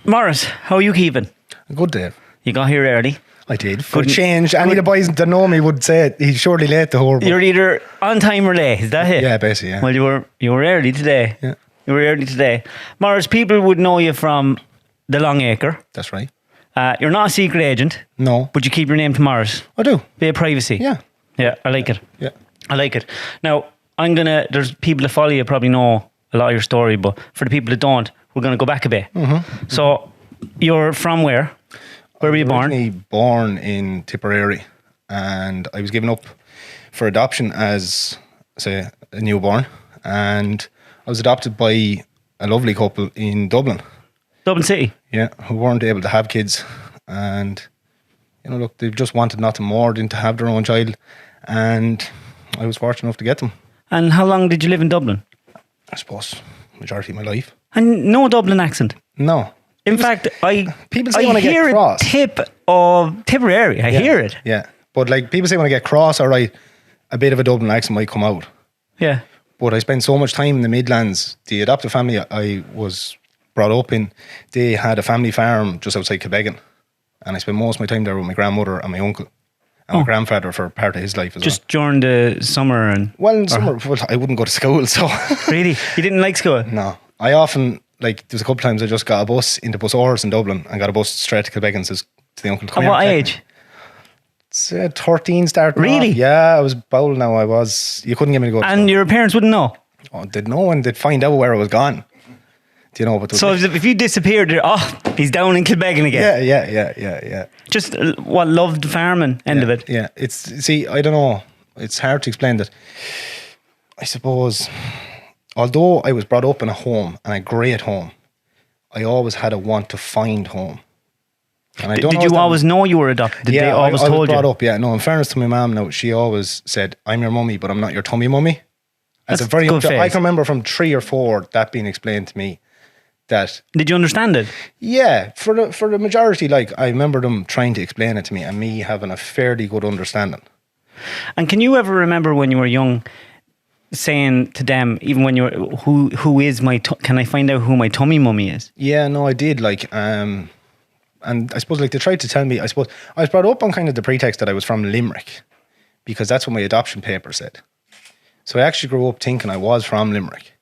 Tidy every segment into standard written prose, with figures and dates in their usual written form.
Maurice, how are you keeping? Good, Dave. You got here early. I did. For a change, any of the boys that know me would say it. He's surely late to her. You're either on time or late, is that it? Yeah, basically, yeah. Well, you were early today. Yeah. You were early today. Maurice, people would know you from the Long Acre. That's right. You're not a secret agent. No. But you keep your name to Maurice. I do. Bit of privacy. Yeah. Yeah, I like it. Yeah. I like it. Now, there's people that follow you probably know a lot of your story, but for the people that don't, we're going to go back a bit. Mm-hmm. So, you're from where? Where were you born? Originally born in Tipperary, and I was given up for adoption as, say, a newborn, and I was adopted by a lovely couple in Dublin. Dublin City? Yeah, who weren't able to have kids, and, you know, look, they just wanted nothing more than to have their own child, and I was fortunate enough to get them. And how long did you live in Dublin? I suppose, majority of my life. And no Dublin accent? No. In fact, people say when I get cross. Tip of Tipperary. I hear it. Yeah. But like people say when I get cross, all right, a bit of a Dublin accent might come out. Yeah. But I spent so much time in the Midlands. The adoptive family I was brought up in, they had a family farm just outside Quebegan. And I spent most of my time there with my grandmother and my uncle. And my grandfather for part of his life as well. Just during the summer and... Well, in summer, I wouldn't go to school, so... Really? You didn't like school? No. I often... Like, there's a couple of times I just got a bus into Bus Ors in Dublin and got a bus straight to Quebec and says to the uncle... At what age? It's 13 starting. Really? Off. Yeah, I was bowled now. You couldn't get me to go to And school. your parents wouldn't know? Oh, they'd know and they'd find out where I was gone. Do you know? But so if you disappeared, he's down in Quebec again. Yeah. Just loved the farming end of it. Yeah, I don't know. It's hard to explain that. I suppose... Although I was brought up in a home, and a great home, I always had a want to find home. And I don't Did you always know you were adopted? Did they always told you? I was brought up, yeah. No, in fairness to my mum, no, she always said, I'm your mummy, but I'm not your tummy mummy. That's a good phase. I can remember from 3 or 4 that being explained to me. That Did you understand it? Yeah, for the majority, like, I remember them trying to explain it to me and me having a fairly good understanding. And can you ever remember when you were young... saying to them, even when you're, who is can I find out who my tummy mummy is? Yeah, no, I did, like, and I suppose, like, they tried to tell me, I suppose, I was brought up on kind of the pretext that I was from Limerick, because that's what my adoption paper said. So I actually grew up thinking I was from Limerick,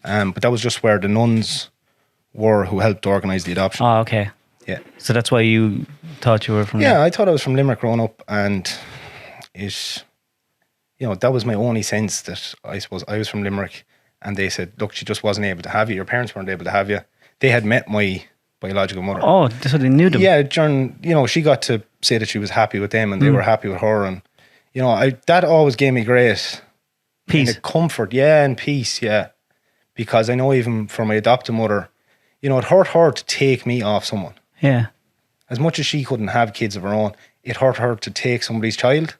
but that was just where the nuns were who helped organise the adoption. Oh, okay. Yeah. So that's why you thought you were from Yeah, I thought I was from Limerick growing up, and you know, that was my only sense that I suppose I was from Limerick, and they said, look, she just wasn't able to have you. Your parents weren't able to have you. They had met my biological mother. Oh, so they knew them. Yeah, she got to say that she was happy with them and they were happy with her. And, you know, that always gave me great peace. Comfort, yeah, and peace, yeah. Because I know even for my adoptive mother, you know, it hurt her to take me off someone. Yeah. As much as she couldn't have kids of her own, it hurt her to take somebody's child.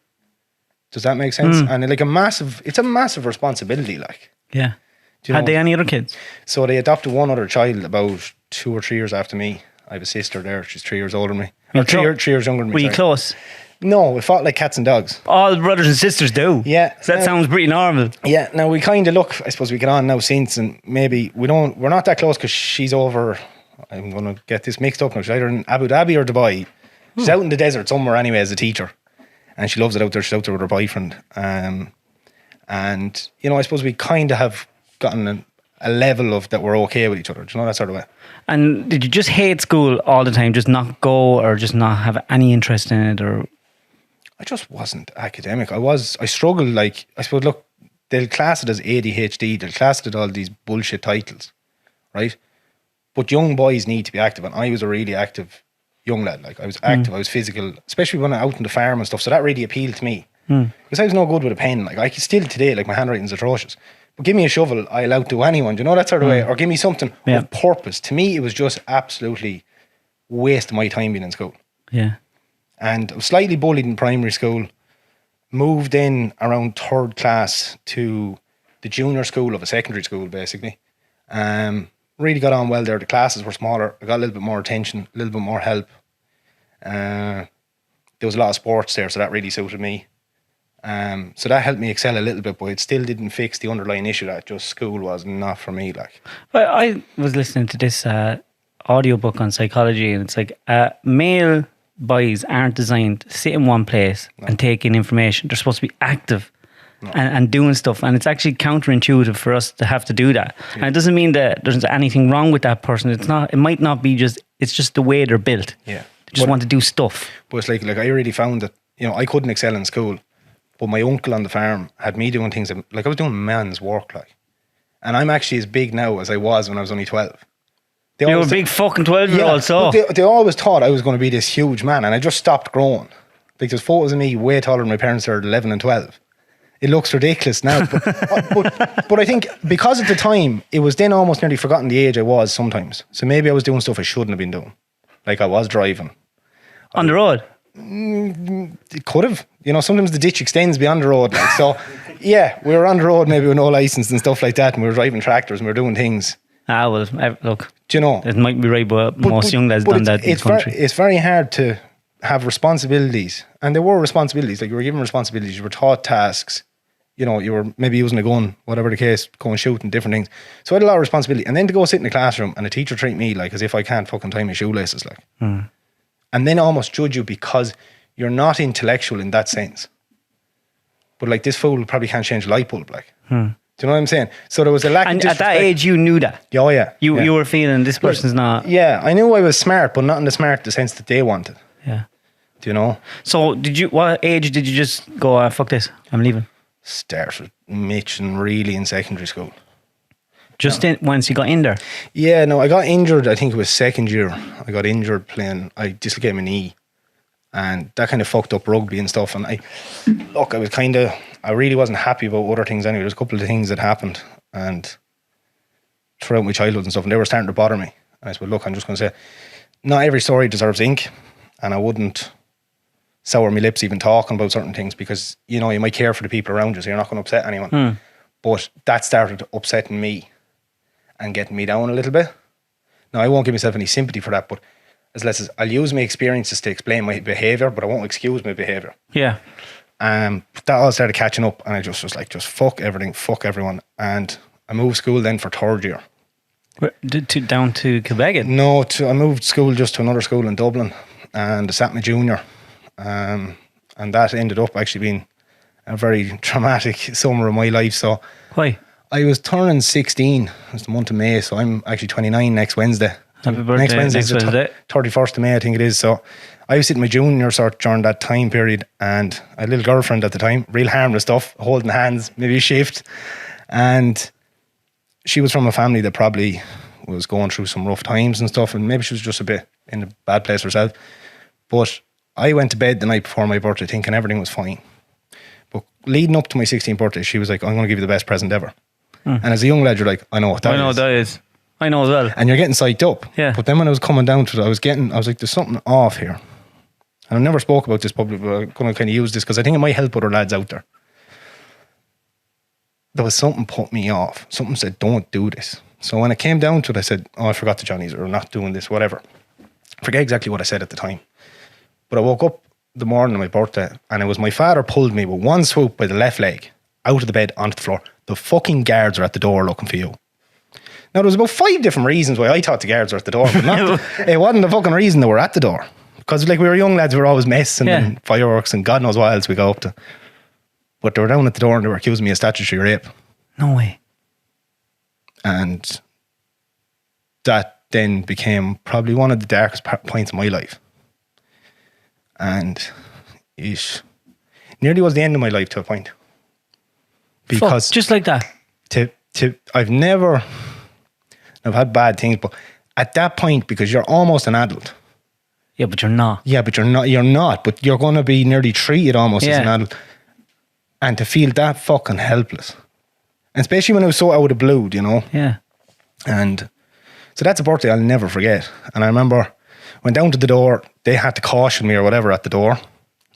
Does that make sense? And it's a massive responsibility, like. Yeah. Had they any other kids? So they adopted one other child about 2 or 3 years after me. I have a sister there. She's 3 years older than me. Or 3 years younger than me. Were you close? No, we fought like cats and dogs. All brothers and sisters do. Yeah. So that sounds pretty normal. Yeah. Now we kind of look, I suppose we get on now since, and maybe we're not that close because she's over, I'm going to get this mixed up now. She's either in Abu Dhabi or Dubai. She's out in the desert somewhere anyway as a teacher. And she loves it out there. She's out there with her boyfriend. And, you know, I suppose we kind of have gotten a level of that we're okay with each other. Do you know, that sort of way? And did you just hate school all the time? Just not go or just not have any interest in it? Or I just wasn't academic. I struggled, like, I suppose, look, they'll class it as ADHD. They'll class it as all these bullshit titles, right? But young boys need to be active. And I was a really active young lad. Like, I was active, I was physical, especially when I'm out in the farm and stuff. So that really appealed to me. Because I was no good with a pen. Like, I can still today, like, my handwriting's atrocious. But give me a shovel, I'll outdo anyone. Do you know, that sort of way? Or give me something with purpose. To me, it was just absolutely wasting my time being in school. Yeah. And I was slightly bullied in primary school. Moved in around 3rd class to the junior school of a secondary school, basically. Really got on well there. The classes were smaller. I got a little bit more attention, a little bit more help. There was a lot of sports there, so that really suited me. So that helped me excel a little bit, but it still didn't fix the underlying issue that just school was not for me. Like, well, I was listening to this audiobook on psychology, and it's like male boys aren't designed to sit in one place and take in information. They're supposed to be active and doing stuff, and it's actually counterintuitive for us to have to do that. And it doesn't mean that there's anything wrong with that person. It's not. It might not be just. It's just the way they're built. Yeah, they just want to do stuff. But it's like I really found that, you know, I couldn't excel in school, but my uncle on the farm had me doing things that, like, I was doing man's work, like, and I'm actually as big now as I was when I was only 12. You're a big fucking 12-year-old, so. They always thought I was going to be this huge man, and I just stopped growing. Like, there's photos of me way taller than my parents are at 11 and 12. It looks ridiculous now. But I think because at the time, it was then almost nearly forgotten the age I was sometimes. So maybe I was doing stuff I shouldn't have been doing. Like, I was driving. On the road? It could have. You know, sometimes the ditch extends beyond the road. Like, so, yeah, we were on the road maybe with no license and stuff like that, and we were driving tractors and we were doing things. Well, look. Do you know? It might be right, but most young lads done that in this country. It's very hard to have responsibilities. And there were responsibilities. Like, you were given responsibilities. You were taught tasks. You know, you were maybe using a gun, whatever the case, going shooting, different things. So I had a lot of responsibility. And then to go sit in the classroom and a teacher treat me like as if I can't fucking tie my shoelaces, like. And then almost judge you because you're not intellectual in that sense. But like, this fool probably can't change a light bulb, like. Do you know what I'm saying? So there was a lack of disrespect. At that age, you knew that. Oh, yeah. You were feeling this person's not. Yeah, I knew I was smart, but not in the smart the sense that they wanted. Yeah. Do you know? So what age did you just go, fuck this, I'm leaving? Started Mitch and really in secondary school. Just once you got in there? Yeah, no, I got injured, I think it was second year. I got injured playing, I dislocated my knee. And that kind of fucked up rugby and stuff. And I really wasn't happy about other things anyway. There's a couple of things that happened and throughout my childhood and stuff, and they were starting to bother me. And I said, look, I'm just going to say, not every story deserves ink, and I wouldn't sour my lips even talking about certain things because, you know, you might care for the people around you, so you're not going to upset anyone. But that started upsetting me and getting me down a little bit. Now, I won't give myself any sympathy for that, but I'll use my experiences to explain my behaviour, but I won't excuse my behaviour. Yeah. That all started catching up, and I just was like, just fuck everything, fuck everyone. And I moved school then for third year. Down to Quebec? No, I moved school just to another school in Dublin, and I sat my junior. And that ended up actually being a very traumatic summer of my life. So why? I was turning 16. It was the month of May, so I'm actually 29 next Wednesday. Happy birthday. Next Wednesday is the 31st of May, I think it is. So I was sitting my junior cert during that time period, and I had a little girlfriend at the time, real harmless stuff, holding hands, maybe a shift. And she was from a family that probably was going through some rough times and stuff, and maybe she was just a bit in a bad place herself. But I went to bed the night before my birthday thinking everything was fine. But leading up to my 16th birthday, she was like, I'm going to give you the best present ever. And as a young lad, you're like, I know what that is. I know what that is. I know as well. And you're getting psyched up. Yeah. But then when I was coming down to it, I was like, there's something off here. And I never spoke about this publicly, but I'm going to kind of use this because I think it might help other lads out there. There was something put me off. Something said, don't do this. So when it came down to it, I said, oh, I forgot the Johnnies, or not doing this, whatever. I forget exactly what I said at the time. But I woke up the morning of my birthday, and it was my father pulled me with one swoop by the left leg out of the bed onto the floor. The fucking guards are at the door looking for you. Now, there was about 5 different reasons why I thought the guards were at the door, but it wasn't the fucking reason they were at the door. Because like we were young lads, we were always messing and fireworks and God knows what else we go up to. But they were down at the door and they were accusing me of statutory rape. No way. And that then became probably one of the darkest points of my life. And it nearly was the end of my life to a point. Because just like that. I've had bad things, but at that point, because you're almost an adult. Yeah, but you're not. Yeah, but you're not, but you're going to be nearly treated almost as an adult. And to feel that fucking helpless. And especially when it was so out of the blue, you know? Yeah. And so that's a birthday I'll never forget. And I remember, went down to the door, they had to caution me or whatever at the door.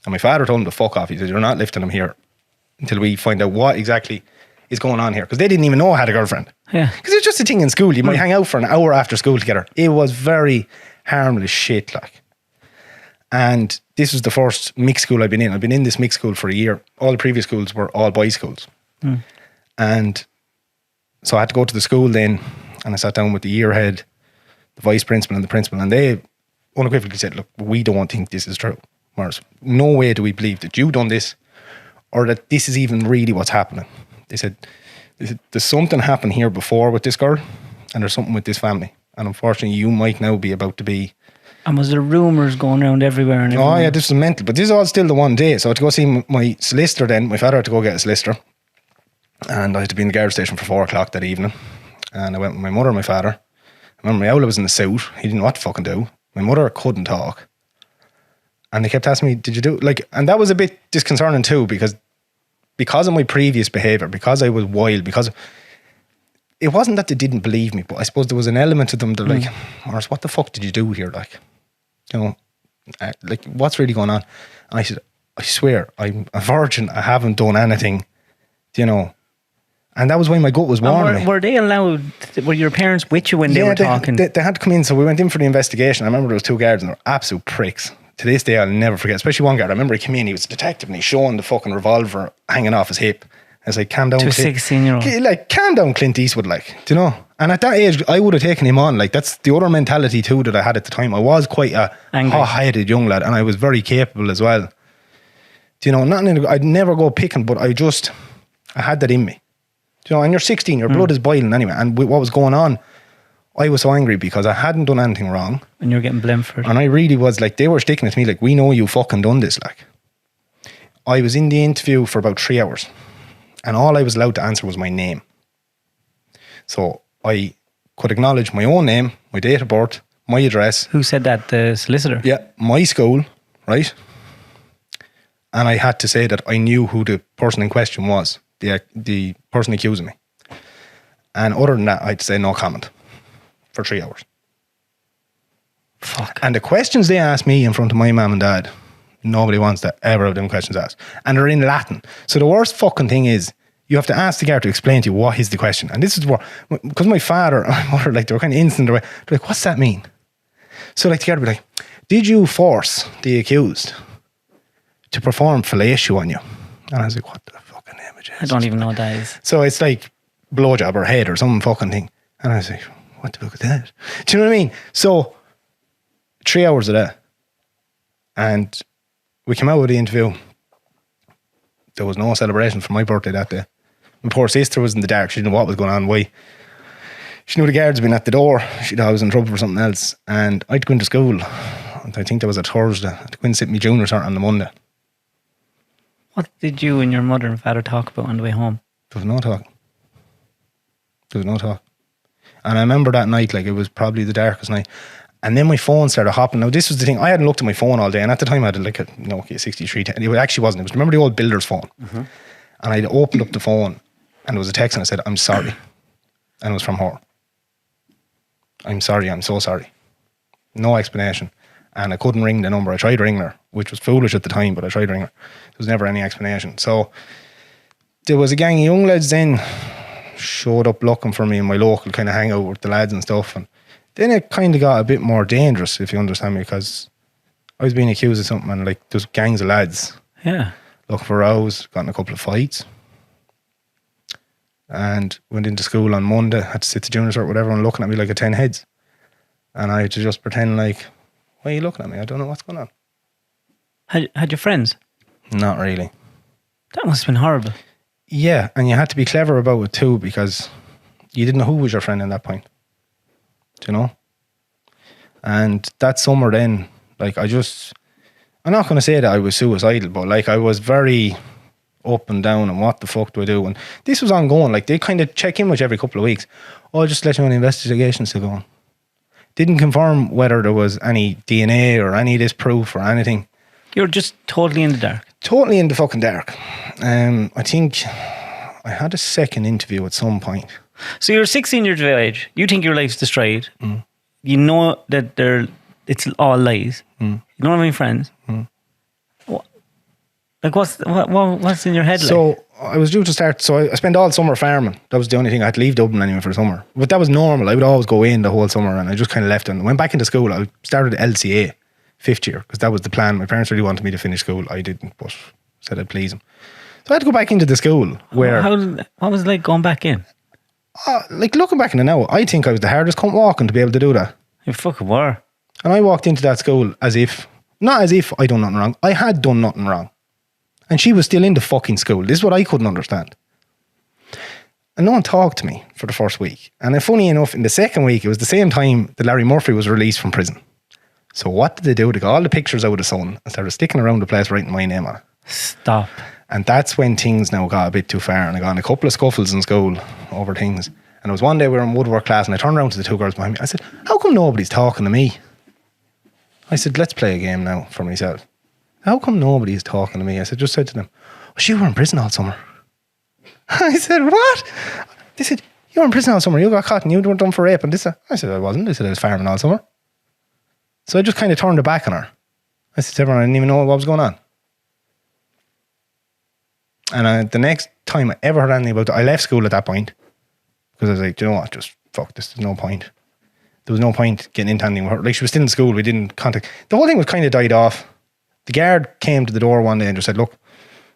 And my father told him to fuck off. He said, you're not lifting him here until we find out what exactly is going on here. Because they didn't even know I had a girlfriend. Yeah. Because it was just a thing in school. You might hang out for an hour after school together. It was very harmless shit, like. And this was the first mixed school I've been in. I've been in this mixed school for a year. All the previous schools were all boys' schools. And so I had to go to the school then, and I sat down with the year head, the vice principal and the principal, and they unequivocally said, look, we don't think this is true, Maurice. No way do we believe that you've done this or that this is even really what's happening. They said, there's something happened here before with this girl and there's something with this family. And unfortunately, you might now be about to be... And was there rumours going around everywhere? And everywhere? Oh, yeah, this was mental. But this is all still the one day. So I had to go see my solicitor then. My father had to go get a solicitor. And I had to be in the guard station for 4 o'clock that evening. And I went with my mother and my father. I remember my Owla was in the suit. He didn't know what to fucking do. My mother couldn't talk. And they kept asking me, did you do... Like, and that was a bit disconcerting too, because of my previous behaviour, because I was wild, because... It wasn't that they didn't believe me, but I suppose there was an element of them that like, Maurice, what the fuck did you do here? Like, you know, like what's really going on? And I said, I swear, I'm a virgin. I haven't done anything, you know. And that was why my gut was warning me. Were they allowed, were your parents with you when they were talking? They had to come in. So we went in for the investigation. I remember there was 2 guards and they were absolute pricks. To this day, I'll never forget, especially one guard. I remember he came in, he was a detective and he's showing the fucking revolver hanging off his hip. I was like, calm down, to a 16-year-old. Like, calm down, Clint Eastwood, like, do you know? And at that age, I would have taken him on. Like, that's the other mentality too that I had at the time. I was quite a hot-headed young lad and I was very capable as well. Do you know, I'd never go picking, but I had that in me. Do you know, and you're 16, your blood is boiling anyway. And with what was going on, I was so angry because I hadn't done anything wrong. And you're getting blamed for it. And I really was like, they were sticking it to me like, we know you fucking done this, like. I was in the interview for about 3 hours. And all I was allowed to answer was my name. So I could acknowledge my own name, my date of birth, my address. Who said that? The solicitor? Yeah, my school, right? And I had to say that I knew who the person in question was, the person accusing me. And other than that, I had to say no comment for 3 hours. Fuck. And the questions they asked me in front of my mum and dad, nobody wants to ever have them questions asked. And they're in Latin. So the worst fucking thing is, you have to ask the guard to explain to you what is the question. And this is where, because my father and my mother, like, they were kind of instant. They're like, what's that mean? So like the guard would be like, did you force the accused to perform fellatio on you? And I was like, what the fucking name of Jesus? I don't even know what that is. So it's like blowjob or head or some fucking thing. And I was like, what the fuck is that? Do you know what I mean? So 3 hours of that. And we came out with the interview. There was no celebration for my birthday that day. My poor sister was in the dark. She didn't know what was going on. Why? She knew the guards had been at the door. She thought I was in trouble for something else. And I had to go into school. And I think that was a Thursday. I had to go and sit my junior cert on the Monday. What did you and your mother and father talk about on the way home? There was no talk. There was no talk. And I remember that night, like, it was probably the darkest night. And then my phone started hopping. Now, this was the thing. I hadn't looked at my phone all day. And at the time, I had like a Nokia 6310. It actually wasn't. It was, remember the old builder's phone? Mm-hmm. And I'd opened up the phone and there was a text and I said, I'm sorry. And it was from her. I'm sorry. I'm so sorry. No explanation. And I couldn't ring the number. I tried ringing her, which was foolish at the time, but I tried ringing her. There was never any explanation. So there was a gang of young lads then showed up looking for me in my local kind of hangout with the lads and stuff. And then it kind of got a bit more dangerous, if you understand me, because I was being accused of something and like there's gangs of lads. Yeah. Looking for rows, got in a couple of fights. And went into school on Monday, had to sit to junior cert with everyone looking at me like a 10 heads. And I had to just pretend like, why are you looking at me? I don't know what's going on. Had you friends? Not really. That must have been horrible. Yeah, and you had to be clever about it too, because you didn't know who was your friend at that point. Do you know? And that summer then, like I'm not going to say that I was suicidal, but like I was very up and down and what the fuck do I do? And this was ongoing. Like they kind of check in with you every couple of weeks. Oh, just let you know the investigation's still going. Didn't confirm whether there was any DNA or any of this proof or anything. You were just totally in the dark. Totally in the fucking dark. I think I had a second interview at some point. So you're 16 years of age. You think your life's destroyed. Mm. You know that it's all lies. Mm. You don't have any friends. Mm. Like what's in your head? So like? I was due to start. So I spent all summer farming. That was the only thing. I had to leave Dublin anyway for the summer. But that was normal. I would always go in the whole summer, and I just kind of left and went back into school. I started LCA 5th year because that was the plan. My parents really wanted me to finish school. I didn't, but said I'd please them. So I had to go back into the school where. What was it like going back in? Like looking back in it now, I think I was the hardest cunt walking to be able to do that. You fucking were. And I walked into that school not as if I done nothing wrong. I had done nothing wrong. And she was still in the fucking school. This is what I couldn't understand. And no one talked to me for the first week. And funny enough, in the second week, it was the same time that Larry Murphy was released from prison. So what did they do? They got all the pictures out of the sun and started sticking around the place writing my name on it. Stop. And that's when things now got a bit too far. And I got in a couple of scuffles in school over things. And it was one day we were in woodwork class and I turned around to the two girls behind me. I said, how come nobody's talking to me? I said, let's play a game now for myself. How come nobody's talking to me? I just said to them, oh, you were in prison all summer. I said, what? They said, you were in prison all summer. You got caught and you were done for rape. And this. I said, I wasn't. They said, I was farming all summer. So I just kind of turned it back on her. I said to everyone, I didn't even know what was going on. And the next time I ever heard anything about it, I left school at that point. Because I was like, do you know what? Just fuck this. There's no point. There was no point getting into anything with her. Like, she was still in school. We didn't contact. The whole thing was kind of died off. The guard came to the door one day and just said, look,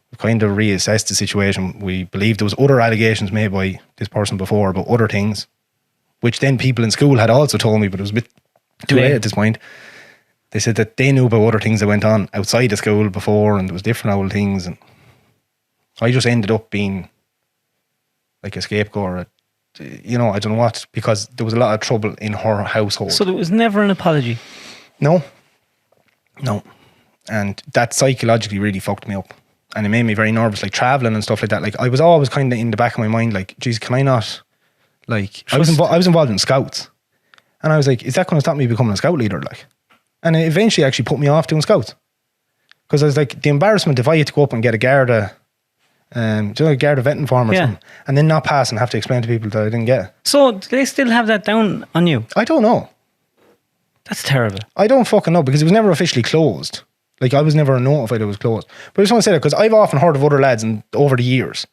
we've kind of reassessed the situation. We believe there was other allegations made by this person before about other things, which then people in school had also told me, but it was a bit too late at this point. They said that they knew about other things that went on outside the school before, and there was different old things. And I just ended up being like a scapegoat. You know, I don't know what, because there was a lot of trouble in her household. So there was never an apology? No. And that psychologically really fucked me up. And it made me very nervous, like traveling and stuff like that. Like, I was always kind of in the back of my mind, like, geez, can I not, like, I was involved in scouts. And I was like, is that going to stop me becoming a scout leader? Like, and it eventually actually put me off doing scouts. Because I was like, the embarrassment if I had to go up and get a Garda, a Garda vetting form or something, and then not pass and have to explain to people that I didn't get it. So do they still have that down on you? I don't know. That's terrible. I don't fucking know, because it was never officially closed. Like, I was never notified it was closed. But I just want to say that because I've often heard of other lads over the years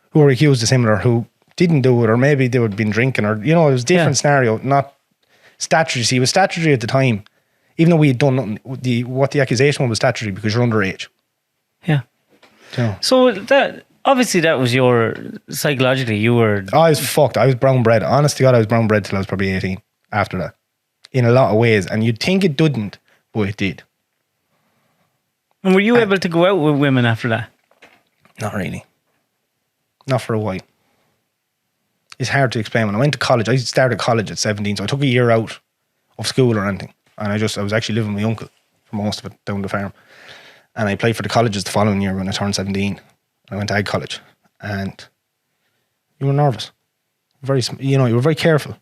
who were accused of similar, who didn't do it, or maybe they would been drinking, or, you know, it was a different scenario, not statutory. See, it was statutory at the time, even though we had done nothing. What the accusation was statutory because you're underage. Yeah. Yeah. So that, obviously that was your, psychologically, you were... I was fucked. I was brown bread. Honest to God, I was brown bread till I was probably 18 after that. In a lot of ways. And you'd think it didn't, but it did. And were you able to go out with women after that? Not really. Not for a while. It's hard to explain. When I went to college, I started college at 17, so I took a year out of school or anything. And I was actually living with my uncle for most of it down the farm. And I applied for the colleges the following year when I turned 17. I went to ag college. And you were nervous. You were very careful.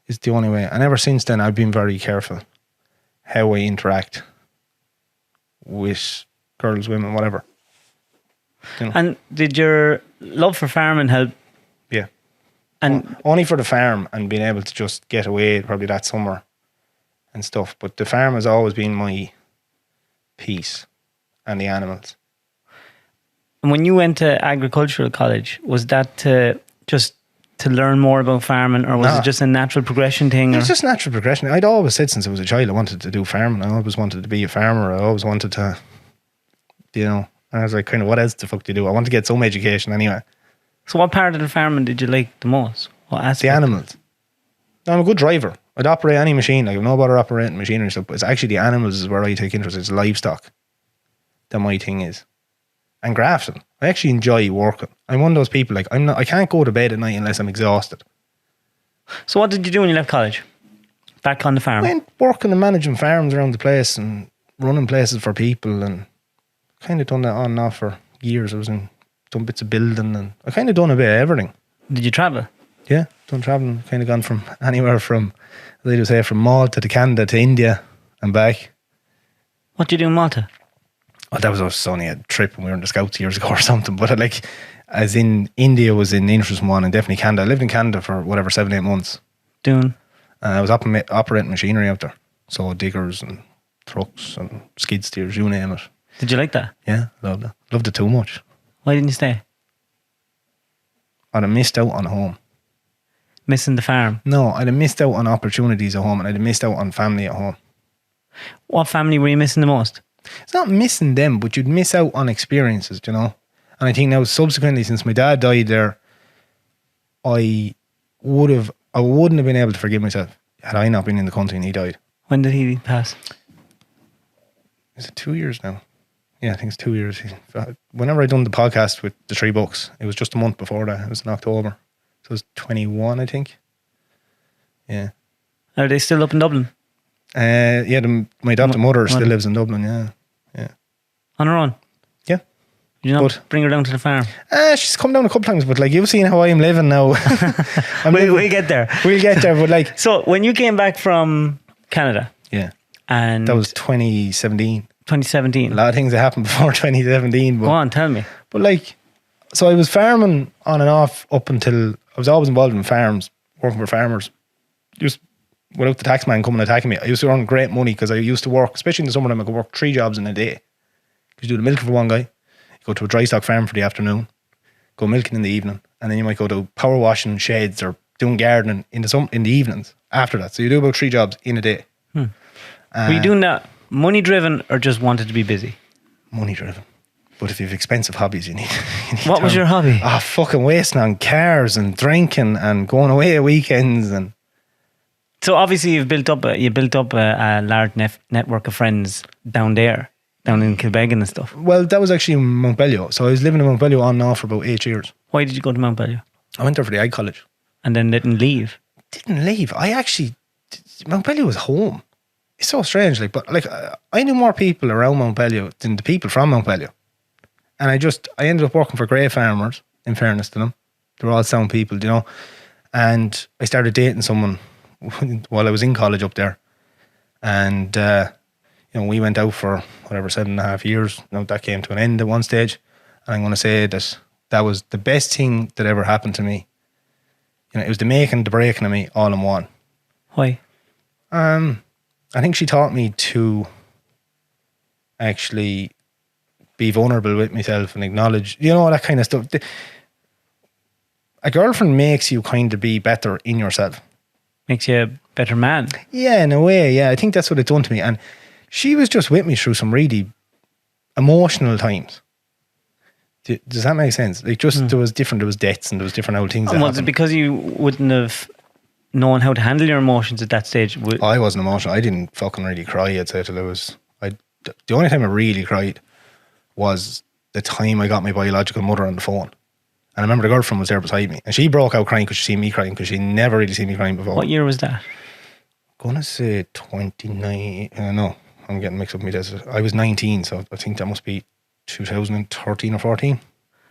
It's the only way. And ever since then, I've been very careful how I interact with girls, women, whatever. You know? And did your love for farming help? Yeah. And only for the farm and being able to just get away probably that summer and stuff. But the farm has always been my peace, and the animals. And when you went to agricultural college, was that just to learn more about farming, or was it just a natural progression thing? It was just natural progression. I'd always said since I was a child I wanted to do farming. I always wanted to be a farmer. I always wanted to, and I was like, kind of, what else the fuck do you do? I want to get some education anyway. So what part of the farming did you like the most? What aspect? The animals. I'm a good driver. I'd operate any machine. Like, I'm no bother operating machinery and stuff, but it's actually the animals is where I take interest. It's livestock that my thing is. And grafting. I actually enjoy working. I'm one of those people, like, I can't go to bed at night unless I'm exhausted. So what did you do when you left college? Back on the farm? I went working and managing farms around the place and running places for people, and kind of done that on and off for years. I was done bits of building, and I kind of done a bit of everything. Did you travel? Yeah, done travelling. Kind of gone from anywhere from, as I would say, from Malta to Canada to India and back. What did you do in Malta? Oh, that was only a trip when we were in the Scouts years ago or something. But like, as in India was an interesting one, and definitely Canada. I lived in Canada for 7-8 months. Doing? I was operating machinery out there. So diggers and trucks and skid steers, you name it. Did you like that? Yeah, loved it. Loved it too much. Why didn't you stay? I'd have missed out on home. Missing the farm? No, I'd have missed out on opportunities at home, and I'd have missed out on family at home. What family were you missing the most? It's not missing them, but you'd miss out on experiences, And I think now subsequently, since my dad died there, I wouldn't have been able to forgive myself Had I not been in the country and he died. When did he pass? Is it 2 years now? Yeah, I think it's 2 years. Whenever I done the podcast with the 3 books, it was just a month before that. It was in October. So it was 21, I think. Yeah. Are they still up in Dublin? My adopted mother still lives in Dublin, yeah. On her own? Yeah. You not bring her down to the farm? She's come down a couple times, but like you've seen how I am living now. We'll get there. We'll get there, but like... So when you came back from Canada... Yeah. And that was 2017. 2017. A lot of things that happened before 2017. But, go on, tell me. But like, so I was farming on and off up until... I was always involved in farms, working for farmers. Just without the tax man coming and attacking me. I used to earn great money because I used to work, especially in the summertime, I could work 3 jobs in a day. You do the milking for one guy, you go to a dry stock farm for the afternoon, go milking in the evening, and then you might go to power washing sheds or doing gardening in the evenings after that. So you do about 3 jobs in a day. Were you doing that money driven or just wanted to be busy? Money driven. But if you have expensive hobbies, you need what was your hobby? Fucking wasting on cars and drinking and going away at weekends. And so obviously you built up a large network of friends down there, down in Kilbeggan and stuff. Well, that was actually in Montbello. So I was living in Montbello on and off for about 8 years. Why did you go to Montbello? I went there for the Ag College. And then didn't leave? Didn't leave. Montbello was home. It's so strange. I knew more people around Montbello than the people from Montbello. And I ended up working for great farmers, in fairness to them. They were all sound people, you know. And I started dating someone while I was in college up there. And, we went out for 7.5 years. That came to an end at one stage. And I'm going to say that was the best thing that ever happened to me. It was the making, the breaking of me all in one. Why? I think she taught me to actually be vulnerable with myself and acknowledge, that kind of stuff. A girlfriend makes you kind of be better in yourself. Makes you a better man. Yeah, in a way, yeah. I think that's what it done to me. And she was just with me through some really emotional times. Does that make sense? There was deaths and there was different old things. Was it because you wouldn't have known how to handle your emotions at that stage? I wasn't emotional. I didn't fucking really cry, I'd say, till the only time I really cried was the time I got my biological mother on the phone. And I remember the girlfriend was there beside me and she broke out crying because she seen me crying because she never really seen me crying before. What year was that? I'm going to say 29. No, I'm getting mixed up with my days. I was 19, so I think that must be 2013 or 14.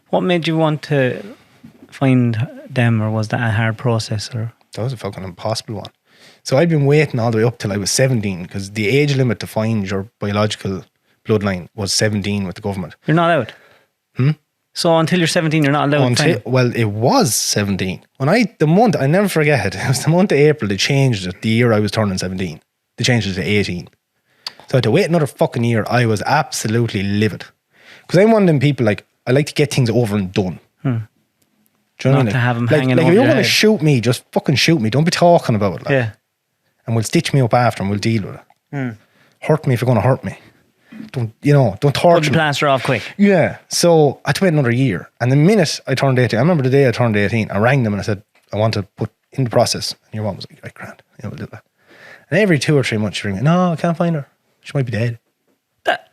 What made you want to find them, or was that a hard process? Or that was a fucking impossible one. So I'd been waiting all the way up till I was 17 because the age limit to find your biological bloodline was 17 with the government. You're not out? So until you're 17, you're not allowed? Well, it was 17. I never forget it. It was the month of April. They changed it the year I was turning 17. They changed it to 18. So I had to wait another fucking year. I was absolutely livid. Because I'm one of them people, I like to get things over and done. Do you know what I mean? To have them hanging over if you don't your want to head. shoot me, just fucking shoot me. Don't be talking about it. Yeah. And we'll stitch me up after and we'll deal with it. Hurt me if you're going to hurt me. Don't torture Put the plaster off quick. Yeah. So I had to wait another year. And the minute I turned 18, I remember the day I turned 18, I rang them and I said, I want to put in the process. And your mom was like, grand. We'll do that. And every 2 or 3 months she ring me, no, I can't find her. She might be dead.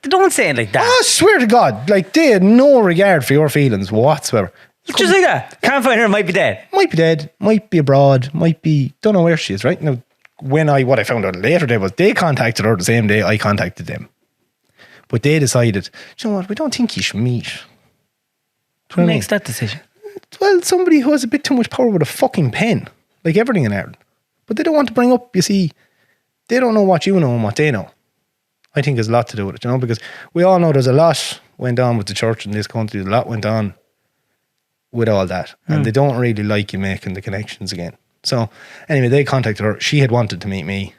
Don't say it like that. I swear to God, they had no regard for your feelings whatsoever. Just like that. Can't find her, might be dead. Might be dead, might be abroad, don't know where she is, right? Now, what I found out later was they contacted her the same day I contacted them. But they decided, you know what, we don't think you should meet. Who makes that decision? Well, somebody who has a bit too much power with a fucking pen, like everything in Ireland. But they don't want to bring up, you see, they don't know what you know and what they know. I think there's a lot to do with it, because we all know there's a lot went on with the church in this country. A lot went on with all that. And they don't really like you making the connections again. So anyway, they contacted her. She had wanted to meet me.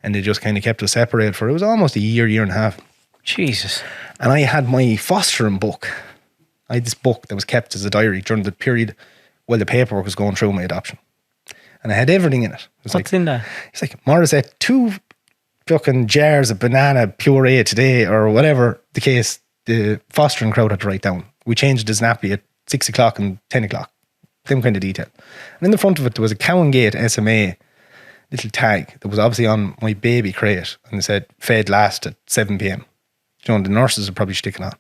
And they just kind of kept us separated for, it was almost a year and a half. Jesus. And I had my fostering book. I had this book that was kept as a diary during the period while the paperwork was going through my adoption. And I had everything in it. What's in there? It's like, Maurice ate 2 fucking jars of banana puree today, or whatever the case the fostering crowd had to write down. We changed his nappy at 6 o'clock and 10 o'clock. Same kind of detail. And in the front of it, there was a Cowan Gate SMA little tag that was obviously on my baby crate, and it said fed last at 7 p.m. You know, the nurses are probably sticking on.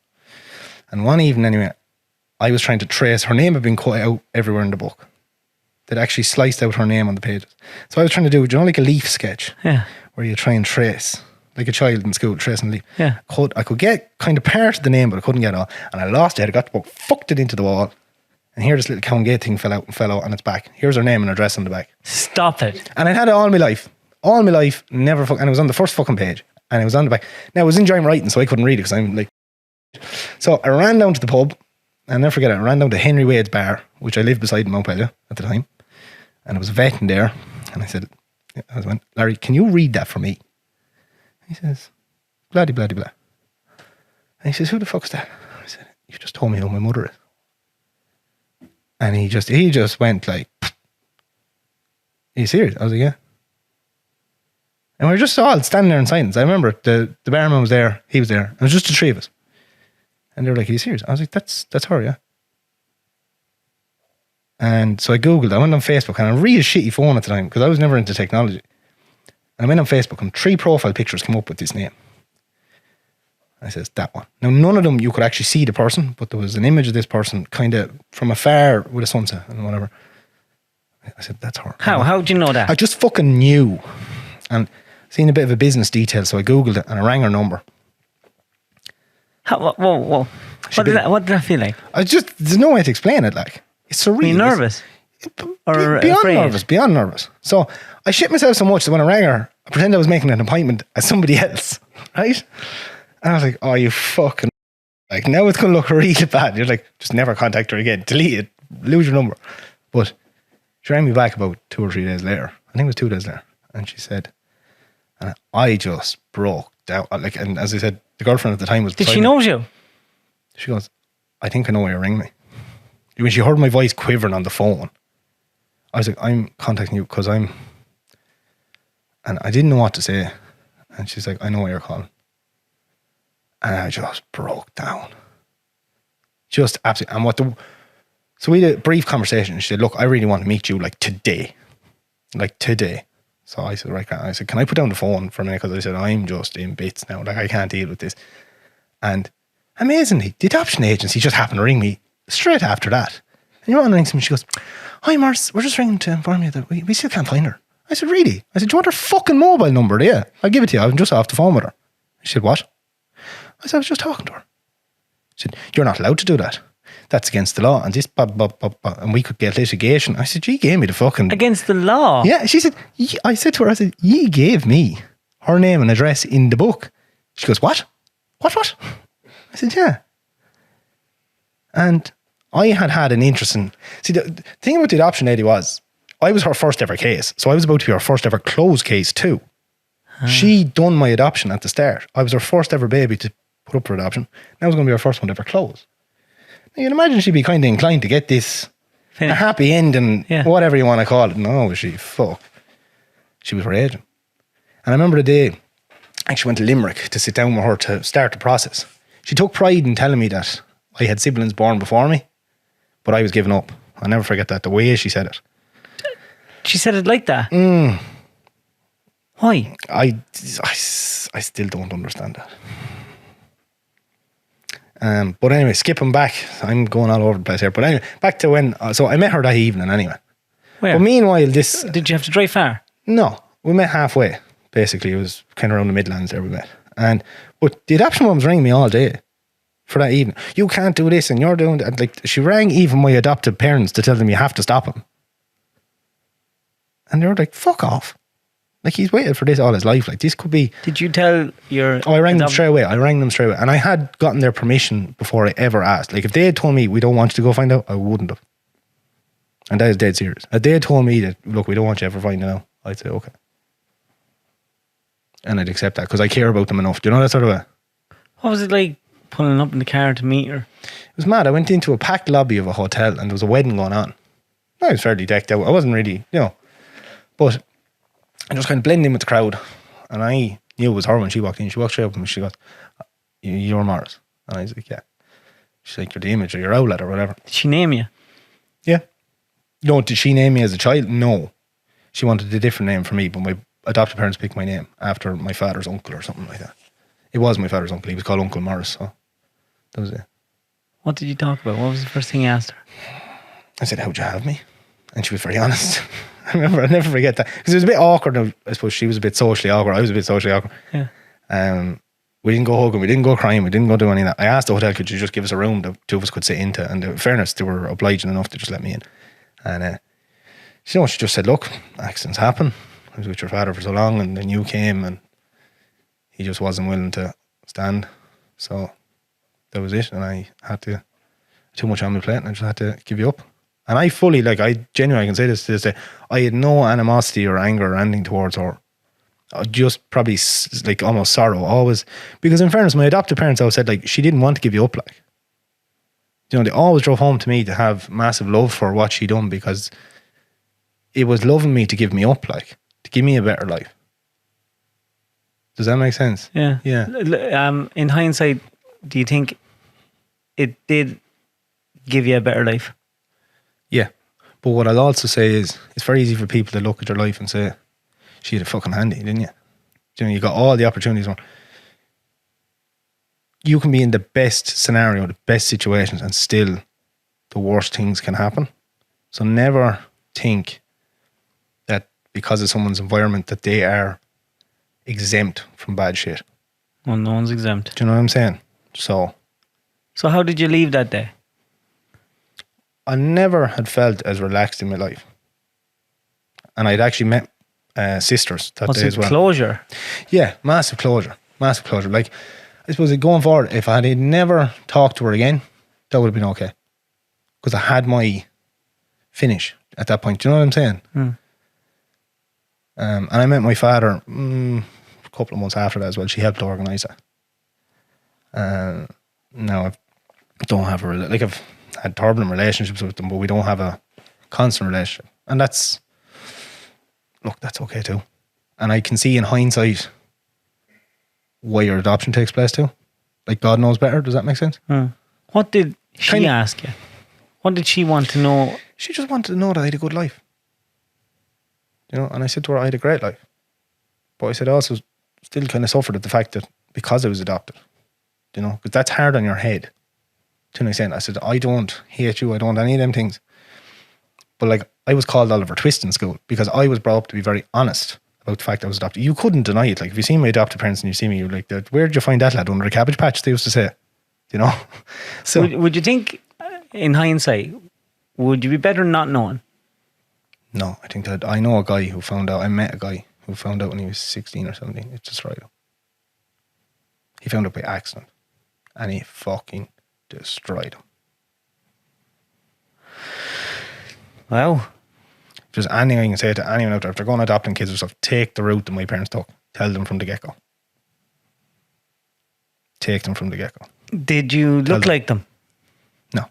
And one evening anyway, I was trying to trace, her name had been cut out everywhere in the book. They'd actually sliced out her name on the pages. So I was trying to do, you know, like a leaf sketch, where you try and trace, like a child in school tracing a leaf. Yeah. I could get kind of part of the name, but I couldn't get it all. And I lost it. I got the book, fucked it into the wall. And here this little count gate thing fell out, and it's back. Here's her name and address on the back. Stop it. And I had it all my life. All my life, never and it was on the first fucking page. And it was on the back. Now I was enjoying writing, so I couldn't read it because I'm like. So I ran down to the pub, and never forget it, I ran down to Henry Wade's bar, which I lived beside in Mount Pellier at the time. And there was a vet in there. And I went, Larry, can you read that for me? He says, blah, blah, blah. And he says, who the fuck's that? I said, you just told me who my mother is. And he just went like, are you serious? I was like, yeah. And we were just all standing there in silence. I remember the barman was there, he was there. It was just the three of us. And they were like, are you serious? I was like, that's her, yeah. And so I Googled, I went on Facebook, and I had a really shitty phone at the time because I was never into technology. And I went on Facebook, and 3 profile pictures came up with this name. I says, that one. Now, none of them you could actually see the person, but there was an image of this person kind of from afar with a sunset and whatever. I said, that's her. How do you know that? I just fucking knew. And seen a bit of a business detail, so I Googled it and I rang her number. Whoa. What did that feel like? There's no way to explain it, like. It's surreal. Were you nervous? Or Beyond nervous. So I shit myself so much that when I rang her, I pretended I was making an appointment as somebody else, right? And I was like, oh, you fucking... Like, now it's going to look really bad. You're like, just never contact her again. Delete it. Lose your number. But she rang me back about 2 or 3 days later. I think it was 2 days later. And she said... And I just broke down. Like, and as I said, the girlfriend at the time was... Did she know you? She goes, I think I know why you ring me. When she heard my voice quivering on the phone, I was like, I'm contacting you because I'm... And I didn't know what to say. And she's like, I know why you're calling. And I just broke down. Just absolutely. And so we had a brief conversation. She said, look, I really want to meet you like today. Like today. So I said, right. I said, can I put down the phone for a minute? Because I said, I'm just in bits now. Like, I can't deal with this. And amazingly, the adoption agency just happened to ring me straight after that. And you know what rings me? She goes, hi, Maurice, we're just ringing to inform you that we still can't find her. I said, really? I said, do you want her fucking mobile number? Yeah, I'll give it to you. I'm just off the phone with her. She said, what? I said, I was just talking to her. She said, you're not allowed to do that. That's against the law. And this, and we could get litigation. I said, you gave me the fucking... Against the law? Yeah. She said, I said to her, I said, you gave me her name and address in the book. She goes, what? What? I said, yeah. And I had an interesting... See, the thing about the adoption lady was, I was her first ever case. So I was about to be her first ever closed case too. She done my adoption at the start. I was her first ever baby to put up for adoption. That was going to be her first one to ever close. Now you'd imagine she'd be kind of inclined to get this a happy ending, whatever you want to call it. No, she was raging. And I remember the day I actually went to Limerick to sit down with her to start the process. She took pride in telling me that I had siblings born before me, but I was giving up. I'll never forget that, the way she said it. She said it like that? Why? I still don't understand that. But anyway, skipping back, I'm going all over the place here. But anyway, back to when, so I met her that evening anyway. Where? But meanwhile, this... Did you have to drive far? No, we met halfway, basically. It was kind of around the Midlands there we met. But the adoption mum was ringing me all day for that evening. You can't do this and you're doing that. Like, she rang even my adopted parents to tell them you have to stop him. And they were like, fuck off. Like, he's waited for this all his life. Like, this could be... Did you tell your... Oh, I rang them straight away. And I had gotten their permission before I ever asked. Like, if they had told me, we don't want you to go find out, I wouldn't have. And that is dead serious. If they had told me that, look, we don't want you ever finding out, I'd say, okay. And I'd accept that because I care about them enough. Do you know that sort of way? What was it like pulling up in the car to meet her? It was mad. I went into a packed lobby of a hotel and there was a wedding going on. I was fairly decked out. I wasn't really, but I just kind of blended in with the crowd. And I knew it was her when she walked in. She walked straight up to me. She goes, you're Maurice. And I was like, yeah. She's like, you're the image or your outlet or whatever. Did she name you? Yeah. No, did she name me as a child? No. she wanted a different name for me, but my adopted parents picked my name after my father's uncle or something like that. It was my father's uncle. He was called Uncle Maurice, so that was it. What did you talk about? What was the first thing you asked her? I said, how'd you have me? And she was very honest. I'll never forget that. Because it was a bit awkward. I suppose she was a bit socially awkward. I was a bit socially awkward. Yeah. We didn't go hugging. We didn't go crying. We didn't go do any of that. I asked the hotel, could you just give us a room that two of us could sit into? And in fairness, they were obliging enough to just let me in. And she just said, look, accidents happen. I was with your father for so long, and then you came and he just wasn't willing to stand. So that was it. And I had too much on my plate, and I just had to give you up. And I fully, I genuinely can say this to this day, I had no animosity or anger or anything towards her. Just probably almost sorrow, always. Because in fairness, my adopted parents always said, she didn't want to give you up, they always drove home to me to have massive love for what she done, because it was loving me to give me up, to give me a better life. Does that make sense? Yeah. Yeah. In hindsight, do you think it did give you a better life? Yeah. But what I'll also say is, it's very easy for people to look at your life and say, she had it fucking handy, didn't you? You got all the opportunities. You can be in the best scenario, the best situations, and still the worst things can happen. So never think that because of someone's environment that they are exempt from bad shit. Well, no one's exempt. Do you know what I'm saying? So how did you leave that day? I never had felt as relaxed in my life. And I'd actually met sisters that day as well. Closure? Yeah, massive closure. Massive closure. I suppose going forward, if I had never talked to her again, that would have been okay. Because I had my finish at that point. Do you know what I'm saying? And I met my father a couple of months after that as well. She helped organise it. Now I don't have I've had turbulent relationships with them, but we don't have a constant relationship. And that's okay too. And I can see in hindsight why your adoption takes place too. God knows better. Does that make sense? What did she ask you? What did she want to know? She just wanted to know that I had a good life. And I said to her, I had a great life. But I said I also still kind of suffered at the fact that because I was adopted, because that's hard on your head. To an extent, I said, I don't hate you. I don't want any of them things. But I was called Oliver Twist in school because I was brought up to be very honest about the fact I was adopted. You couldn't deny it. If you see my adopted parents and you see me, you're like, where'd you find that lad under a cabbage patch? They used to say, So would you think, in hindsight, would you be better not knowing? No, I think that I know a guy who found out. I met a guy who found out when he was 16 or 17. It destroyed him. He found out by accident, and he fucking destroyed him. Wow. Just anything I can say to anyone out there, if they're going adopting kids or stuff, take the route that my parents took. Tell them from the get-go. Take them from the get-go. Did you look like them? No.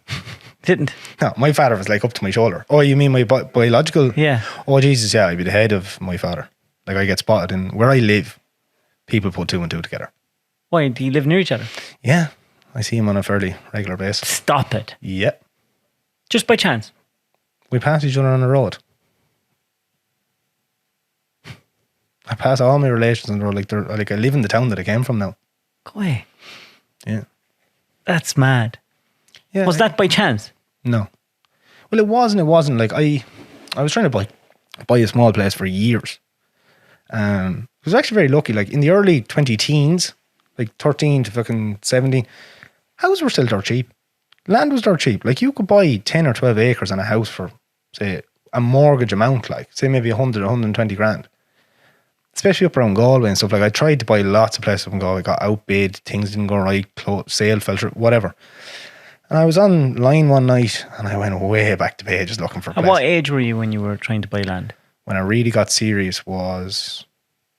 Didn't? No, my father was up to my shoulder. Oh, you mean my biological? Yeah. Oh, Jesus, yeah, I'd be the head of my father. I get spotted in where I live. People put two and two together. Why? Do you live near each other? Yeah. I see him on a fairly regular basis. Stop it. Yep. Just by chance? We pass each other on the road. I pass all my relations on the road. I live in the town that I came from now. Go away. Yeah. That's mad. Yeah. Was that by chance? No. Well, it wasn't. I was trying to buy a small place for years. I was actually very lucky. In the early 20-teens, 13 to fucking 17, houses were still dirt cheap. Land was dirt cheap. You could buy 10 or 12 acres and a house for, say, a mortgage amount, say maybe 100 or 120 grand. Especially up around Galway and stuff. I tried to buy lots of places up in Galway, got outbid, things didn't go right, sale fell through, whatever. And I was online one night and I went way back to pages looking for a place. At what age were you when you were trying to buy land? When I really got serious was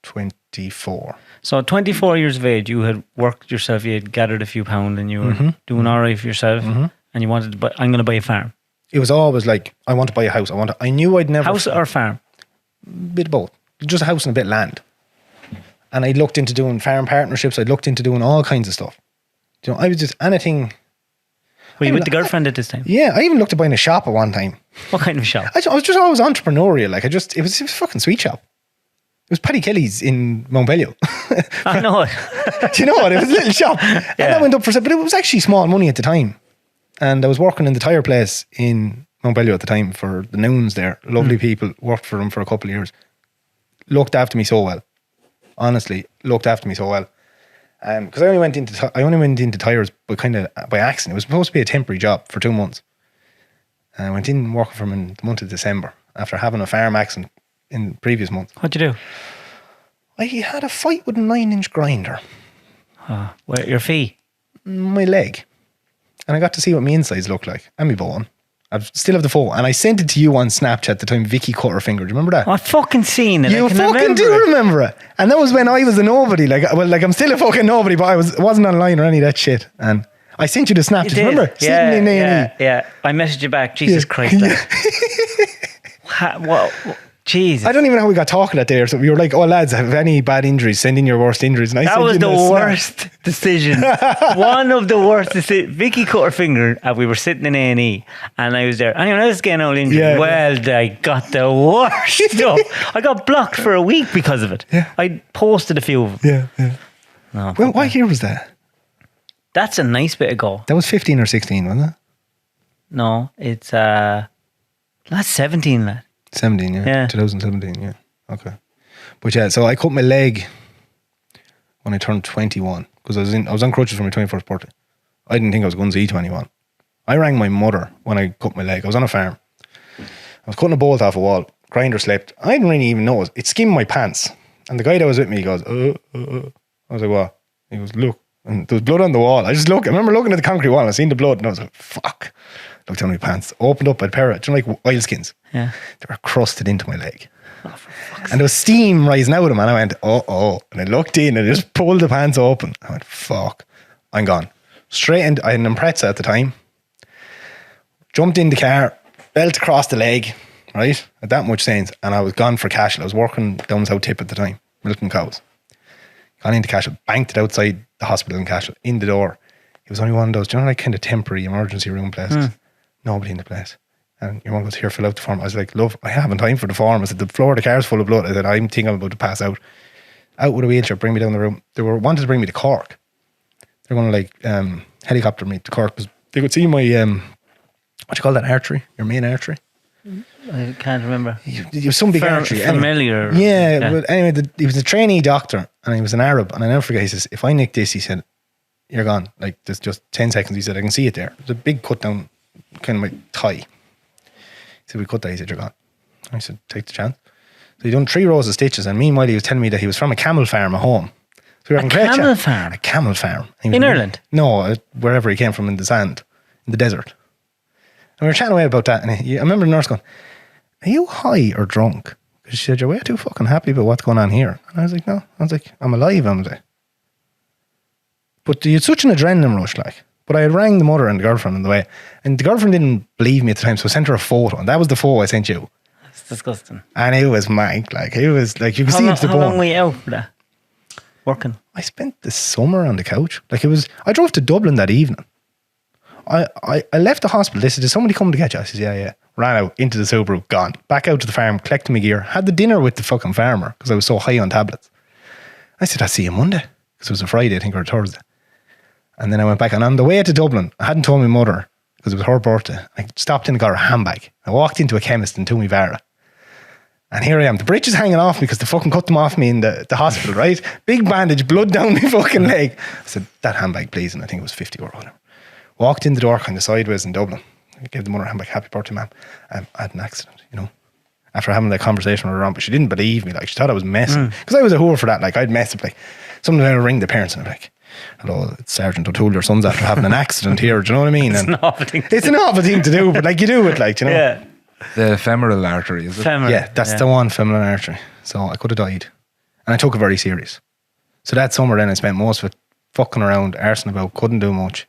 24. So at 24 years of age, you had worked yourself, you had gathered a few pounds and you were doing all right for yourself and you wanted to buy, I'm going to buy a farm. It was always I want to buy a house. I knew I'd never... House or farm? Bit of both. Just a house and a bit of land. And I looked into doing farm partnerships. I looked into doing all kinds of stuff. I was just anything... Were you with the girlfriend at this time? Yeah, I even looked at buying a shop at one time. What kind of shop? I was just always entrepreneurial. Like it was a fucking sweet shop. It was Paddy Kelly's in Montbello. I know it. Do you know what? It was a little shop. And that went up for sale, but it was actually small money at the time. And I was working in the tyre place in Montbello at the time for the Noons there. Lovely people, worked for them for a couple of years. Looked after me so well. Honestly, looked after me so well. Because I only went into tyres by accident. It was supposed to be a temporary job for 2 months. And I went in working for them in the month of December after having a farm accident in the previous month. What'd you do? I had a fight with a 9-inch grinder. Where your fee? My leg. And I got to see what my insides look like. And my bone. I still have the photo. And I sent it to you on Snapchat at the time, Vicky cut her finger. Do you remember that? I fucking seen it. You fucking do remember it. And that was when I was a nobody. Like I'm still a fucking nobody, but I wasn't online or any of that shit. And I sent you the snap. Do you remember? Yeah, Sitting in A&E. yeah. I messaged you back. Jesus Christ. What? Jesus. I don't even know how we got talking that day. So we were like, oh lads, have any bad injuries? Send in your worst injuries. And that was the worst decision. One of the worst decisions. Vicky cut her finger and we were sitting in A&E and I was there. Anyone else getting all injured? Yeah, well, I got the worst stuff. I got blocked for a week because of it. Yeah. I posted a few of them. Yeah. No, well, what year was that? That's a nice bit ago. That was 15 or 16, wasn't it? No, it's that's 17, lad. 17, yeah. 2017, yeah. Okay. But yeah, so I cut my leg when I turned 21 because I was on crutches for my 21st birthday. I didn't think I was going to see 21. I rang my mother when I cut my leg. I was on a farm. I was cutting a bolt off a wall. Grinder slipped. I didn't really even know it. It skimmed my pants. And the guy that was with me, he goes, I was like, what? He goes, look. And there was blood on the wall. I remember looking at the concrete wall and I seen the blood and I was like, fuck. Looked down my pants, opened up a pair of, do you know, like oilskins? Yeah. They were crusted into my leg. Oh, and there was steam rising out of them and I went, oh. And I looked in and I just pulled the pants open. I went, fuck, I'm gone. Straight into, I had an Impreza at the time. Jumped in the car, belt across the leg, right? At that much sense. And I was gone for Cashel. I was working down South Tip at the time, milking cows. Gone into Cashel, banked it outside the hospital in Cashel, in the door. It was only one of those, do you know, like kind of temporary emergency room places. Nobody in the place. And your mum goes, here, fill out the form. I was like, love, I haven't time for the form. I said, the floor of the car's full of blood. I said, I think I'm about to pass out. Out with a wheelchair, bring me down the room. They wanted to bring me to Cork. They're going to like helicopter me to Cork because they could see my, what do you call that, artery? Your main artery? I can't remember. You have some big artery. Familiar. Anyway. Yeah, but anyway, he was a trainee doctor and he was an Arab. And I never forget, he says, if I nick this, he said, you're gone. Like, there's just 10 seconds. He said, I can see it there. There's a big cut down kind of my thigh. He said, we cut that. He said, you're gone. I said, take the chance. So he done 3 rows of stitches. And meanwhile, he was telling me that he was from a camel farm at home. So we were a camel farm? A camel farm. In Ireland? No, wherever he came from in the sand, in the desert. And we were chatting away about that. And I remember the nurse going, are you high or drunk? Because she said, you're way too fucking happy about what's going on here. And I was like, no. I was like, I'm alive, I'm like. But you had such an adrenaline rush, like. But I had rang the mother and the girlfriend on the way. And the girlfriend didn't believe me at the time, so I sent her a photo. And that was the photo I sent you. That's disgusting. And it was mank. Like, it was like, you could see it's the bone. How long were you out for that? Working? I spent the summer on the couch. Like, I drove to Dublin that evening. I left the hospital. They said, did somebody come to get you? I said, yeah. Ran out into the Subaru, gone. Back out to the farm, collected my gear. Had the dinner with the fucking farmer because I was so high on tablets. I said, I'll see you Monday. Because it was a Friday, I think, or a Thursday. And then I went back, and on the way to Dublin, I hadn't told my mother because it was her birthday. I stopped in and got her handbag. I walked into a chemist in Toomey Vara. And here I am. The bridge is hanging off me because they fucking cut them off me in the hospital, right? Big bandage, blood down my fucking leg. I said, that handbag, please. And I think it was 50 euro or whatever. Walked in the door kind of sideways in Dublin. I gave the mother a handbag, happy birthday, ma'am. I had an accident, you know. After having that conversation with her, but she didn't believe me. Like, she thought I was messing. Because I was a whore for that. Like, I'd mess up. Like, sometimes I would ring the parents and I'd be like, hello, it's Sergeant O'Toole, your son's after having an accident here. Do you know what I mean? It's an awful thing to do. It's an awful thing to do, but like, you do it, like, you know. Yeah. The femoral artery, is it? Yeah, that's the one, femoral artery. So I could have died. And I took it very serious. So that summer then I spent most of it fucking around, arsing about, couldn't do much.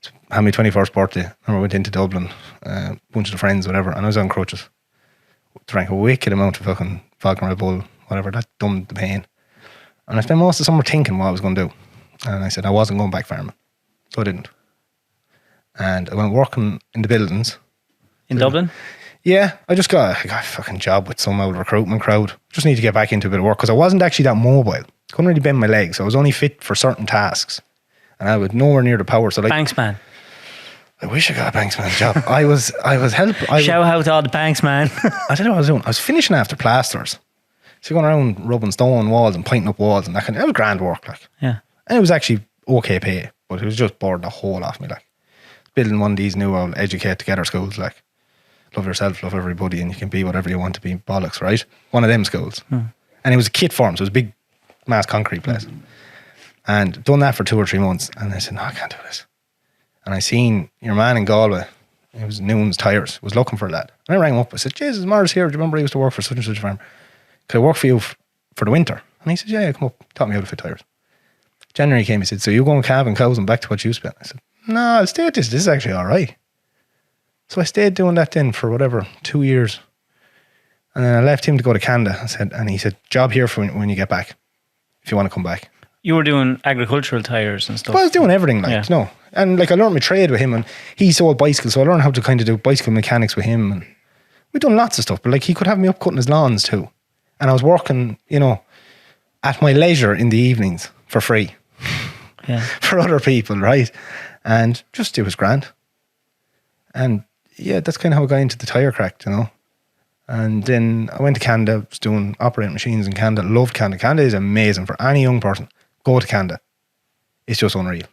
So, had my 21st birthday. I remember I went into Dublin, a bunch of the friends, whatever, and I was on crutches. Drank a wicked amount of fucking vodka Red Bull, whatever, that dumbed the pain. And I spent most of the summer thinking what I was going to do. And I said I wasn't going back farming. So I didn't. and I went working in the buildings. In Dublin? Yeah, I got a fucking job with some old recruitment crowd. Just need to get back into a bit of work because I wasn't actually that mobile. Couldn't really bend my legs. I was only fit for certain tasks, and I was nowhere near the power. So like, Banksman. I wish I got a banksman job. I was helping. Shout out to all the Banksman. I don't know what I was doing. I was finishing after plasters, so going around rubbing stone walls and painting up walls and that kind of. It was grand work, like. Yeah. And it was actually okay pay, but it was just bored the whole off me, like. Building one of these new old educate together schools, like. Love yourself, love everybody, and you can be whatever you want to be, bollocks, right? One of them schools. And it was a kit farm, so it was a big mass concrete place. And done that for 2 or 3 months, and I said, no, I can't do this. And I seen your man in Galway, it was Noon's Tires, was looking for a lad. And I rang him up, I said, Jesus, Maurice here, do you remember I used to work for such and such a farm? Could I work for you for the winter? And he said, yeah, come up, taught me how to fit tires. January came, he said, so you going calving cows and back to what you spent? I said, no, I'll stay at this is actually all right. So I stayed doing that then for whatever, 2 years. And then I left him to go to Canada. And he said, job here for when you get back, if you want to come back. You were doing agricultural tires and stuff. Well, I was doing everything, like, you know. And like I learned my trade with him, and he sold bicycles, so I learned how to kind of do bicycle mechanics with him. And we'd done lots of stuff, but like he could have me up cutting his lawns too. And I was working, you know, at my leisure in the evenings for free. Yeah. For other people, right? And just it was grand. And yeah, that's kind of how I got into the tire crack, you know. And then I went to Canada, was doing operating machines in Canada. Loved Canada. Canada is amazing for any young person. Go to Canada. It's just unreal.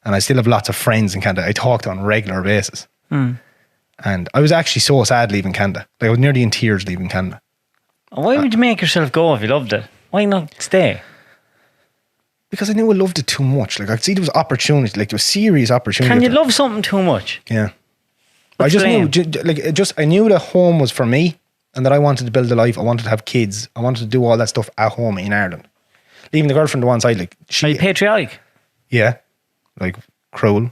And I still have lots of friends in Canada. I talk to on a regular basis. And I was actually so sad leaving Canada. Like I was nearly in tears leaving Canada. Why would you make yourself go if you loved it? Why not stay? Because I knew I loved it too much. Like I could see there was opportunity, like there was serious opportunity. Can you love something too much? Yeah. I just knew, I knew that home was for me and that I wanted to build a life. I wanted to have kids. I wanted to do all that stuff at home in Ireland. Leaving the girlfriend to one side, like Are you patriotic? Yeah. Like cruel.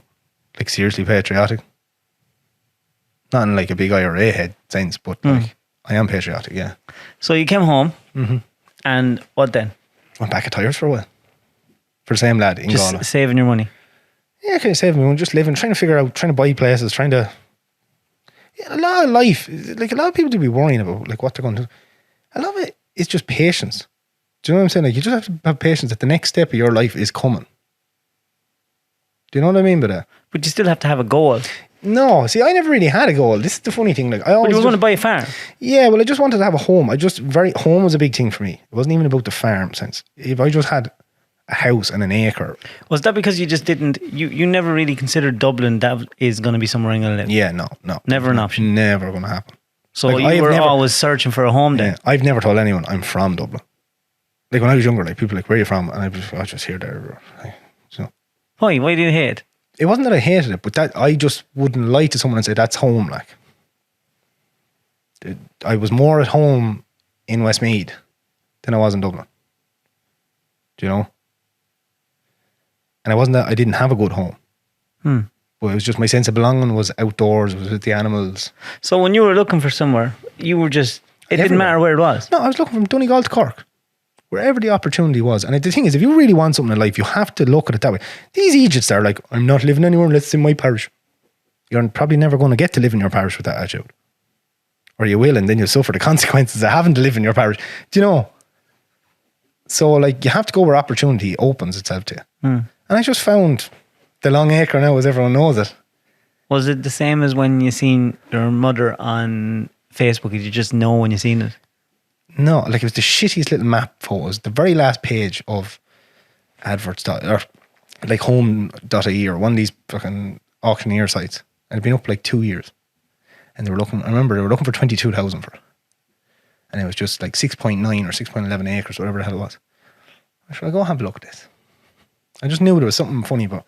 Like seriously patriotic. Not in like a big IRA head sense, but like I am patriotic, yeah. So you came home and what then? Went back at tires for a while. For the same lad in Galway. Just saving your money. Yeah, kind of saving my money, just living, trying to figure out, trying to buy places, trying to... Yeah, a lot of life, like a lot of people do be worrying about like what they're going to do. A lot of it is just patience. Do you know what I'm saying? Like you just have to have patience that the next step of your life is coming. Do you know what I mean by that? But you still have to have a goal. No, see, I never really had a goal. This is the funny thing. Like I always But you were going to buy a farm. Yeah, well, I just wanted to have a home. Home was a big thing for me. It wasn't even about the farm sense. If I just had a house and an acre. Was that because you just didn't, you never really considered Dublin that is going to be somewhere I'm going to live? Yeah, no. Never an option. Never going to happen. So like, you were always searching for a home then? Yeah, I've never told anyone I'm from Dublin. Like when I was younger, like people were like, where are you from? And I was just here, there. So. Why do you hate? It wasn't that I hated it, but that I just wouldn't lie to someone and say that's home. Like I was more at home in Westmeath than I was in Dublin. Do you know? And it wasn't that I didn't have a good home. But it was just my sense of belonging was outdoors, was with the animals. So when you were looking for somewhere, you were just, it didn't matter where it was? No, I was looking from Donegal to Cork. Wherever the opportunity was. And the thing is, if you really want something in life, you have to look at it that way. These Egypts are like, I'm not living anywhere unless it's in my parish. You're probably never going to get to live in your parish with that attitude. Or you will, and then you'll suffer the consequences of having to live in your parish. Do you know? So like, you have to go where opportunity opens itself to you. And I just found the Long Acre now, as everyone knows it. Was it the same as when you seen your mother on Facebook? Did you just know when you seen it? No, like it was the shittiest little map photos. The very last page of adverts, or like home.ie or one of these fucking auctioneer sites. And it'd been up like 2 years. And I remember they were looking for 22,000 for it. And it was just like 6.9 or 6.11 acres, whatever the hell it was. I said, I'll go have a look at this. I just knew there was something funny about it.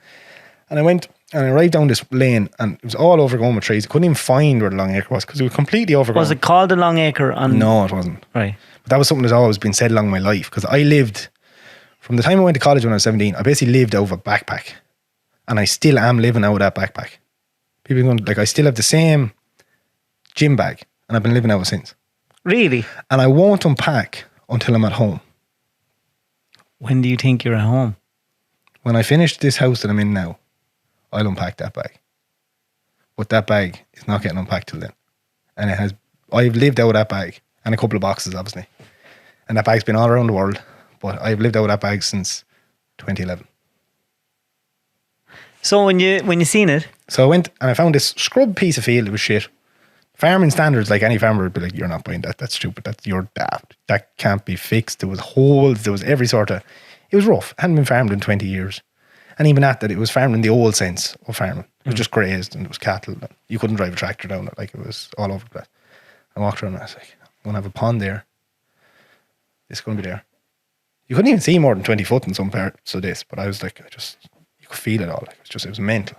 And I went and I arrived down this lane and it was all overgrown with trees. I couldn't even find where the Long Acre was because it was completely overgrown. Was it called the Long Acre? No, it wasn't. Right. But that was something that's always been said along my life because I lived, from the time I went to college when I was 17, I basically lived out of a backpack. And I still am living out of that backpack. People are going, like, I still have the same gym bag and I've been living out since. Really? And I won't unpack until I'm at home. When do you think you're at home? When I finish this house that I'm in now, I'll unpack that bag. but that bag is not getting unpacked till then. And I've lived out of that bag and a couple of boxes, obviously. And that bag's been all around the world, but I've lived out of that bag since 2011. So when you seen it, So I went and I found this scrub piece of field. It was shit. Farming standards, like any farmer would be like, you're not buying that. That's stupid. You're daft. That can't be fixed. There was holes. There was every sort of... It was rough. Hadn't been farmed in 20 years. And even at that, it was farmed in the old sense of farming. It was just grazed and it was cattle. You couldn't drive a tractor down it. Like, it was all over the place. I walked around and I was like, I'm going to have a pond there. It's going to be there. You couldn't even see more than 20 foot in some parts of this, but I was like, you could feel it all. Like, it was mental.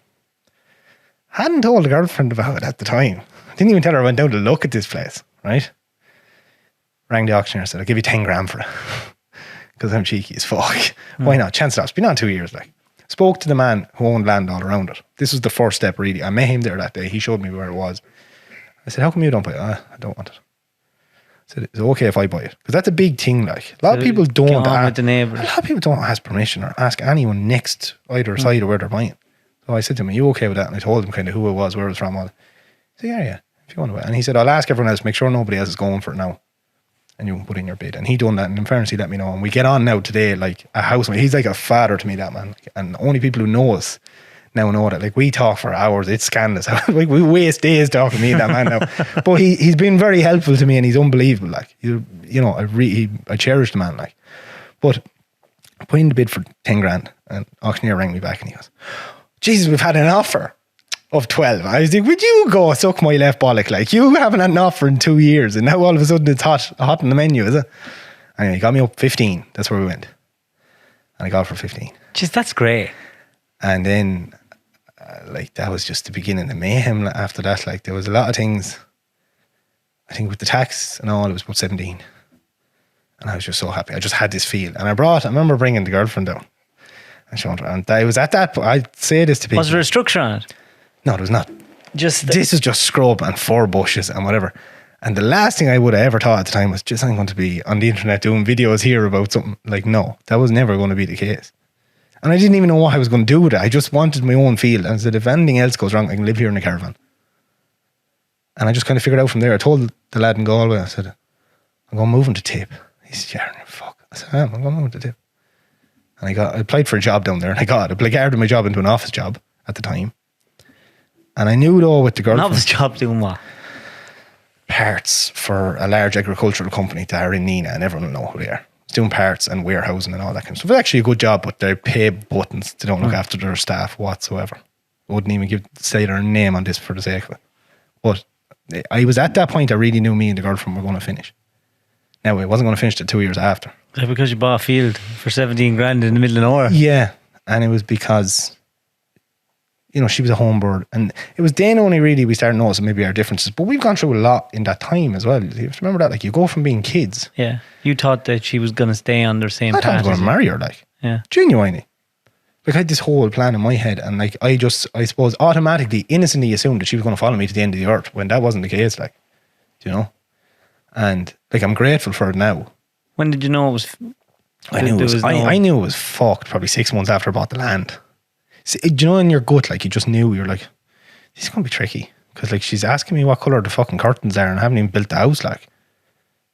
Hadn't told the girlfriend about it at the time. I didn't even tell her I went down to look at this place, right? Rang the auctioneer, said, I'll give you 10 grand for it. Because I'm cheeky as fuck. Why not? Chance it. It's been on 2 years, like. Spoke to the man who owned land all around it. This was the first step, really. I met him there that day. He showed me where it was. I said, how come you don't buy it? I don't want it. I said, is it okay if I buy it? Because that's a big thing, like. A lot of people don't ask. A lot of people don't ask permission or ask anyone next either side of where they're buying. So I said to him, are you okay with that? And I told him kind of who it was, where it was from. All. He said, yeah, if you want to buy it. And he said, I'll ask everyone else, make sure nobody else is going for it now. And you can put in your bid. And he done that, and in fairness, he let me know. And we get on now today, like a housemate. He's like a father to me, that man. And only people who know us now know that. Like, we talk for hours. It's scandalous. Like, we waste days talking to me and that man now. But he's been very helpful to me, and he's unbelievable. Like, I cherish the man. Like, but I put in the bid for 10 grand, and auctioneer rang me back, and he goes, Jesus, we've had an offer of 12. I was like, would you go suck my left bollock? Like, you haven't had an offer in 2 years, and now all of a sudden it's hot on the menu, is it? Anyway, he got me up 15. That's where we went. And I got it for 15. Jeez, that's great. And then, like, that was just the beginning of mayhem after that. Like, there was a lot of things. I think with the tax and all, it was about 17. And I was just so happy. I just had this feel. And I remember bringing the girlfriend down. And showing her. And I was at that point. I'd say this to people. Was there a structure on it? No, there was not. This is just scrub and 4 bushes and whatever. And the last thing I would have ever thought at the time was, just I'm going to be on the internet doing videos here about something. Like, no, that was never going to be the case. And I didn't even know what I was going to do with it. I just wanted my own field. And I said, if anything else goes wrong, I can live here in a caravan. And I just kind of figured out from there. I told the lad in Galway, I said, I'm going moving to Tip. He said, yeah, fuck. I said, I'm going moving to Tip. And I applied for a job down there, and I got it. I guarded my job into an office job at the time. And I knew, though, with the girlfriend... An office job doing what? Parts for a large agricultural company that are in Nina, and everyone will know who they are. It's doing parts and warehousing and all that kind of stuff. It's actually a good job, but they pay buttons. They don't look after their staff whatsoever. I wouldn't even say their name on this for the sake of it. But I was at that point, I really knew me and the girlfriend were going to finish. Now, I wasn't going to finish till 2 years after. Is that because you bought a field for 17 grand in the middle of nowhere? Yeah, and it was because... she was a home bird, and it was then only really we started noticing maybe our differences. But we've gone through a lot in that time as well. You have to remember that, like, you go from being kids. Yeah, you thought that she was going to stay on their same path. I thought I was going to marry her, like, genuinely. Like, I had this whole plan in my head, and like, I suppose, automatically, innocently assumed that she was going to follow me to the end of the earth when that wasn't the case, like, And like, I'm grateful for it now. When did you know it was? I knew it was fucked probably 6 months after I bought the land. See, in your gut, like, you just knew, you're like, this is going to be tricky. Because, like, she's asking me what colour the fucking curtains are, and I haven't even built the house, like.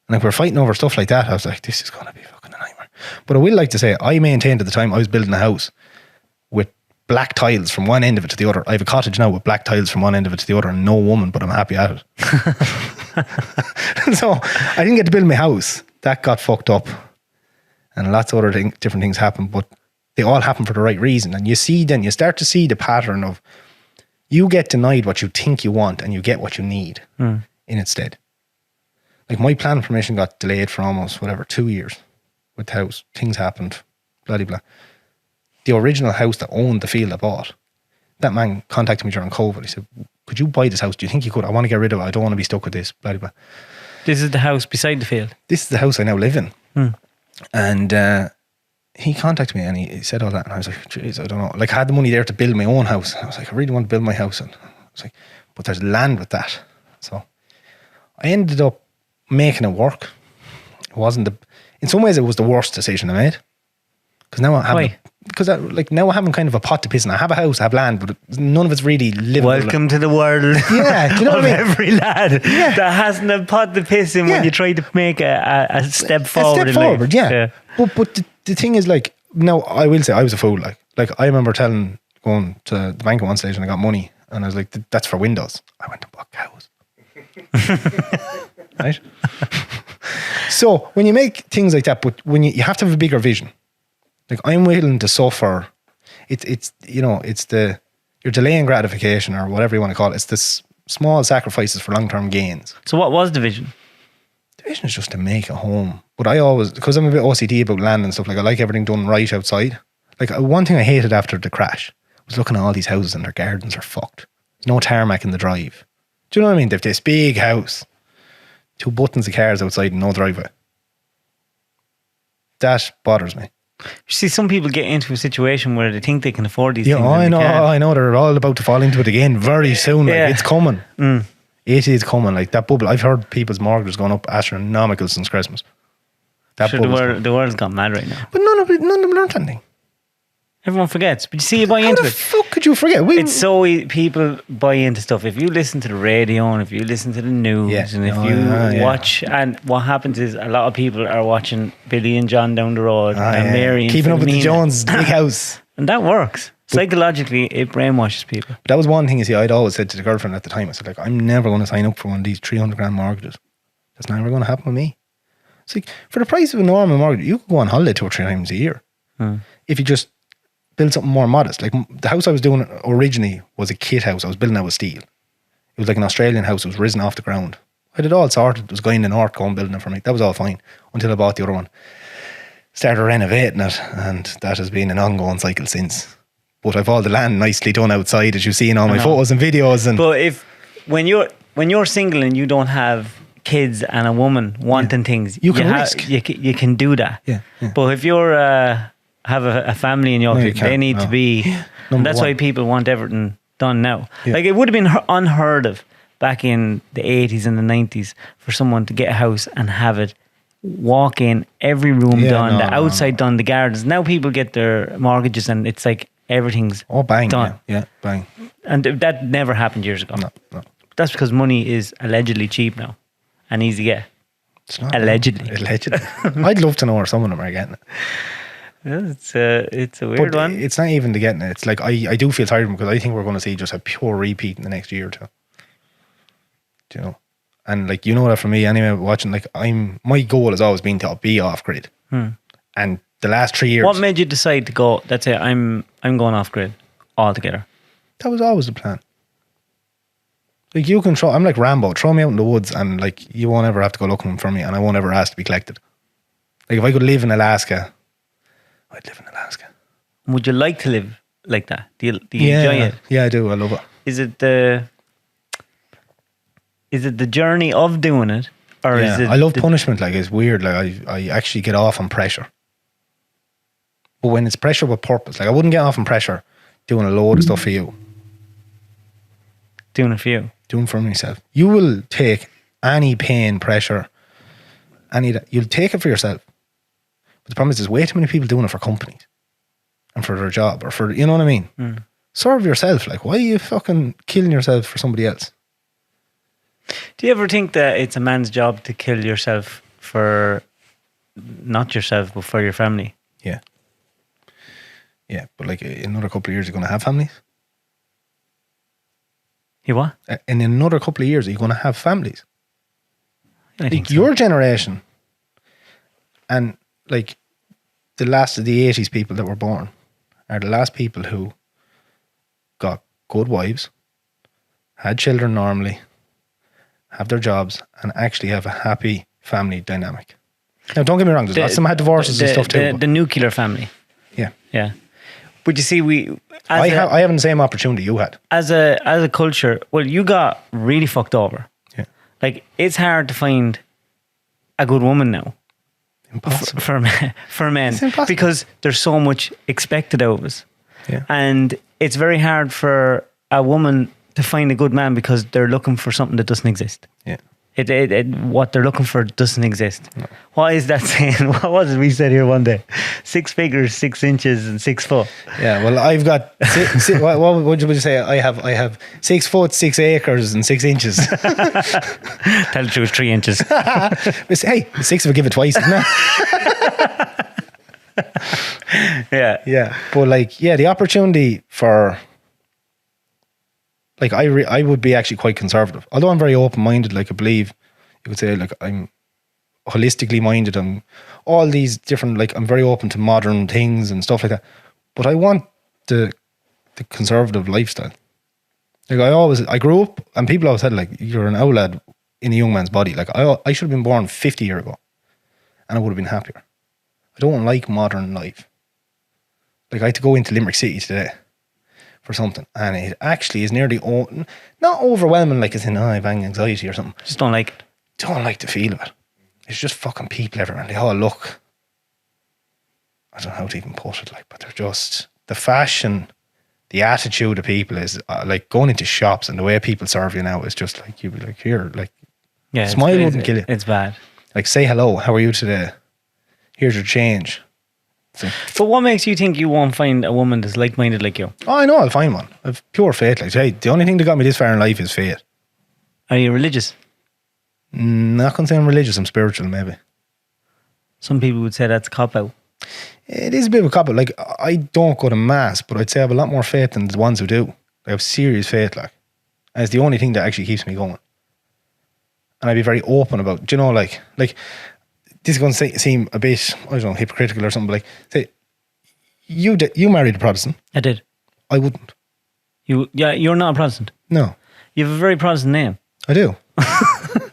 And, like, we're fighting over stuff like that. I was like, this is going to be fucking a nightmare. But I will like to say, I maintained at the time I was building a house with black tiles from one end of it to the other. I have a cottage now with black tiles from one end of it to the other, and no woman, but I'm happy at it. So, I didn't get to build my house. That got fucked up. And lots of other different things happened, but they all happen for the right reason. And you start to see the pattern of, you get denied what you think you want and you get what you need in its stead. Like, my planning permission got delayed for almost 2 years with the house. Things happened, blah, blah, blah. The original house that owned the field I bought, that man contacted me during COVID. He said, could you buy this house? Do you think you could? I want to get rid of it. I don't want to be stuck with this, blah, blah, blah. This is the house beside the field? This is the house I now live in. And he contacted me and he said all that, and I was like, jeez, I don't know. Like, I had the money there to build my own house. I was like, I really want to build my house. And I was like, but there's land with that. So I ended up making it work. It wasn't in some ways it was the worst decision I made. Because now I have Why? now I have kind of a pot to piss in. I have a house, I have land, but none of it's really livable. Welcome to the world. Yeah, do you know of what I mean? every lad that hasn't a pot to piss in when you try to make a step forward. A step in forward, life. yeah. But the thing is, like, no, I will say I was a fool. Like I remember going to the bank at one stage and I got money, and I was like, that's for windows. I went and bought cows. Right? So when you make things like that, but when you have to have a bigger vision. Like, I'm willing to suffer. It's you're delaying gratification, or whatever you want to call it. It's this small sacrifices for long-term gains. So what was the vision? The vision is just to make a home. But I always, because I'm a bit OCD about land and stuff, like, I like everything done right outside. Like, one thing I hated after the crash was looking at all these houses and their gardens are fucked. There's no tarmac in the drive. Do you know what I mean? They've this big house, 2 buttons of cars outside and no driveway. That bothers me. You see, some people get into a situation where they think they can afford these Yeah, things. I and know. they can't. I know. They're all about to fall into it again very soon. Like, Yeah. it's coming. Mm. It is coming. Like, that bubble. I've heard people's mortgages going up astronomical since Christmas. That Sure, bubble's the world's gone mad right now. But none of them learned anything. Everyone forgets. But you see, you buy How into the it. fuck could you forget? It's so people buy into stuff. If you listen to the radio and if you listen to the news Yeah. and if Oh, you yeah. watch, and what happens is a lot of people are watching Billy and John down the road and Mary and keeping up with the Philomena. Jones' big house. And that works. Psychologically, it brainwashes people. But that was one thing, you see, I'd always said to the girlfriend at the time, I said, like, I'm never going to sign up for one of these 300 grand mortgages. That's never going to happen with me. It's like, for the price of a normal mortgage, you could go on holiday 2 or 3 times a year. If you just build something more modest. Like, the house I was doing originally was a kit house. I was building out with steel. It was like an Australian house. It was risen off the ground. I had it all sorted. There was a guy in the north going building it for me. That was all fine until I bought the other one. Started renovating it, and that has been an ongoing cycle since. But I've all the land nicely done outside, as you see in all my photos and videos. And But when you're single and you don't have kids and a woman wanting things, You can risk. You can do that. Yeah. But if you're have a family in your No, you future, they can't, need no. to be. And Number that's why one. people want everything done now. Yeah. Like, it would have been unheard of back in the 80s and the 90s for someone to get a house and have it walk in, every room done, the outside done, the gardens. Now people get their mortgages and it's like everything's bang. done. Yeah, bang. And that never happened years ago. No. That's because money is allegedly cheap now and easy to get. It's not. Allegedly. Allegedly. I'd love to know where some of them are getting it. Yeah, it's a weird But one. it's not even to getting it. It's like, I do feel tired of them, because I think we're going to see just a pure repeat in the next year or two. Do you know? And, like, you know that for me anyway, watching, like, my goal has always been to be off grid. And the last 3 years, What made you decide to go, that's it, I'm going off grid altogether? that was always the plan. Like, you can I'm like Rambo, throw me out in the woods and, like, you won't ever have to go looking for me, and I won't ever ask to be collected. Like, if I could live in Alaska, I'd live in Alaska. Would you like to live like that? Do you enjoy it? Yeah, I do. I love it. Is it the journey of doing it, or is it? I love punishment. Like, it's weird. Like, I actually get off on pressure. But when it's pressure with purpose, like, I wouldn't get off on pressure doing a load of stuff for you. Doing it for you. Doing for myself. You will take any pain, pressure, you'll take it for yourself. But the problem is there's way too many people doing it for companies and for their job, or for, you know what I mean? Serve yourself. Like, why are you fucking killing yourself for somebody else? Do you ever think that it's a man's job to kill yourself for not yourself, but for your family? Yeah. Yeah, but like, in another couple of years, you're going to have families. You what? In another couple of years, are you going to have families? I think Like, your generation, and like the last of the 80s people that were born are the last people who got good wives, had children normally, have their jobs, and actually have a happy family dynamic. Now, don't get me wrong, there's lots of them had divorces and stuff too. The nuclear family. Yeah. Yeah. But you see, I haven't the same opportunity you had. as a culture, well, you got really fucked over. Yeah. Like, it's hard to find a good woman now Impossible. for men, It's impossible. because there's so much expected of us. Yeah. And it's very hard for a woman to find a good man because they're looking for something that doesn't exist. Yeah. what they're looking for doesn't exist. No. What is that saying? What was it we said here one day? 6 figures, 6 inches, and 6 foot. Yeah, well, I've got what would you say? I have 6 foot, 6 acres, and 6 inches. Tell the truth, 3 inches. Hey, 6 if I give it twice, isn't it? Yeah. But like, yeah, the opportunity for. Like I would be actually quite conservative. Although I'm very open-minded, like I believe you could say like I'm holistically minded. I'm all these different, like I'm very open to modern things and stuff like that. But I want the conservative lifestyle. Like I grew up and people always said like you're an outlet in a young man's body. Like I should have been born 50 years ago and I would have been happier. I don't like modern life. Like I had to go into Limerick City today for something, and it actually is nearly not overwhelming like it's in I have anxiety or something. Just don't like it. Don't like the feel of it. It's just fucking people everywhere and they all look, I don't know how to even put it, like, but they're just the fashion, the attitude of people is like going into shops and the way people serve you now is just like you'd be like here, like smile wouldn't kill you. It's bad. Like say hello, how are you today? Here's your change. So, but what makes you think you won't find a woman that's like-minded like you? Oh, I know I'll find one. I've pure faith. Like, hey, the only thing that got me this far in life is faith. Are you religious? Not gonna say I'm religious. I'm spiritual, maybe. Some people would say that's a cop-out. It is a bit of a cop-out. Like, I don't go to mass, but I'd say I have a lot more faith than the ones who do. I have serious faith, like, and it's the only thing that actually keeps me going. And I'd be very open about, do you know, like. This is going to seem a bit, I don't know, hypocritical or something, but like, say, you married a Protestant. I did. I wouldn't. You're not a Protestant. No. You have a very Protestant name. I do.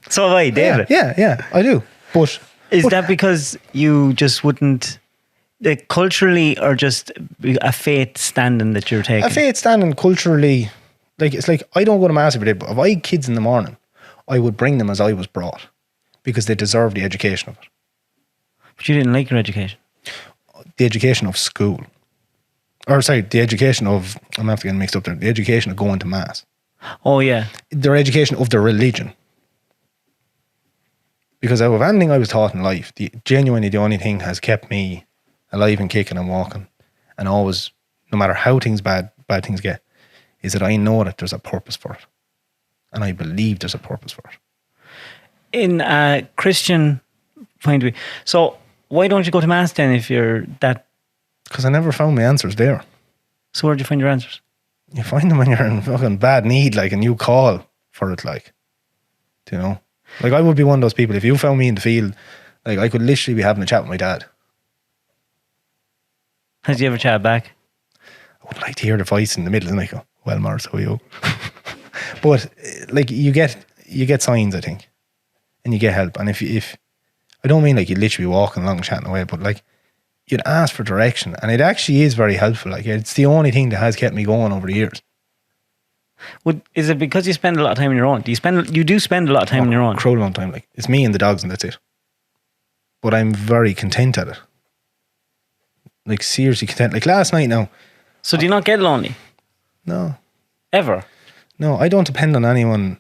So have I, David. Yeah, I do. But is that because you just wouldn't, like, culturally, or just a faith standing that you're taking? A faith standing culturally, like, it's like, I don't go to mass every day, but if I had kids in the morning, I would bring them as I was brought because they deserve the education of it. But you didn't like your education? The education of school. Or sorry, the education of, I'm after getting mixed up there, the education of going to mass. Oh yeah. Their education of their religion. Because out of anything I was taught in life, genuinely the only thing has kept me alive and kicking and walking, and always, no matter how bad things get, is that I know that there's a purpose for it. And I believe there's a purpose for it. In a Christian point of view. So why don't you go to mass then if you're that? Because I never found my answers there. So where'd you find your answers? You find them when you're in fucking bad need, like, and you call for it, like, do you know? Like, I would be one of those people, if you found me in the field, like, I could literally be having a chat with my dad. Has he ever chatted back? I would like to hear the voice in the middle and I go, well, Maurice, how are you? But like, you get signs, I think, and you get help. And if I don't mean like you'd literally be walking along chatting away, but like you'd ask for direction, and it actually is very helpful. Like, it's the only thing that has kept me going over the years. Is it because you spend a lot of time on your own? You do spend a lot of time on your own? Cruel long time. Like, it's me and the dogs and that's it. But I'm very content at it. Like, seriously content. Like last night now. So do you not get lonely? No. Ever? No, I don't depend on anyone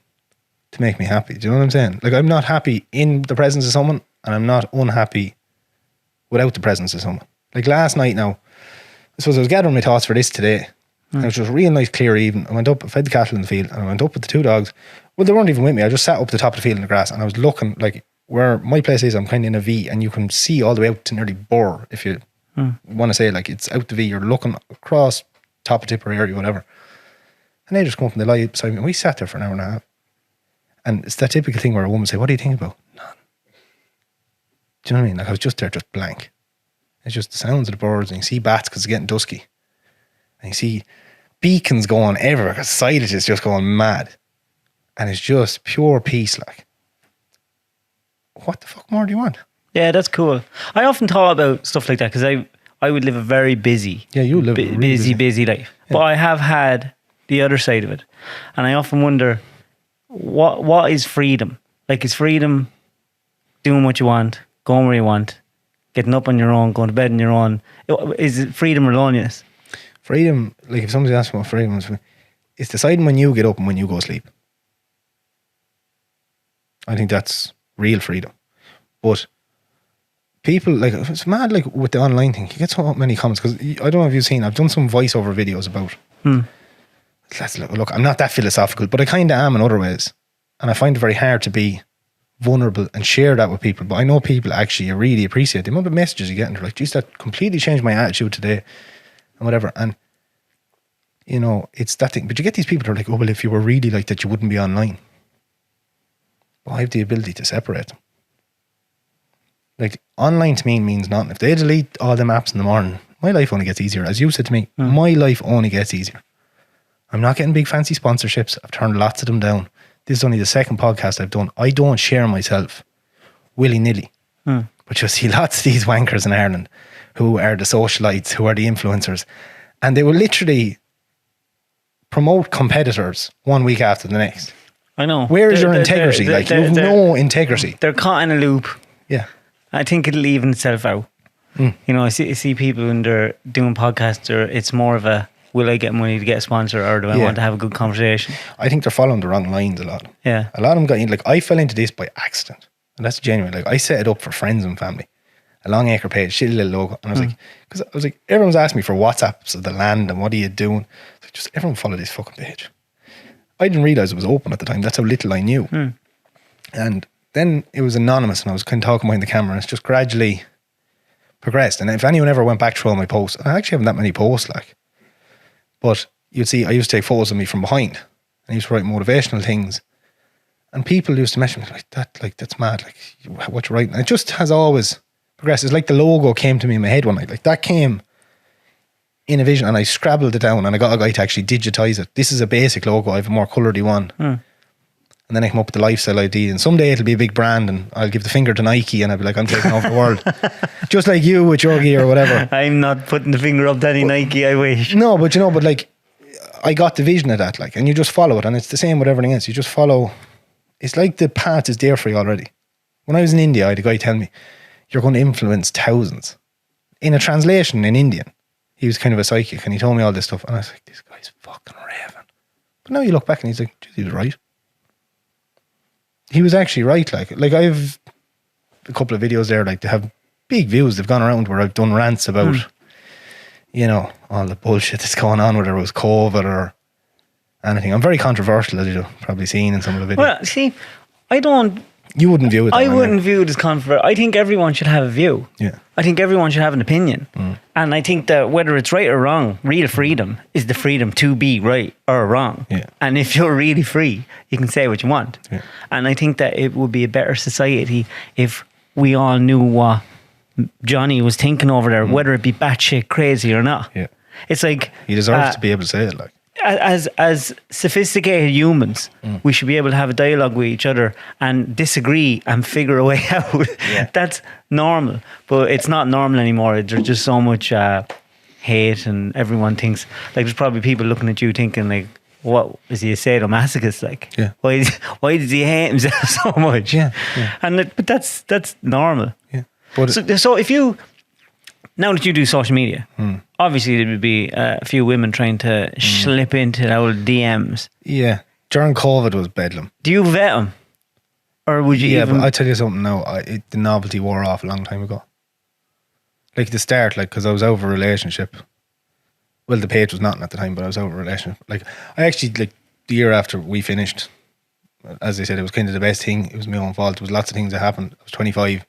to make me happy. Do you know what I'm saying? Like, I'm not happy in the presence of someone, and I'm not unhappy without the presence of someone. Like last night now, I suppose I was gathering my thoughts for this today. And it was just a real nice clear evening. I went up, I fed the cattle in the field, and I went up with the 2 dogs. Well, they weren't even with me. I just sat up the top of the field in the grass, and I was looking, like, where my place is, I'm kind of in a V, and you can see all the way out to nearly Burr, if you want to say, like, it's out the V. You're looking across top of Tipper area, whatever. And they just come up and they lie beside me, and we sat there for an hour and a half. And it's that typical thing where a woman would say, what do you think about? None. Do you know what I mean? Like, I was just there, just blank. It's just the sounds of the birds, and you see bats because it's getting dusky. And you see beacons going everywhere because silage is just going mad. And it's just pure peace, like. What the fuck more do you want? Yeah, that's cool. I often thought about stuff like that because I would live a very busy, you live a really busy life. Yeah. But I have had the other side of it. And I often wonder, what is freedom? Like, is freedom doing what you want, going where you want, getting up on your own, going to bed on your own? Is it freedom or loneliness? Freedom, like, if somebody asks me what freedom is, it's deciding when you get up and when you go to sleep. I think that's real freedom. But people, like, it's mad, like, with the online thing, you get so many comments, because I don't know if you've seen, I've done some voiceover videos about, look, I'm not that philosophical, but I kind of am in other ways. And I find it very hard to be vulnerable and share that with people. But I know people actually really appreciate the amount of messages you get, and they're like, geez, that completely changed my attitude today, and whatever. And, you know, it's that thing. But you get these people that are like, oh, well, if you were really like that, you wouldn't be online. Well, I have the ability to separate them. Like, online to me means nothing. If they delete all them apps in the morning, my life only gets easier. As you said to me, my life only gets easier. I'm not getting big fancy sponsorships. I've turned lots of them down. This is only the second podcast I've done. I don't share myself willy-nilly. But you'll see lots of these wankers in Ireland who are the socialites, who are the influencers. And they will literally promote competitors one week after the next. I know. Where is your integrity? Like, you have no integrity. They're caught in a loop. Yeah. I think it'll even itself out. You know, I see people when they're doing podcasts, or it's more of a, will I get money to get a sponsor, or do I want to have a good conversation? I think they're following the wrong lines, a lot. Yeah. A lot of them got in, like, I fell into this by accident. And that's genuine. Like, I set it up for friends and family. A Long Acre page, shitty little logo. And I was like, because I was like, everyone's asking me for WhatsApps of the land and what are you doing? Like, just everyone follow this fucking page. I didn't realise it was open at the time. That's how little I knew. And then it was anonymous, and I was kind of talking behind the camera, and it's just gradually progressed. And if anyone ever went back through all my posts, I actually haven't that many posts, like, but you'd see, I used to take photos of me from behind, and I used to write motivational things, and people used to message me like, that's mad, like, what you're writing. And it just has always progressed. It's like the logo came to me in my head one night, like, that came in a vision, and I scrabbled it down, and I got a guy to actually digitize it. This is a basic logo. I have a more coloured one. And then I come up with the lifestyle ID, and someday it'll be a big brand, and I'll give the finger to Nike, and I'll be like, I'm taking over the world. Just like you with your gear or whatever. I'm not putting the finger up to any Nike, I wish. No, but you know, but like, I got the vision of that, like, and you just follow it, and it's the same with everything else. You just follow. It's like the path is there for you already. When I was in India, I had a guy tell me, you're going to influence thousands. In a translation in Indian, he was kind of a psychic, and he told me all this stuff, and I was like, this guy's fucking raving. But now you look back, and he's like, he was right. He was actually right. Like I have a couple of videos there, like, they have big views. They've gone around where I've done rants about, you know, all the bullshit that's going on, whether it was COVID or anything. I'm very controversial, as you've probably seen in some of the videos. Well, see, I don't. You wouldn't view it that I way, wouldn't view it as controversial. I think everyone should have a view. Yeah. I think everyone should have an opinion. And I think that whether it's right or wrong, real freedom is the freedom to be right or wrong. Yeah. And if you're really free, you can say what you want. Yeah. And I think that it would be a better society if we all knew what Johnny was thinking over there, whether it be batshit crazy or not. Yeah. It's like, He deserves to be able to say it, like. as sophisticated humans, we should be able to have a dialogue with each other and disagree and figure a way out. Yeah. That's normal, but it's not normal anymore. There's just so much hate, and everyone thinks, like, there's probably people looking at you thinking, like, what is he, a sadomasochist? Like, Yeah. why does he hate himself so much? Yeah. And but that's normal. Yeah. But So if you, now that you do social media, obviously there would be a few women trying to slip into the old DMs. yeah, during COVID was bedlam. Do you vet them? Or would you Yeah, even... but I tell you something now, the novelty wore off a long time ago. Like, at the start, like, because I was out of a relationship. Well, the page was nothing at the time, but I was out of a relationship. Like, I actually, like, the year after we finished, as I said, it was kind of the best thing. It was my own fault. There was lots of things that happened. I was 25.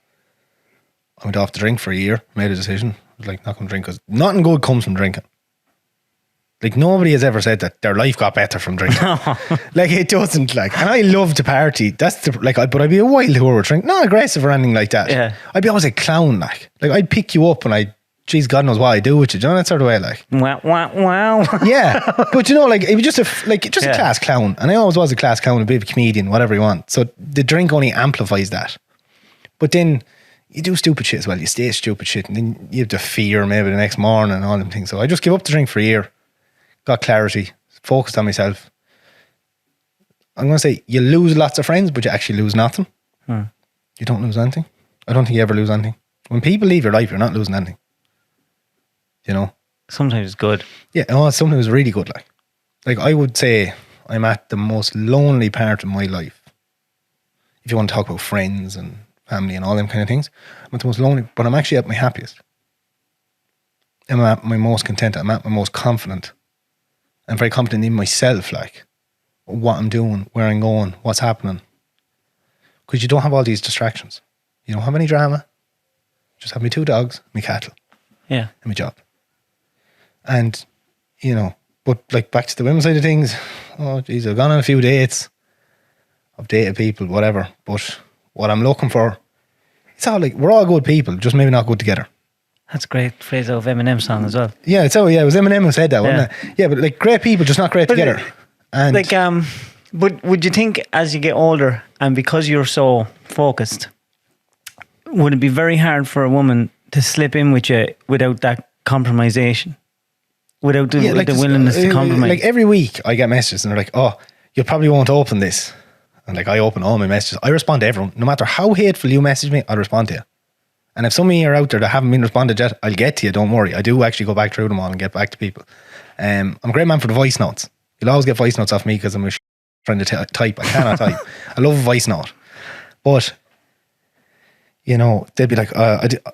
I went off to drink for a year, made a decision. I was like, not going to drink, because nothing good comes from drinking. Like, nobody has ever said that their life got better from drinking. Like, it doesn't, like, and I love to party. That's the, like, but I'd be a wild whore with drink, not aggressive or anything like that. Yeah. I'd be always a clown, like I'd pick you up and geez, God knows what I do with you. Do you know that sort of way, like? Wow. Yeah. But you know, like, it was just a Yeah. class clown. And I always was a class clown, a bit of a comedian, whatever you want. So the drink only amplifies that. But then you do stupid shit as well. You say stupid shit, and then you have the fear maybe the next morning and all them things. So I just gave up the drink for a year. Got clarity, focused on myself. I'm going to say you lose lots of friends, but you actually lose nothing. You don't lose anything. I don't think you ever lose anything. When people leave your life, you're not losing anything. You know? Sometimes it's good. Yeah, something was really good. Like I would say I'm at the most lonely part of my life. if you want to talk about friends and family and all them kind of things, I'm at the most lonely, but I'm actually at my happiest. I'm at my most content. I'm at my most confident. I'm very confident in myself, like what I'm doing, where I'm going, what's happening. Because you don't have all these distractions. You don't have any drama. Just have me 2 dogs, me cattle, Yeah. and my job. And, you know, but like back to the women's side of things, oh geez, I've gone on a few dates. I've dated people, whatever. But what I'm looking for, it's all like, we're all good people, just maybe not good together. That's a great phrase of Eminem song as well. Yeah, it was Eminem who said that, wasn't it? Yeah, but like great people, just not great together. And Like, but would you think as you get older and because you're so focused, would it be very hard for a woman to slip in with you without that compromisation? Without the, like the this, willingness to compromise? like every week I get messages and they're like, oh, you probably won't open this. And like I open all my messages. I respond to everyone. No matter how hateful you message me, I'll respond to you. And if some of you are out there that haven't been responded yet, I'll get to you, don't worry. I do actually go back through them all and get back to people. I'm a great man for the voice notes. You'll always get voice notes off me because I'm trying to type. I cannot type. I love a voice note. But, you know, they'd be like,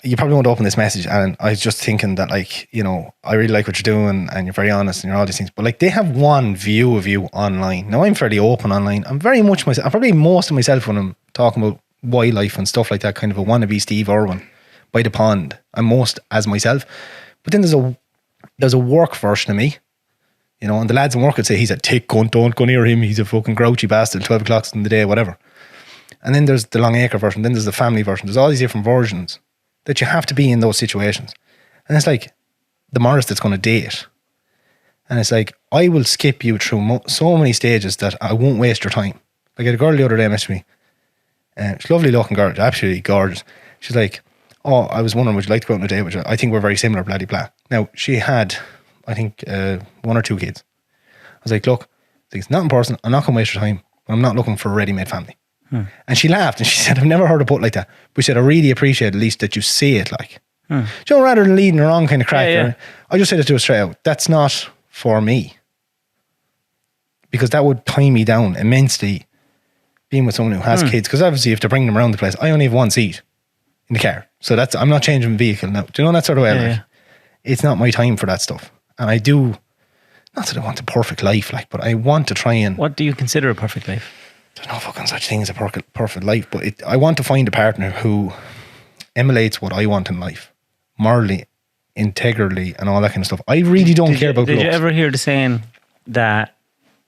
you probably won't open this message. And I was just thinking that, like, you know, I really like what you're doing and you're very honest and you're all these things. But like, they have one view of you online. Now, I'm fairly open online. I'm very much myself. I'm probably most of myself when I'm talking about wildlife and stuff like that, kind of a wannabe Steve Irwin by the pond. I'm most as myself. But then there's a work version of me. You know, and the lads in work would say he's a tick cunt, don't go near him, he's a fucking grouchy bastard, 12 o'clock in the day, whatever. And then there's the Long Acre version, then there's the family version. There's all these different versions that you have to be in those situations. And it's like the Maurice that's going to date. And it's like, I will skip you through so many stages that I won't waste your time. Like I had a girl the other day messaged me. She's a lovely looking girl, absolutely gorgeous. She's like, oh, I was wondering, would you like to go out on a date with you? I think we're very similar, bloody blah. Now, she had, I think, 1 or 2 kids. I was like, look, it's not in person. I'm not going to waste your time. But I'm not looking for a ready-made family. And she laughed and she said, I've never heard her put like that. But she said, I really appreciate at least that you say it like. You know, rather than leading the wrong kind of crack. Yeah. I just said it to her straight out. That's not for me. Because that would tie me down immensely being with someone who has kids. Because obviously if they're bringing them around the place, I only have 1 seat in the car. So I'm not changing vehicle now. Do you know that sort of way? Yeah. It's not my time for that stuff. And I do, not that I want a perfect life, like, but I want to try and... What do you consider a perfect life? There's no fucking such thing as a perfect life, but I want to find a partner who emulates what I want in life. Morally, integrally, and all that kind of stuff. I really don't care about looks. Did you ever hear the saying that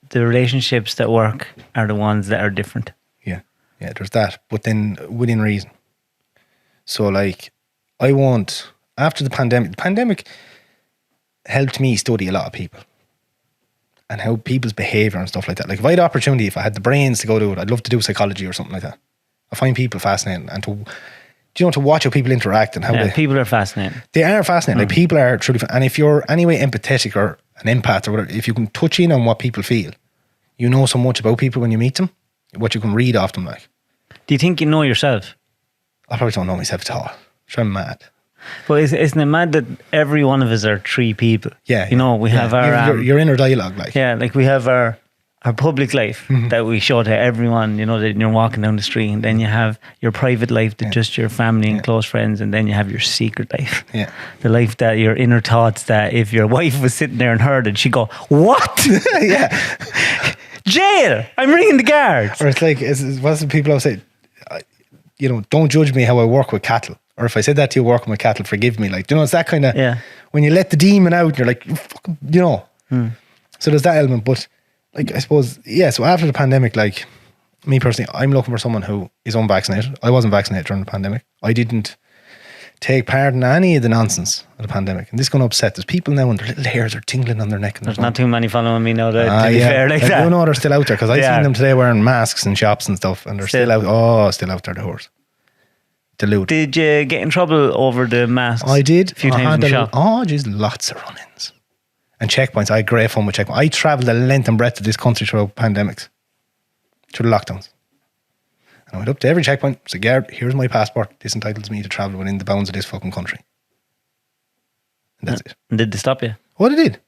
the relationships that work are the ones that are different? Yeah, there's that. But then within reason. So like, after the pandemic helped me study a lot of people and how people's behaviour and stuff like that. Like if I had the opportunity, if I had the brains to go do it, I'd love to do psychology or something like that. I find people fascinating and to watch how people interact and how people are fascinating. They are fascinating. Like people are truly, and if you're anyway empathetic or an empath or whatever, if you can touch in on what people feel, you know so much about people when you meet them, what you can read off them like. Do you think you know yourself? I probably don't know myself at all. Sure, I'm mad. But isn't it mad that every one of us are 3 people? Yeah. You know, we have our... your inner dialogue, like. Yeah, like we have our public life that we show to everyone, you know, that you're walking down the street, and then you have your private life that just your family and close friends, and then you have your secret life. Yeah. The life that your inner thoughts that if your wife was sitting there and heard it, she'd go, what? Yeah. Jail! I'm ringing the guards. Or it's like, what's the people always say, you know, don't judge me how I work with cattle. Or if I said that to you working with cattle, forgive me. Like, you know, it's that kind of, when you let the demon out, you're like, fucking, you know. So there's that element. But like, I suppose, so after the pandemic, like me personally, I'm looking for someone who is unvaccinated. I wasn't vaccinated during the pandemic. I didn't take part in any of the nonsense of the pandemic. And this is going to upset. There's people now and their little hairs are tingling on their neck. And there's not too many following me now, to be fair, like I that. do know they're still out there because I seen them today wearing masks in shops and stuff, and they're still out. Still out there, the horse. Delude. Did you get in trouble over the masks? I did. A few times in the shop. Oh, geez, lots of run-ins. And checkpoints. I had great fun with checkpoints. I travelled the length and breadth of this country through pandemics. Through the lockdowns. And I went up to every checkpoint, said, Gerd, here's my passport. This entitles me to travel within the bounds of this fucking country. And that's it. And did they stop you? Oh, they did.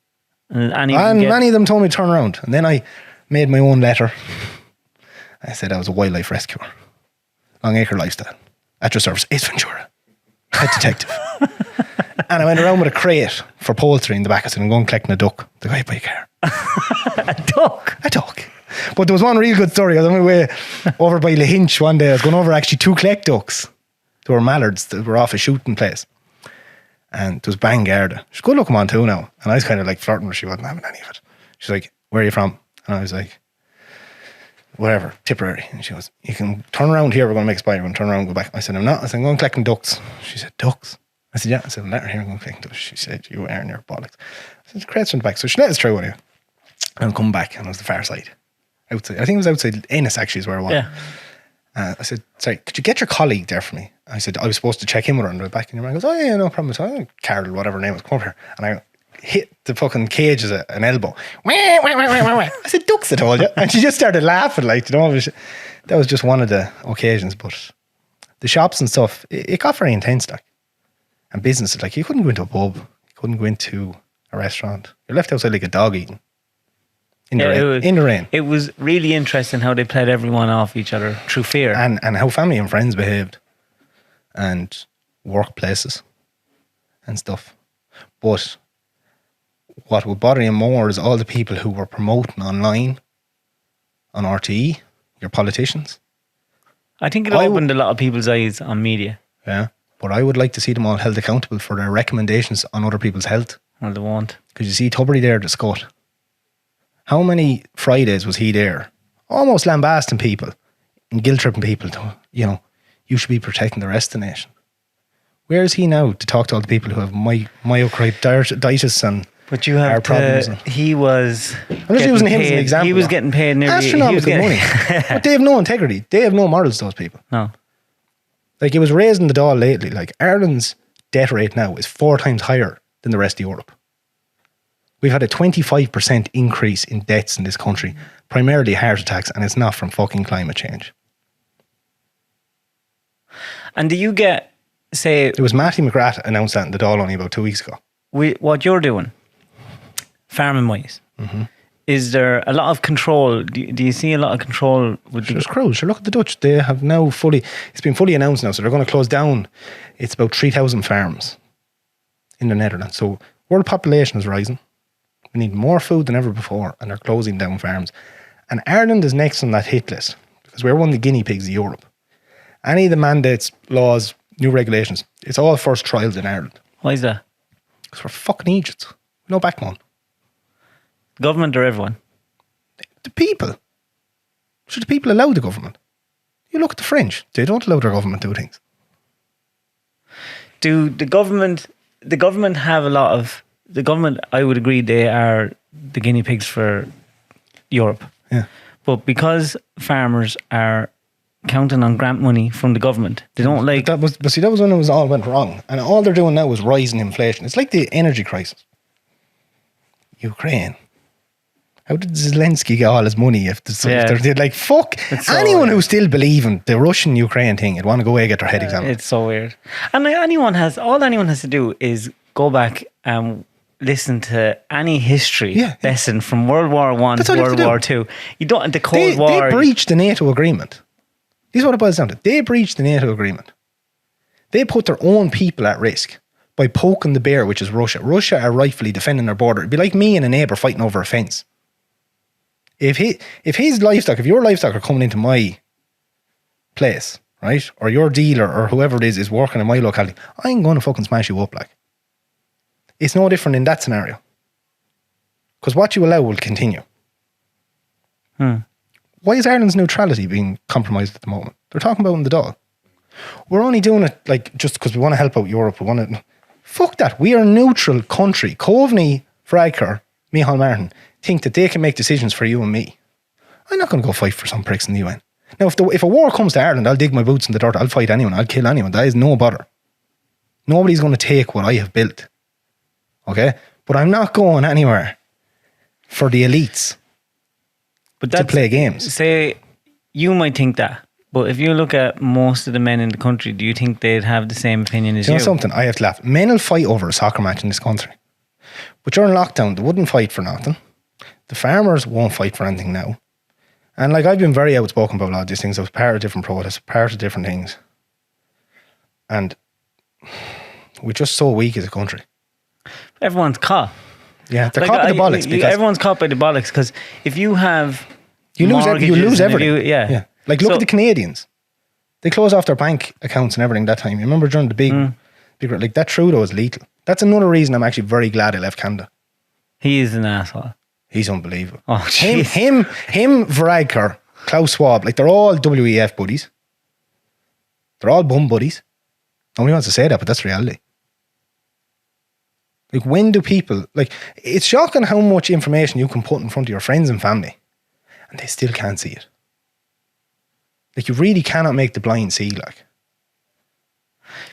And many of them told me to turn around. And then I made my own letter. I said I was a wildlife rescuer. Long Acre lifestyle. At your service, Ace Ventura, head detective. And I went around with a crate for poultry in the back. I said, I'm going collecting a duck. The guy buy a car. A duck? A duck. But there was one real good story. I was on my way over by Lahinch one day. I was going over actually to collect ducks. There were mallards that were off a shooting place. And there was Bangarda. She's good looking on too now. And I was kind of like flirting with her. She wasn't having any of it. She's like, where are you from? And I was like, wherever, Tipperary. And she goes, you can turn around here. We're going to make a spy. We're going to turn around and go back. I said, I'm not. I said, I'm going collecting ducks. She said, ducks? I said, yeah. I said, well, let her here. I'm going collecting ducks. She said, you are in your bollocks. I said, the crate's from the back. So she let us through anyway. And I'm coming back. And it was the far side. Outside. I think it was outside Ennis actually is where I was. Yeah. I said, sorry, could you get your colleague there for me? I said, I was supposed to check in with her on the way back. And your man goes, oh yeah, no problem at all. Carol, whatever her name was, come over here. And I hit the fucking cage as an elbow. I said, ducks, I told you. And she just started laughing, like, you know, that was just one of the occasions. But the shops and stuff, it got very intense, like. And businesses, like, you couldn't go into a pub, you couldn't go into a restaurant. You're left outside like a dog eating. In the rain. It was really interesting how they played everyone off each other through fear. And how family and friends behaved. And workplaces and stuff. But what would bother you more is all the people who were promoting online on RTE, your politicians. I think it opened a lot of people's eyes on media. Yeah. But I would like to see them all held accountable for their recommendations on other people's health. Well, they won't. Because you see Tubridy there, the Scot. How many Fridays was he there? Almost lambasting people and guilt-tripping people to, you know, you should be protecting the rest of the nation. Where is he now to talk to all the people who have myocarditis and but you have problems? He was. I'm just using him as an example. He was getting paid nearly astronomical money. But they have no integrity. They have no morals, those people. No. Like, it was raised in the Dáil lately. Like, Ireland's death rate now is 4 times higher than the rest of Europe. We've had a 25% increase in deaths in this country, primarily heart attacks, and it's not from fucking climate change. And do you get, say... It was Matty McGrath announced that in the Dáil only about 2 weeks ago. What you're doing, farming-wise, is there a lot of control? Do you see a lot of control with There's crowds. Sure, look at the Dutch. They have now it's been fully announced now, so they're going to close down. It's about 3,000 farms in the Netherlands. So world population is rising. We need more food than ever before, and they're closing down farms. And Ireland is next on that hit list because we're one of the guinea pigs of Europe. Any of the mandates, laws, new regulations, it's all first trials in Ireland. Why is that? Because we're fucking Egypt. No backbone. Government or everyone? The people. Should the people allow the government? You look at the French. They don't allow their government to do things. Do the government have a lot of... The government, I would agree, they are the guinea pigs for Europe. Yeah. But because farmers are counting on grant money from the government, they don't like... That was when it was all went wrong. And all they're doing now is rising inflation. It's like the energy crisis. Ukraine. How did Zelensky get all his money if they're like, fuck, so anyone who's still believing the Russian-Ukraine thing, would want to go away and get their head examined. It's so weird. And all anyone has to do is go back and listen to any history lesson from World War I to World War II. You don't, the Cold War. They breached the NATO agreement. This is what it boils down to. They breached the NATO agreement. They put their own people at risk by poking the bear, which is Russia. Russia are rightfully defending their border. It'd be like me and a neighbour fighting over a fence. If your livestock are coming into my place, right, or your dealer or whoever it is working in my locality, I'm going to fucking smash you up, like. It's no different in that scenario. Because what you allow will continue. Why is Ireland's neutrality being compromised at the moment? They're talking about it in the Dáil. We're only doing it like just because we want to help out Europe. Fuck that. We are a neutral country. Coveney, Fraiker, Micheál Martin think that they can make decisions for you and me. I'm not going to go fight for some pricks in the UN. Now, if a war comes to Ireland, I'll dig my boots in the dirt. I'll fight anyone. I'll kill anyone. That is no bother. Nobody's going to take what I have built. Okay? But I'm not going anywhere for the elites to play games. Say, you might think that. But if you look at most of the men in the country, do you think they'd have the same opinion as you? You know something? I have to laugh. Men will fight over a soccer match in this country. But during lockdown, they wouldn't fight for nothing. The farmers won't fight for anything now. And like I've been very outspoken about a lot of these things. I was part of different protests, part of different things. And we're just so weak as a country. Everyone's caught. Yeah, they're caught by the bollocks. Because Everyone's caught by the bollocks because if you have you lose mortgages and if everything. yeah. Like look at the Canadians. They close off their bank accounts and everything that time. You remember during the big like that Trudeau is lethal. That's another reason I'm actually very glad I left Canada. He is an asshole. He's unbelievable. Oh, him, Varadkar, Klaus Schwab, like they're all WEF buddies. They're all bum buddies. Nobody wants to say that, but that's reality. Like when do people, like it's shocking how much information you can put in front of your friends and family and they still can't see it. Like you really cannot make the blind see, like.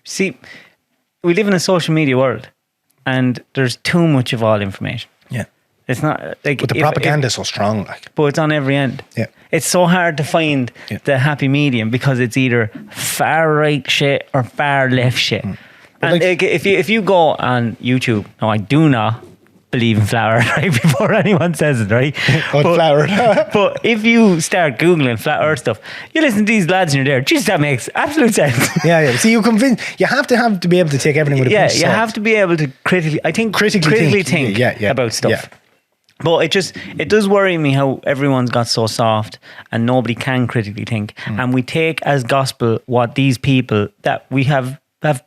See, we live in a social media world and there's too much of all information. Yeah. It's not like... But the propaganda is so strong, like. But it's on every end. Yeah. It's so hard to find the happy medium because it's either far right shit or far left shit. And like, if you go on YouTube, no, I do not believe in flour, right? Before anyone says it, right? Flour. But if you start Googling flat earth stuff, you listen to these lads and you're there. Jeez, that makes absolute sense. Yeah. See, you have to be able to take everything with a pinch of salt. You have to be able to critically think about stuff. Yeah. But it does worry me how everyone's got so soft and nobody can critically think. And we take as gospel what these people that we have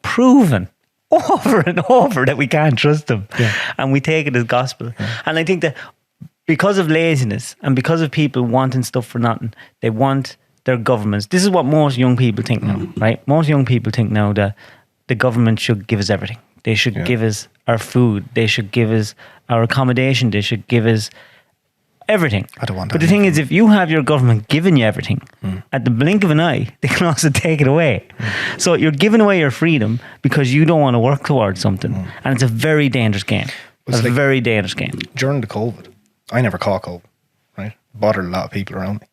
proven over and over that we can't trust them. Yeah. And we take it as gospel. Yeah. And I think that because of laziness and because of people wanting stuff for nothing, they want their governments. This is what most young people think now, right? Most young people think now that the government should give us everything. They should give us our food. They should give us our accommodation. They should give us everything. I don't want that. But the thing is, if you have your government giving you everything, at the blink of an eye, they can also take it away. So you're giving away your freedom because you don't want to work towards something. And it's a very dangerous game. It's a very dangerous game. During the COVID, I never caught COVID, right? Bothered a lot of people around me.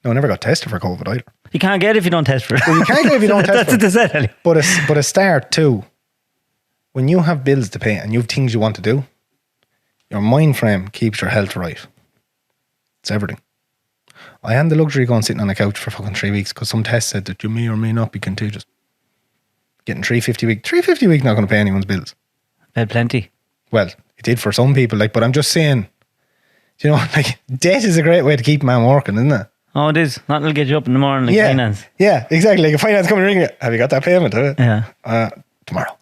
No, I never got tested for COVID either. You can't get it if you don't test for it. Well, you can't get it if you don't test for it. That's what they said. But a start too, when you have bills to pay and you have things you want to do, your mind frame keeps your health right. It's everything. I had the luxury of going sitting on a couch for fucking 3 weeks because some test said that you may or may not be contagious. Getting $350 a week. $350 a week not going to pay anyone's bills. Paid plenty. Well, it did for some people, like, but I'm just saying, you know, like, debt is a great way to keep a man working, isn't it? Oh, it is. Nothing will get you up in the morning like finance. Yeah, exactly. Like a finance company ringing you. Have you got that payment? Yeah. Tomorrow.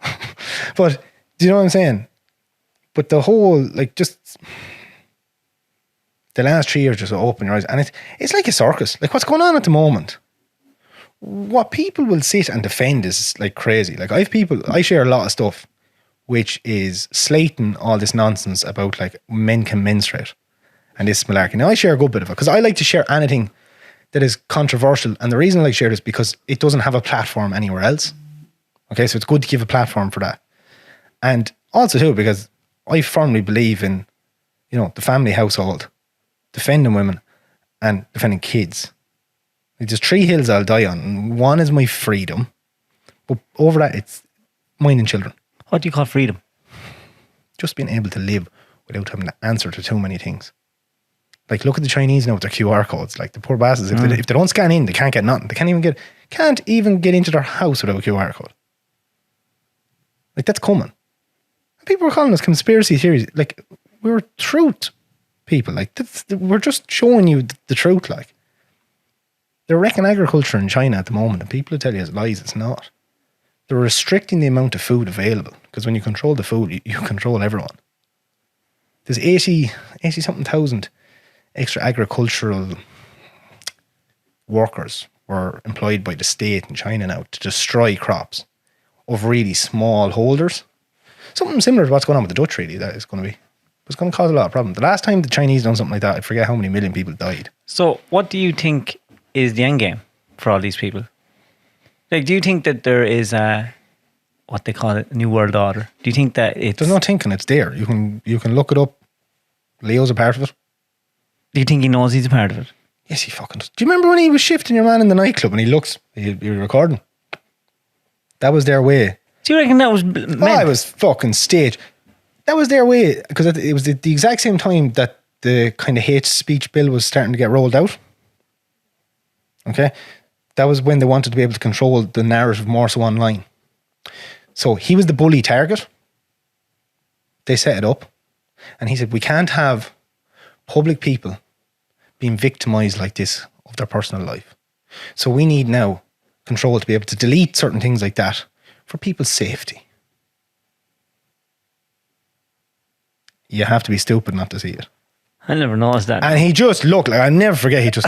But, do you know what I'm saying? But the whole, like, just the last 3 years just open your eyes. And it's like a circus. Like, what's going on at the moment? What people will sit and defend is like crazy. Like, I share a lot of stuff which is slating all this nonsense about like men can menstruate and this malarkey. Now, I share a good bit of it because I like to share anything that is controversial. And the reason I like to share it is because it doesn't have a platform anywhere else. Okay, so it's good to give a platform for that. And also too, because I firmly believe in, you know, the family household, defending women and defending kids. Like, there's 3 hills I'll die on. And one is my freedom. But over that, it's mine and children. What do you call freedom? Just being able to live without having to answer to too many things. Like, look at the Chinese now with their QR codes. Like, the poor bastards, if they don't scan in, they can't get nothing. They can't even get into their house without a QR code. Like, that's coming. And people were calling us conspiracy theories. Like, we were truth people. Like, we're just showing you the truth. Like, they're wrecking agriculture in China at the moment, and people will tell you it's lies. It's not. They're restricting the amount of food available because when you control the food, you control everyone. There's 80 something thousand extra agricultural workers were employed by the state in China now to destroy crops of really small holders. Something similar to what's going on with the Dutch, really. That is going to be, it's going to cause a lot of problems. The last time the Chinese done something like that, I forget how many million people died. So, what do you think is the end game for all these people? Like, do you think that there is a, what they call it, a new world order? Do you think that it's... There's no thinking, it's there. You can look it up. Leo's a part of it. Do you think he knows he's a part of it? Yes, he fucking does. Do you remember when he was shifting your man in the nightclub and he looks, you're recording? That was their way. Do you reckon that was meant? Oh, I was fucking staged. That was their way, because it was the exact same time that the kind of hate speech bill was starting to get rolled out. Okay? That was when they wanted to be able to control the narrative more so online. So he was the bully target. They set it up. And he said, we can't have public people being victimized like this of their personal life. So we need now control to be able to delete certain things like that for people's safety. You have to be stupid not to see it. I never noticed that. And he just looked like, I'll never forget, he just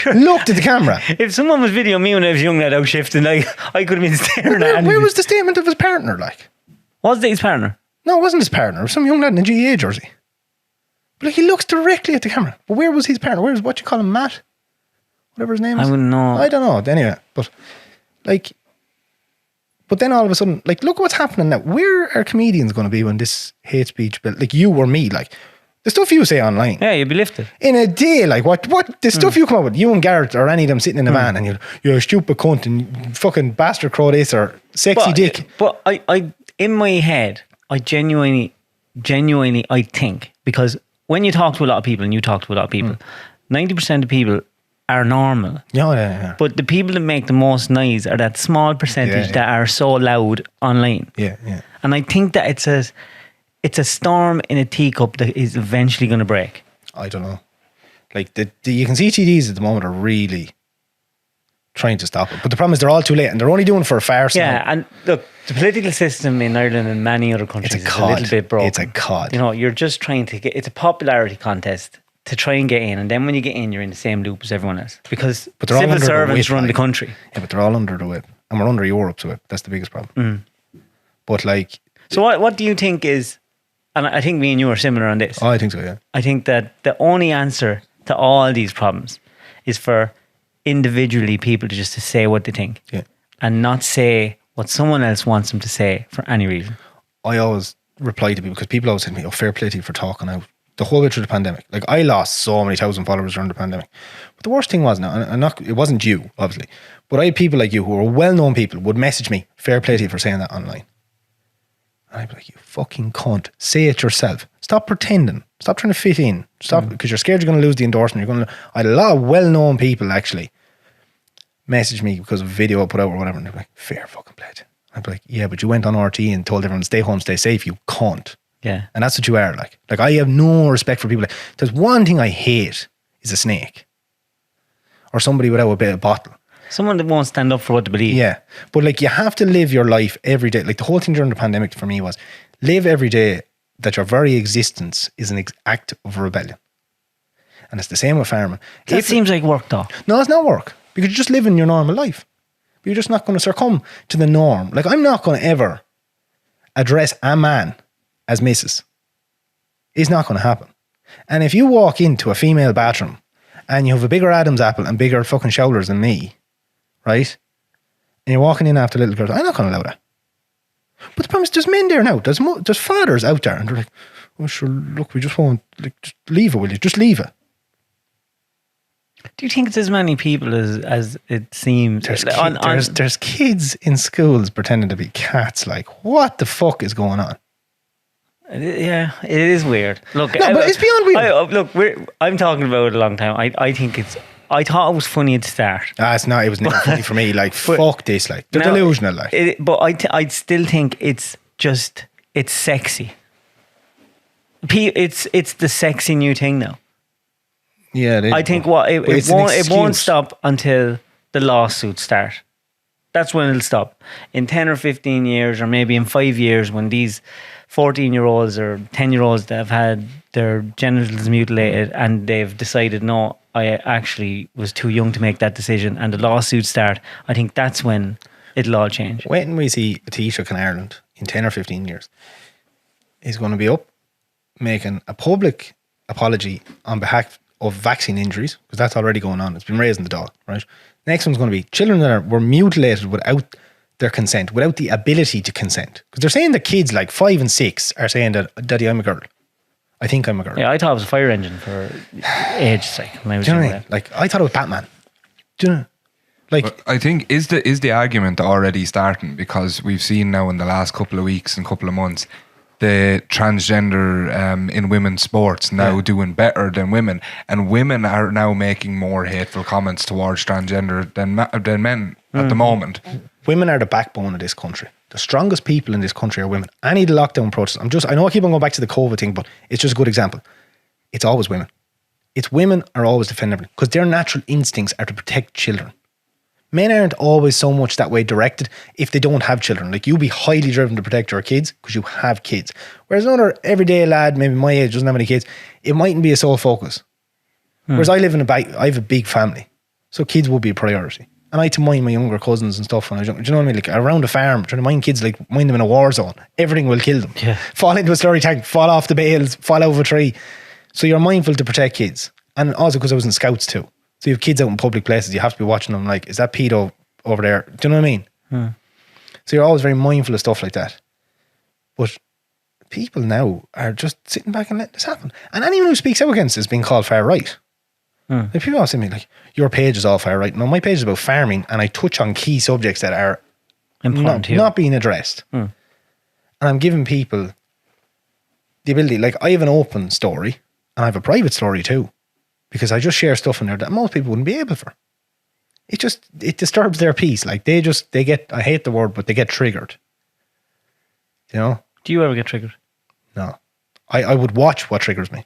looked at the camera. If someone was videoing me when I was young lad out shifting, I could have been staring at him. Where was the statement of his partner like? Was it his partner? No, it wasn't his partner. It was some young lad in a GAA jersey. But like, he looks directly at the camera. But where was his partner? Where's what you call him, Matt? Whatever his name is. I wouldn't know. I don't know. Anyway, but like, but then all of a sudden, like, look what's happening now. Where are comedians going to be when this hate speech bill, like you or me, like the stuff you say online? Yeah, you'd be lifted. In a day, like what the stuff you come up with, you and Garrett or any of them sitting in a van and you're a stupid cunt and fucking bastard crow this or sexy dick. But I in my head, I genuinely I think, because when you talk to a lot of people and you talk to a lot of people, 90% of people are normal. Yeah. But the people that make the most noise are that small percentage that are so loud online. Yeah. And I think that it's a storm in a teacup that is eventually going to break. I don't know. Like you can see TDs at the moment are really trying to stop it, but the problem is they're all too late and they're only doing it for a farce. Yeah, and look, the political system in Ireland and many other countries is a little bit broken. It's a cod. You know, you're just trying to get. It's a popularity contest to try and get in, and then when you get in, you're in the same loop as everyone else because civil servants run the country. Yeah, but they're all under the whip, and we're under Europe's whip. That's the biggest problem. But like, so what do you think is? And I think me and you are similar on this. Oh, I think so. Yeah. I think that the only answer to all these problems is for individually people to just to say what they think, and not say what someone else wants them to say for any reason. I always reply to people because people always say to me, "Oh, fair play to you for talking out." The whole way through the pandemic, like I lost so many thousand followers during the pandemic. But the worst thing was now, and it wasn't you, obviously, but I had people like you who were well-known people would message me, "Fair play to you for saying that online." And I'd be like, "You fucking cunt, say it yourself. Stop pretending. Stop trying to fit in. Stop because you're scared you're going to lose the endorsement. I had a lot of well-known people actually message me because of a video I put out or whatever, and they'd be like, "Fair fucking play to you." I'd be like, "Yeah, but you went on RT and told everyone to stay home, stay safe. You cunt." Yeah. And that's what you are like. Like, I have no respect for people. There's one thing I hate is a snake. Or somebody without a bit of bottle. Someone that won't stand up for what they believe. Yeah. But like, you have to live your life every day. Like, the whole thing during the pandemic for me was live every day that your very existence is an act of rebellion. And it's the same with farming. That seems like work though. No, it's not work. Because you're just living your normal life. But you're just not going to succumb to the norm. Like, I'm not going to ever address a man as Mrs. It's not going to happen. And if you walk into a female bathroom and you have a bigger Adam's apple and bigger fucking shoulders than me, right? And you're walking in after little girls, I'm not going to allow that. But the problem is there's men there now. There's fathers out there and they're like, "Oh, sure, look, we just won't, like, just leave it, will you? Just leave it." Do you think it's as many people as it seems? There's kids in schools pretending to be cats. Like, what the fuck is going on? Yeah, it is weird. Look, no, but it's beyond weird. I'm talking about it a long time. I think I thought it was funny at the start. It's not. It was never funny for me. Like, fuck this. Like, they're delusional. Like, but I still think it's sexy. It's the sexy new thing now. Yeah, I think it won't stop until the lawsuits start. That's when it'll stop. In 10 or 15 years, or maybe in 5 years, when these 14-year-olds or 10-year-olds that have had their genitals mutilated and they've decided, no, I actually was too young to make that decision, and the lawsuits start, I think that's when it'll all change. When we see a Taoiseach in Ireland in 10 or 15 years, he's going to be up making a public apology on behalf of vaccine injuries, because that's already going on. It's been raising the dog, right? Next one's going to be children that were mutilated without their consent, without the ability to consent. Because they're saying that kids like 5 and 6 are saying that, "Daddy, I'm a girl. I think I'm a girl." Yeah, I thought it was a fire engine for ages. Like, when I was do you know what I mean? Like, I thought it was Batman. Do you know? Like, but I think is the argument already starting, because we've seen now in the last couple of weeks and couple of months the transgender in women's sports now doing better than women, and women are now making more hateful comments towards transgender than men at the moment. Women are the backbone of this country. The strongest people in this country are women. Any of the lockdown protests, I know I keep on going back to the COVID thing, but it's just a good example. It's always women. It's women are always defending everything because their natural instincts are to protect children. Men aren't always so much that way directed if they don't have children. Like, you'll be highly driven to protect your kids because you have kids. Whereas another everyday lad, maybe my age, doesn't have any kids, it mightn't be a sole focus. Whereas I have a big family, so kids will be a priority. And I had to mind my younger cousins and stuff when I was young. Do you know what I mean? Like, around a farm, trying to mind kids, like mind them in a war zone. Everything will kill them. Yeah. Fall into a slurry tank, fall off the bales, fall out of a tree. So you're mindful to protect kids. And also because I was in scouts too. So you have kids out in public places, you have to be watching them like, is that pedo over there? Do you know what I mean? So you're always very mindful of stuff like that. But people now are just sitting back and letting this happen. And anyone who speaks out against it is being called far right. Like, people always say to me, like, your page is all far right. No, my page is about farming, and I touch on key subjects that are not being addressed. And I'm giving people the ability, like, I have an open story and I have a private story too, because I just share stuff in there that most people wouldn't be able for. It disturbs their peace. Like, they get, I hate the word, but they get triggered. You know? Do you ever get triggered? No. I would watch what triggers me.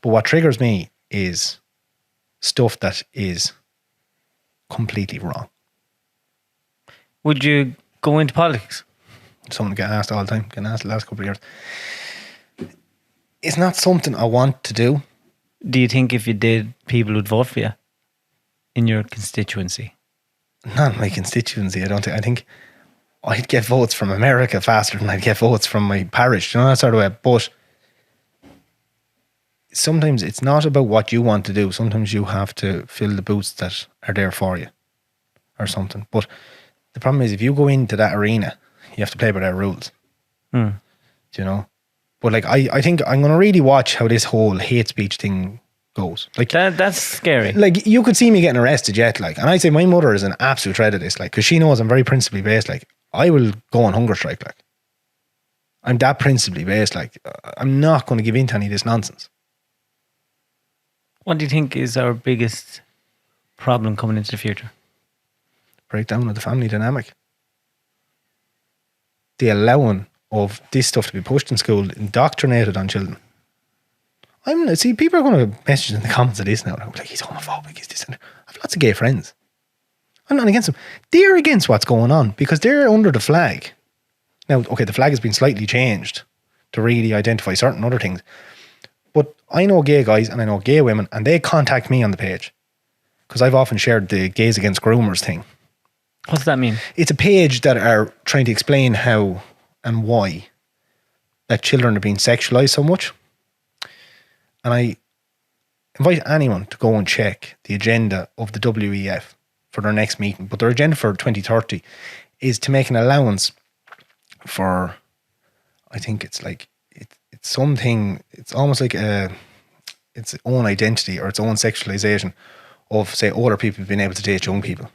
But what triggers me is stuff that is completely wrong. Would you go into politics? Someone get asked all the time, getting asked the last couple of years. It's not something I want to do. Do you think if you did, people would vote for you in your constituency? Not in my constituency, I don't think. I think I'd get votes from America faster than I'd get votes from my parish. You know, that sort of way. But sometimes it's not about what you want to do. Sometimes you have to fill the boots that are there for you or something. But the problem is, if you go into that arena, you have to play by their rules. Do you know? But like, I think I'm going to really watch how this whole hate speech thing goes. Like, that's scary. Like, you could see me getting arrested yet. Like, and I'd say my mother is an absolute dread of this. Like, because she knows I'm very principally based. Like, I will go on hunger strike. Like, I'm that principally based. Like, I'm not going to give in to any of this nonsense. What do you think is our biggest problem coming into the future? Breakdown of the family dynamic. The allowing of this stuff to be pushed in school, indoctrinated on children. See, people are going to message in the comments of this now. Like, he's homophobic, he's this and that. I have lots of gay friends. I'm not against them. They're against what's going on because they're under the flag. Now, okay, the flag has been slightly changed to really identify certain other things. But I know gay guys and I know gay women, and they contact me on the page because I've often shared the Gays Against Groomers thing. What does that mean? It's a page that are trying to explain how and why that children are being sexualized so much. And I invite anyone to go and check the agenda of the WEF for their next meeting. But their agenda for 2030 is to make an allowance for, I think it's like, it's something, it's almost like its own identity or its own sexualization of, say, older people being able to date young people.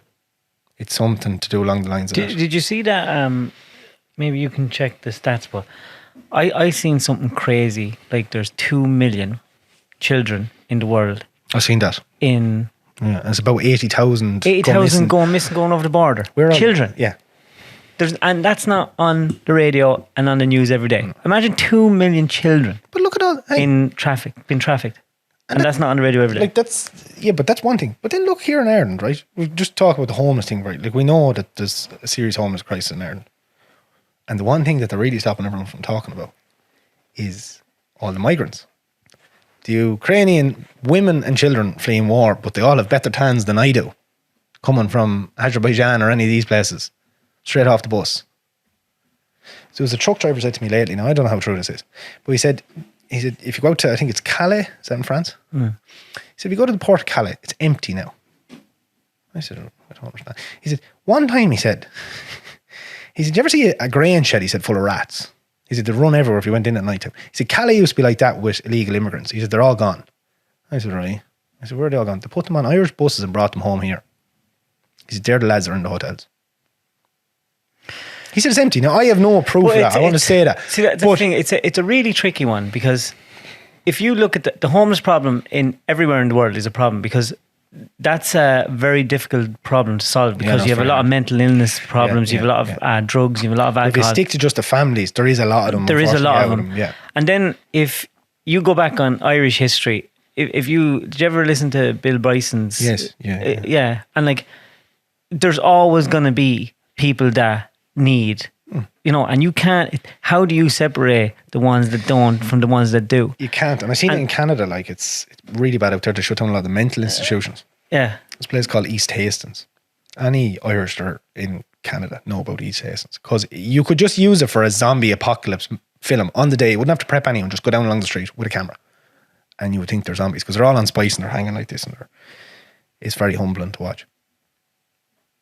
It's something to do along the lines of that. Did you see that? Maybe you can check the stats, but I seen something crazy. Like, there's 2 million children in the world. I've seen that. Yeah, it's about 80,000. 80,000 going missing, going over the border. Children. Yeah. And that's not on the radio and on the news every day. Imagine 2 million children. But look at all being trafficked. And that's not on the radio every day. Like, but that's one thing. But then look here in Ireland, right? We just talk about the homeless thing, right? Like, we know that there's a serious homeless crisis in Ireland. And the one thing that they're really stopping everyone from talking about is all the migrants. The Ukrainian women and children fleeing war, but they all have better tans than I do, coming from Azerbaijan or any of these places, straight off the bus. So there was a truck driver said to me lately, now I don't know how true this is, but he said, if you go to, I think it's Calais, is that in France? He said, if you go to the port of Calais, it's empty now. I said, I don't understand. He said, one time he said, do you ever see a grain shed, he said, full of rats? He said, they run everywhere if you went in at night time. He said, Calais used to be like that with illegal immigrants. He said, they're all gone. I said, right. I said, where are they all gone? They put them on Irish buses and brought them home here. He said, they're the lads that are in the hotels. He said it's empty. Now, I have no proof of that. I want to say that. See, that's the thing. It's a really tricky one, because if you look at the homeless problem in everywhere in the world is a problem, because that's a very difficult problem to solve, because you have a lot of mental illness problems, you have a lot of drugs, you have a lot of alcohol. If you stick to just the families, there is a lot of them. There is a lot of them. Yeah. And then if you go back on Irish history, if you did you ever listen to Bill Bryson's? Yes. Yeah. And like, there's always going to be people that need, you know, and you can't. How do you separate the ones that don't from the ones that do? You can't. And I've seen it in Canada. Like, it's really bad out there. They shut down a lot of the mental institutions. Yeah. This place called East Hastings. Any Irish that are in Canada know about East Hastings, because you could just use it for a zombie apocalypse film on the day. You wouldn't have to prep anyone. Just go down along the street with a camera, and you would think they're zombies, because they're all on spice and they're hanging like this, and it's very humbling to watch.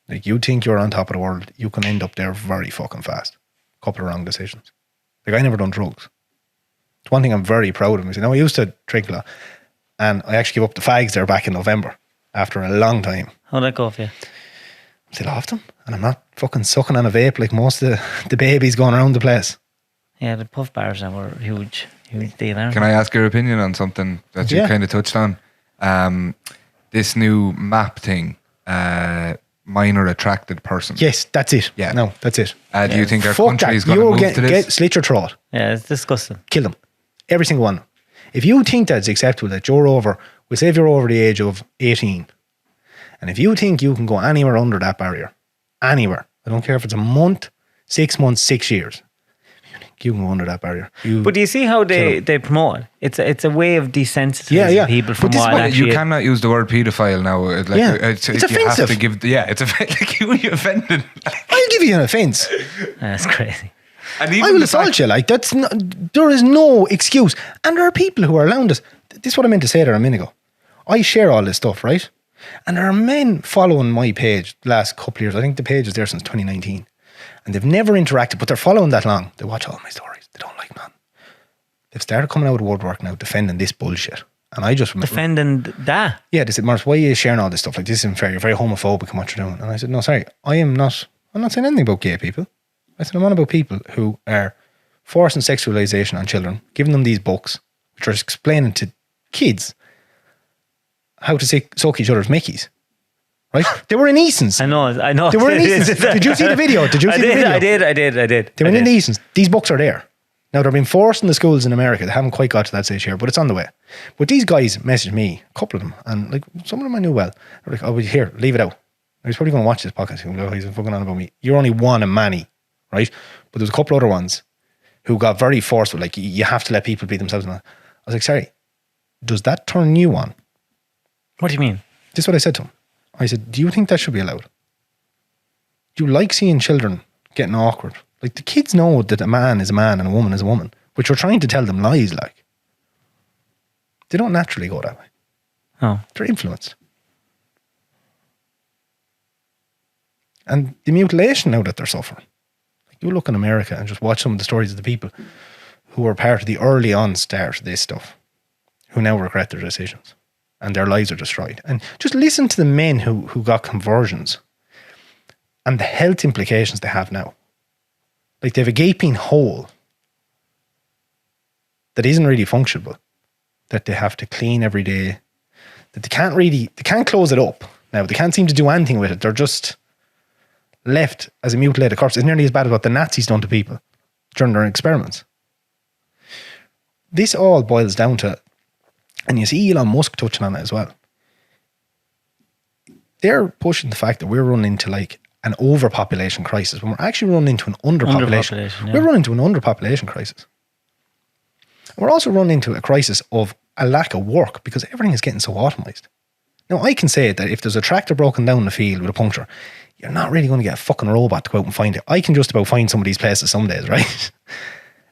Like, you think you're on top of the world, you can end up there very fucking fast. Couple of wrong decisions. Like, I never done drugs. It's one thing I'm very proud of. I used to drink a lot, and I actually gave up the fags there back in November after a long time. How'd that go for you? I'm still off them, and I'm not fucking sucking on a vape like most of the babies going around the place. Yeah, the puff bars now were huge deal, aren't Can they? I ask your opinion on something that you kind of touched on? This new map thing, minor attracted person. Yes, that's it. Yeah. No, that's it. Do you think our Fuck country that. is going to move to this? Slit your throat. Yeah, it's disgusting. Kill them. Every single one. If you think that's acceptable, that you're over, we'll say if you're over the age of 18, and if you think you can go anywhere under that barrier, anywhere, I don't care if it's a month, 6 months, 6 years, if you think you can go under that barrier. But do you see how they promote it? It's a way of desensitizing people from what actually you cannot use the word paedophile now. Like, it's you offensive. have to give. It's like you offended. I'll give you an offence. That's crazy. And even I will assault you. Like, that's not, there is no excuse. And there are people who are allowing this. This is what I meant to say there a minute ago. I share all this stuff, right? And there are men following my page the last couple of years. I think the page is there since 2019. And they've never interacted, but they're following that long. They watch all my stories. They don't like none. They've started coming out of the woodwork now defending this bullshit. And I just remember... Defending that? Yeah, they said, Maurice, why are you sharing all this stuff? Like, this isn't fair. You're very homophobic in what you're doing. And I said, no, sorry. I'm not saying anything about gay people. I said, I'm on about people who are forcing sexualization on children, giving them these books, which are explaining to kids how to suck each other's mickeys. Right? They were in Eason's. I know. They were in Eason's. Did you see the video? I did. They were in Eason's. These books are there. Now, they're being forced in the schools in America. They haven't quite got to that stage here, but it's on the way. But these guys messaged me, a couple of them, and like some of them I knew well. They're like, oh, well, here, leave it out. I was probably going to watch this podcast. Oh, he's fucking on about me. You're only one of many, right? But there's a couple other ones who got very forceful, like, you have to let people be themselves. And I was like, sorry, does that turn you on? What do you mean? This is what I said to him. I said, do you think that should be allowed? Do you like seeing children getting awkward? Like, the kids know that a man is a man and a woman is a woman, but you're trying to tell them lies, like. They don't naturally go that way. Oh. They're influenced. And the mutilation now that they're suffering. Like, you look in America and just watch some of the stories of the people who were part of the early on start of this stuff, who now regret their decisions and their lives are destroyed. And just listen to the men who got conversions and the health implications they have now. Like, they have a gaping hole that isn't really functional, that they have to clean every day, that they can't close it up now. They can't seem to do anything with it. They're just left as a mutilated corpse. It's nearly as bad as what the Nazis done to people during their experiments. This all boils down to, and you see Elon Musk touching on it as well. They're pushing the fact that we're running into like an overpopulation crisis when we're actually running into an underpopulation. Yeah. We're running into an underpopulation crisis. We're also running into a crisis of a lack of work because everything is getting so automised. Now, I can say that if there's a tractor broken down in the field with a puncture, you're not really going to get a fucking robot to go out and find it. I can just about find some of these places some days, right?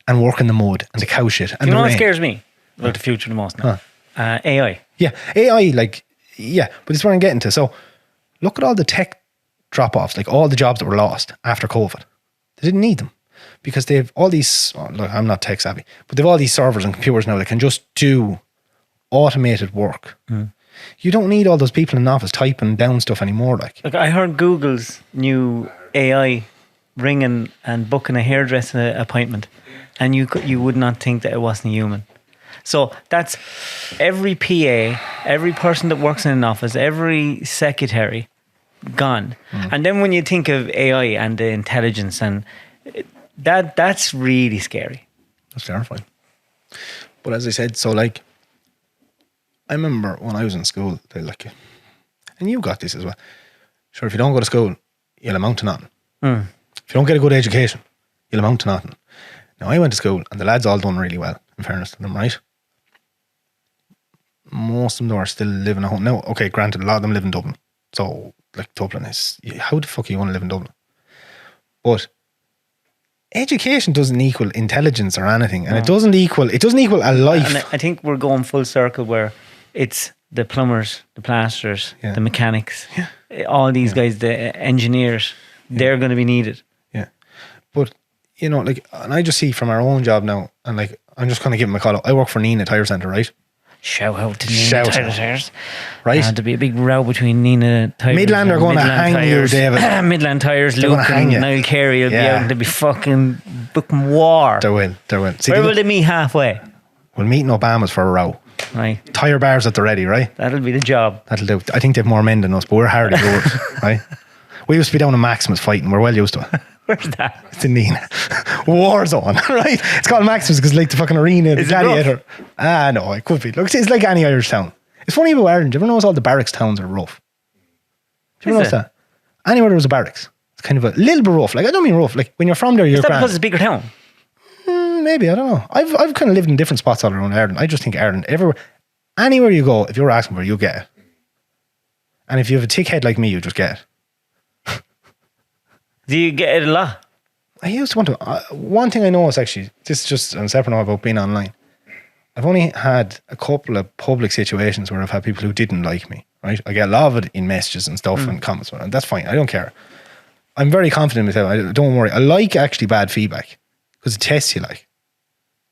And work in the mud and the cow shit and you know the what rain. scares me about the future the most now? AI. Yeah, AI, like, yeah, but it's where I'm getting to. So, look at all the tech drop-offs, like all the jobs that were lost after COVID. They didn't need them because they have all these, look, I'm not tech savvy, but they have all these servers and computers now that can just do automated work. You don't need all those people in the office typing down stuff anymore. Like, Look, I heard Google's new AI ringing and booking a hairdressing appointment, and you would not think that it wasn't human. So that's every PA, every person that works in an office, every secretary gone. And then when you think of AI and the intelligence, and that's really scary. That's terrifying. But as I said, so like, I remember when I was in school, they like, and you got this as well. Sure, if you don't go to school, you'll amount to nothing. If you don't get a good education, you'll amount to nothing. Now, I went to school and the lads all done really well, in fairness to them, right? Most of them are still living at home. Now, okay, granted, a lot of them live in Dublin. So, like, Dublin is, how the fuck are you going to live in Dublin? But education doesn't equal intelligence or anything. And it doesn't equal a life. And I think we're going full circle where it's the plumbers, the plasterers, the mechanics, all these guys, the engineers, they're going to be needed. Yeah. But, you know, like, and I just see from our own job now, and like, I'm just going to give them a call out. I work for Nina Tire Centre, right? Shout out to Nina Tires. Right? There'd be a big row between Nina Tires. Midland are going to hang Tires. you, David. Midland Tires, They're Luke hang and you. Niall Carey will be out and they'll be fucking war. They will. See, where will they meet halfway? We'll meet in Obama's for a row. Right. Tire bars at the ready, right? That'll be the job. That'll do. I think they've more men than us, but we're hardy goers, right? We used to be down in Maximus fighting. We're well used to it. Where's that? It's in Nina. War zone, right? It's called Maximus because like the fucking arena, the gladiator. No, it could be. Look, it's like any Irish town. It's funny about Ireland. Do you ever notice all the barracks towns are rough? Do you ever notice that? Anywhere there was a barracks, it's kind of a little bit rough. Like, I don't mean rough. Like, when you're from there, you're grand. Because it's a bigger town? Maybe, I don't know. I've kind of lived in different spots all around Ireland. I just think Ireland, everywhere, anywhere you go, if you're asking for it, you'll get it. And if you have a thick head like me, you just get it. Do you get it a lot? I used to want to. One thing I know is actually, this is just a separate note about being online. I've only had a couple of public situations where I've had people who didn't like me, right? I get a lot of it in messages and stuff and comments, and that's fine. I don't care. I'm very confident in myself. Don't worry. I like actually bad feedback because it tests you, like.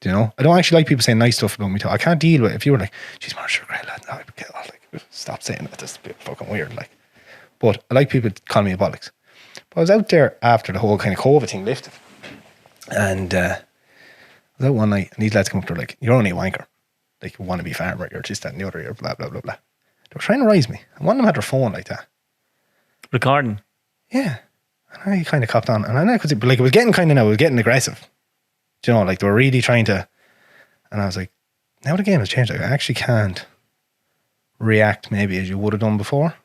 Do you know? I don't actually like people saying nice stuff about me too. I can't deal with it. If you were like, "Geez, Maurice, you're a great lad," no, I'd get like, stop saying that. That's a bit fucking weird, like. But I like people calling me a bollocks. But I was out there after the whole kind of COVID thing lifted, and I was out one night, and these lads come up to her like, "You're only a wanker, like you want to be a farmer, you're just that and the other, you're blah blah blah blah." They were trying to rise me, and one of them had their phone like that, Recording. Yeah, and I kind of copped on, and I could see, but like it was getting kind of now, it was getting aggressive. Do you know, like they were really trying to, and I was like, now the game has changed. Like, I actually can't react maybe as you would have done before.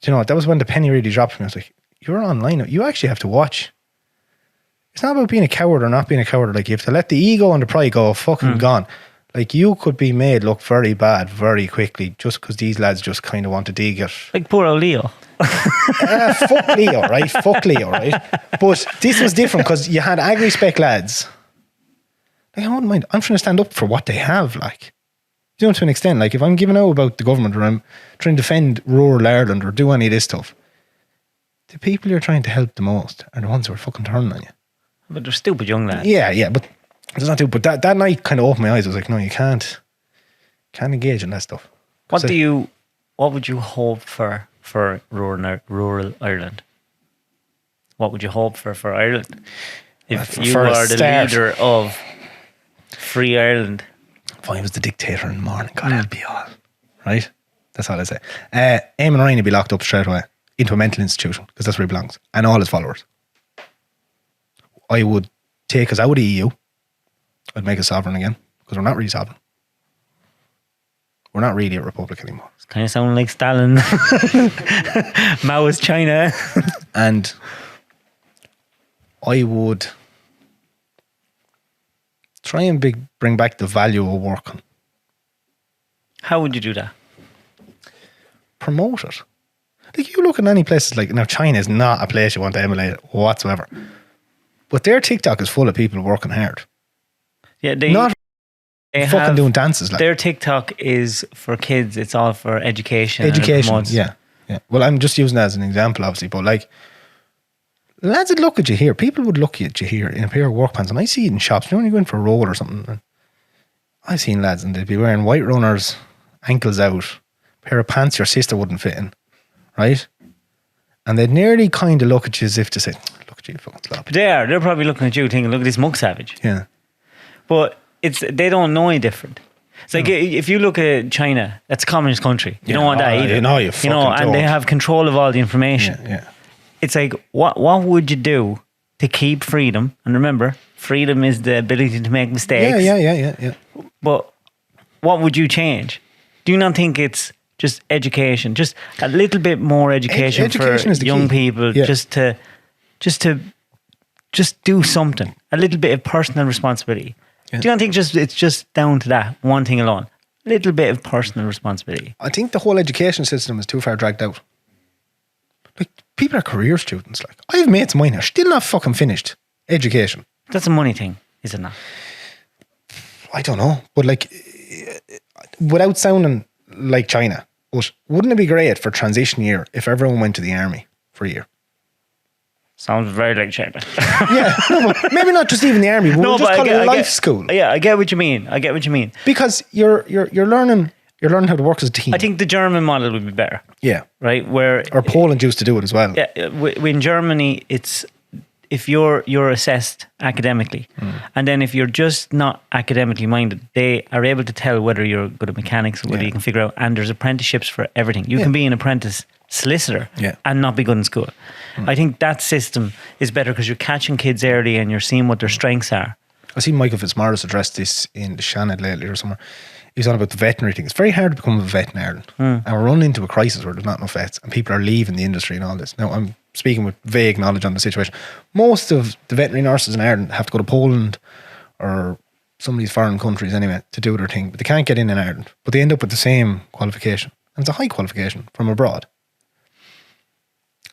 Do you know, that was when the penny really dropped for me. I was like, you're online now. You actually have to watch. It's not about being a coward or not being a coward. Like, you have to let the ego and the pride go fucking gone. Like, you could be made look very bad very quickly just because these lads just kind of want to dig it. Like poor old Leo. Fuck Leo, right? Fuck Leo, right? But this was different because you had agri-spec lads. Like, I wouldn't mind. I'm trying to stand up for what they have, like. You know, to an extent, like if I'm giving out about the government or I'm trying to defend rural Ireland or do any of this stuff, the people you're trying to help the most are the ones who are fucking turning on you. But they're stupid young lads. Yeah, but it's not too. But that night kind of opened my eyes. I was like, no, you can't engage in that stuff. What would you hope for rural Ireland? What would you hope for Ireland? If you are the leader of Free Ireland. If I was the dictator in the morning, God help you all. Right? That's all I say. Eamon Ryan would be locked up straight away into a mental institution because that's where he belongs. And all his followers. I would take us out of the EU. I'd make us sovereign again because we're not really sovereign. We're not really a republic anymore. It's kind of sounding like Stalin. Maoist China. And I would try and bring back the value of working. How would you do that? Promote it. Like, you look at any places, like, now China is not a place you want to emulate whatsoever. But their TikTok is full of people working hard. Yeah, they fucking doing dances. Like. Their TikTok is for kids. It's all for education. Yeah. Well, I'm just using that as an example, obviously. But like, lads would look at you here. People would look at you here in a pair of work pants. And I see it in shops. You know, when you go in for a roll or something. And I've seen lads and they'd be wearing white runners, ankles out, pair of pants your sister wouldn't fit in. Right? And they'd nearly kind of look at you as if to say, look at you, fucking slop. They're probably looking at you thinking, look at this mug savage. Yeah. But they don't know any different. It's like if you look at China, that's a communist country. You don't want that either. You fucking and they don't. have control of all the information. Yeah. It's like, what would you do to keep freedom? And remember, freedom is the ability to make mistakes. Yeah. But what would you change? Do you not think it's just education, just a little bit more education Education for is the young key. people, Yeah. just to do something, a little bit of personal responsibility? Yeah. Do you not think it's just down to that one thing alone? A little bit of personal responsibility. I think the whole education system is too far dragged out. Like, people are career students. Like, I have mates of mine who are still not fucking finished education. That's a money thing, is it not? I don't know. But like, without sounding like China, but wouldn't it be great for transition year if everyone went to the army for a year? Sounds very like China. Yeah, no, but maybe not just even the army, but we'll just call it a life school. Yeah, I get what you mean. Because you're learning how to work as a team. I think the German model would be better. Yeah. Right? Where Or Poland used to do it as well. Yeah, in Germany, it's if you're assessed academically, and then if you're just not academically minded, they are able to tell whether you're good at mechanics, whether you can figure out. And there's apprenticeships for everything. You can be an apprentice solicitor and not be good in school. I think that system is better because you're catching kids early and you're seeing what their strengths are. I seen Michael Fitzmaurice address this in the Shannon lately or somewhere. He was on about the veterinary thing. It's very hard to become a vet in Ireland. And we're running into a crisis where there's not enough vets and people are leaving the industry and all this. Now, I'm speaking with vague knowledge on the situation. Most of the veterinary nurses in Ireland have to go to Poland or some of these foreign countries anyway to do their thing, but they can't get in Ireland. But they end up with the same qualification. And it's a high qualification from abroad.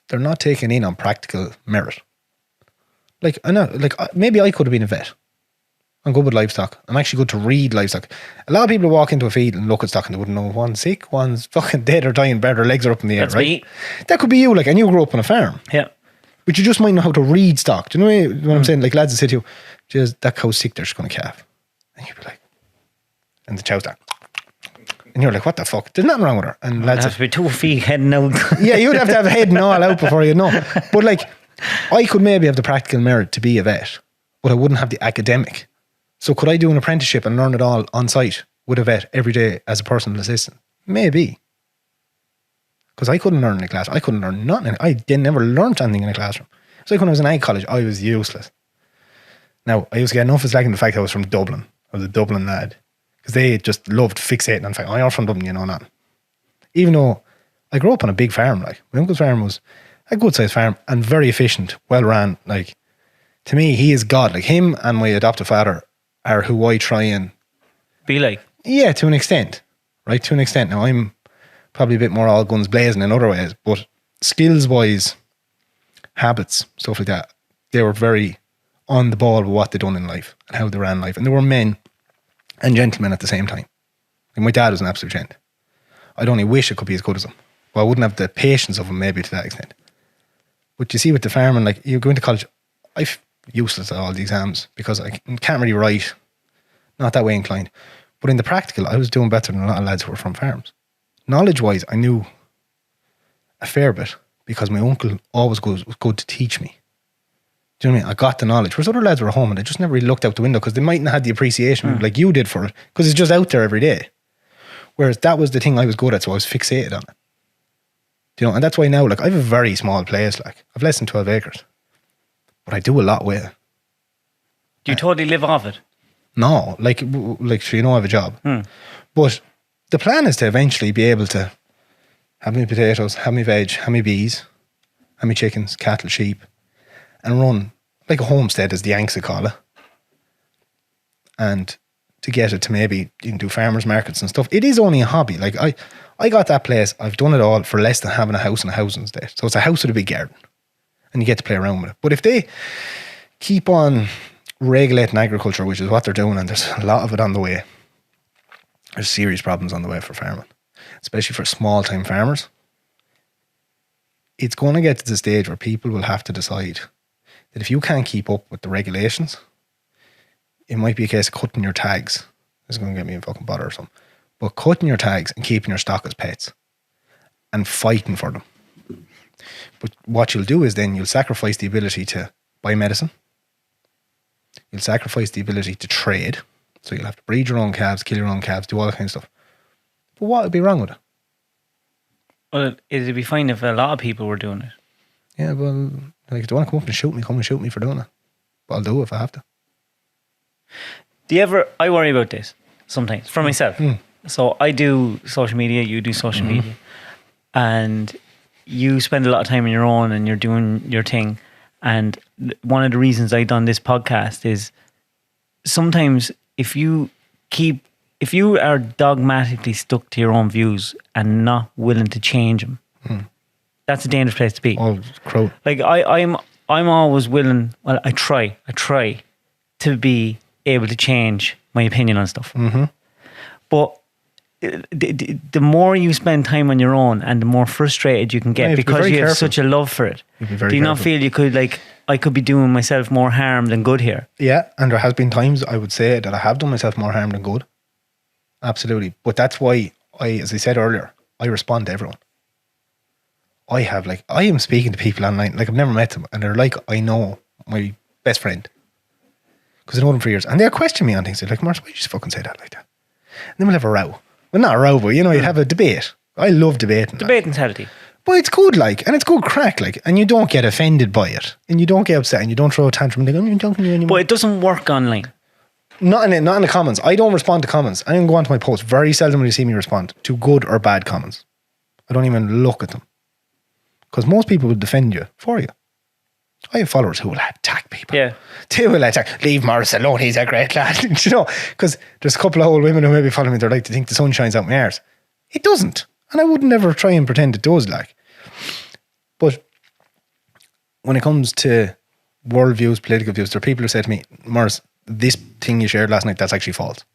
They're not taken in on practical merit. Like, I know, like maybe I could have been a vet. I'm good with livestock. I'm actually good to read livestock. A lot of people walk into a field and look at stock and they wouldn't know one's sick, one's fucking dead or dying, their legs are up in the air, That's right? me. That could be you, like, and you grew up on a farm. Yeah. But you just might know how to read stock. Do you know what I'm saying? Like, lads that say to you, just that cow's sick, they're just going to calf. And you'd be like, and the chow's there. And you're like, what the fuck? There's nothing wrong with her. And lads Have to be 2 feet heading out. yeah, you'd have to have a head and all out before you know. But like, I could maybe have the practical merit to be a vet, but I wouldn't have the academic. So could I do an apprenticeship and learn it all on site with a vet every day as a personal assistant? Maybe. Because I couldn't learn in a class. I couldn't learn nothing. I never learned anything in a classroom. So like when I was in ag college, I was useless. Now, I used to get enough of slagging the fact I was from Dublin. I was a Dublin lad. Because they just loved fixating on the fact, oh, you're from Dublin, you know that. Even though I grew up on a big farm, like, my uncle's farm was a good sized farm and very efficient, well ran. Like, to me, he is God. Like, him and my adoptive father are who I try and Be like. yeah, to an extent, right? To an extent. Now, I'm probably a bit more all guns blazing in other ways, but skills wise, habits, stuff like that, they were very on the ball with what they done in life and how they ran life. And they were men and gentlemen at the same time. And my dad was an absolute gent. I'd only wish I could be as good as him, but I wouldn't have the patience of him maybe to that extent. But you see with the farming, like, you go into college, I'm useless at all the exams because I can't really write, not that way inclined. But in the practical, I was doing better than a lot of lads who were from farms. Knowledge-wise, I knew a fair bit because my uncle always was good to teach me. Do you know what I mean? I got the knowledge. Whereas other lads were at home and they just never really looked out the window because they mightn't have had the appreciation like you did for it because it's just out there every day. Whereas that was the thing I was good at, so I was fixated on it. Do you know? And that's why now, like, I have a very small place. Like, I've less than 12 acres, but I do a lot with it. Do you totally live off it? No, like, so you know, I have a job. But the plan is to eventually be able to have me potatoes, have me veg, have me bees, have me chickens, cattle, sheep, and run like a homestead, as the Yanks would call it. And to get it to maybe you can do farmers markets and stuff. It is only a hobby. Like, I got that place. I've done it all for less than having a house and a housing estate. So it's a house with a big garden, and you get to play around with it. But if they keep on regulating agriculture, which is what they're doing, and there's a lot of it on the way, there's serious problems on the way for farming, especially for small time farmers. It's going to get to the stage where people will have to decide that if you can't keep up with the regulations, it might be a case of cutting your tags. This is going to get me in fucking bother or something. But cutting your tags and keeping your stock as pets and fighting for them. But what you'll do is then you'll sacrifice the ability to buy medicine. You'll sacrifice the ability to trade. So you'll have to breed your own calves, kill your own calves, do all that kind of stuff. But what would be wrong with it? Well, it'd be fine if a lot of people were doing it. Yeah, well, like if they want to come up and shoot me, come and shoot me for doing it. But I'll do it if I have to. I worry about this sometimes for myself. So I do social media, you do social media, and you spend a lot of time on your own and you're doing your thing. And one of the reasons I've done this podcast is sometimes if you are dogmatically stuck to your own views and not willing to change them, that's a dangerous place to be. Oh, crow. Like I'm always willing. Well, I try to be able to change my opinion on stuff. But the more you spend time on your own, and the more frustrated you can get because you have such a love for it. Do you not feel you could I could be doing myself more harm than good here? Yeah, and there has been times I would say that I have done myself more harm than good. Absolutely, but that's why as I said earlier, I respond to everyone. I am speaking to people online, like I've never met them, and they're like, I know my best friend. Because I know them for years. And they'll question me on things. They're like, Maurice, why did you just fucking say that like that? And then we'll have a row. Well, not a row, but you'd have a debate. I love debating. Debating's healthy. But it's good, and it's good crack, and you don't get offended by it. And you don't get upset, and you don't throw a tantrum and they go, I'm not talking to you anymore. But it doesn't work online. Not in the comments. I don't respond to comments. I don't go onto my posts. Very seldom will you see me respond to good or bad comments. I don't even look at them. Because most people will defend you for you. I have followers who will attack people. Yeah. They will attack. Leave Maurice alone, he's a great lad. Because there's a couple of old women who maybe follow me, they're like, to think the sun shines out my arse. It doesn't. And I would never try and pretend it does, But when it comes to worldviews, political views, there are people who say to me, Maurice, this thing you shared last night, that's actually false.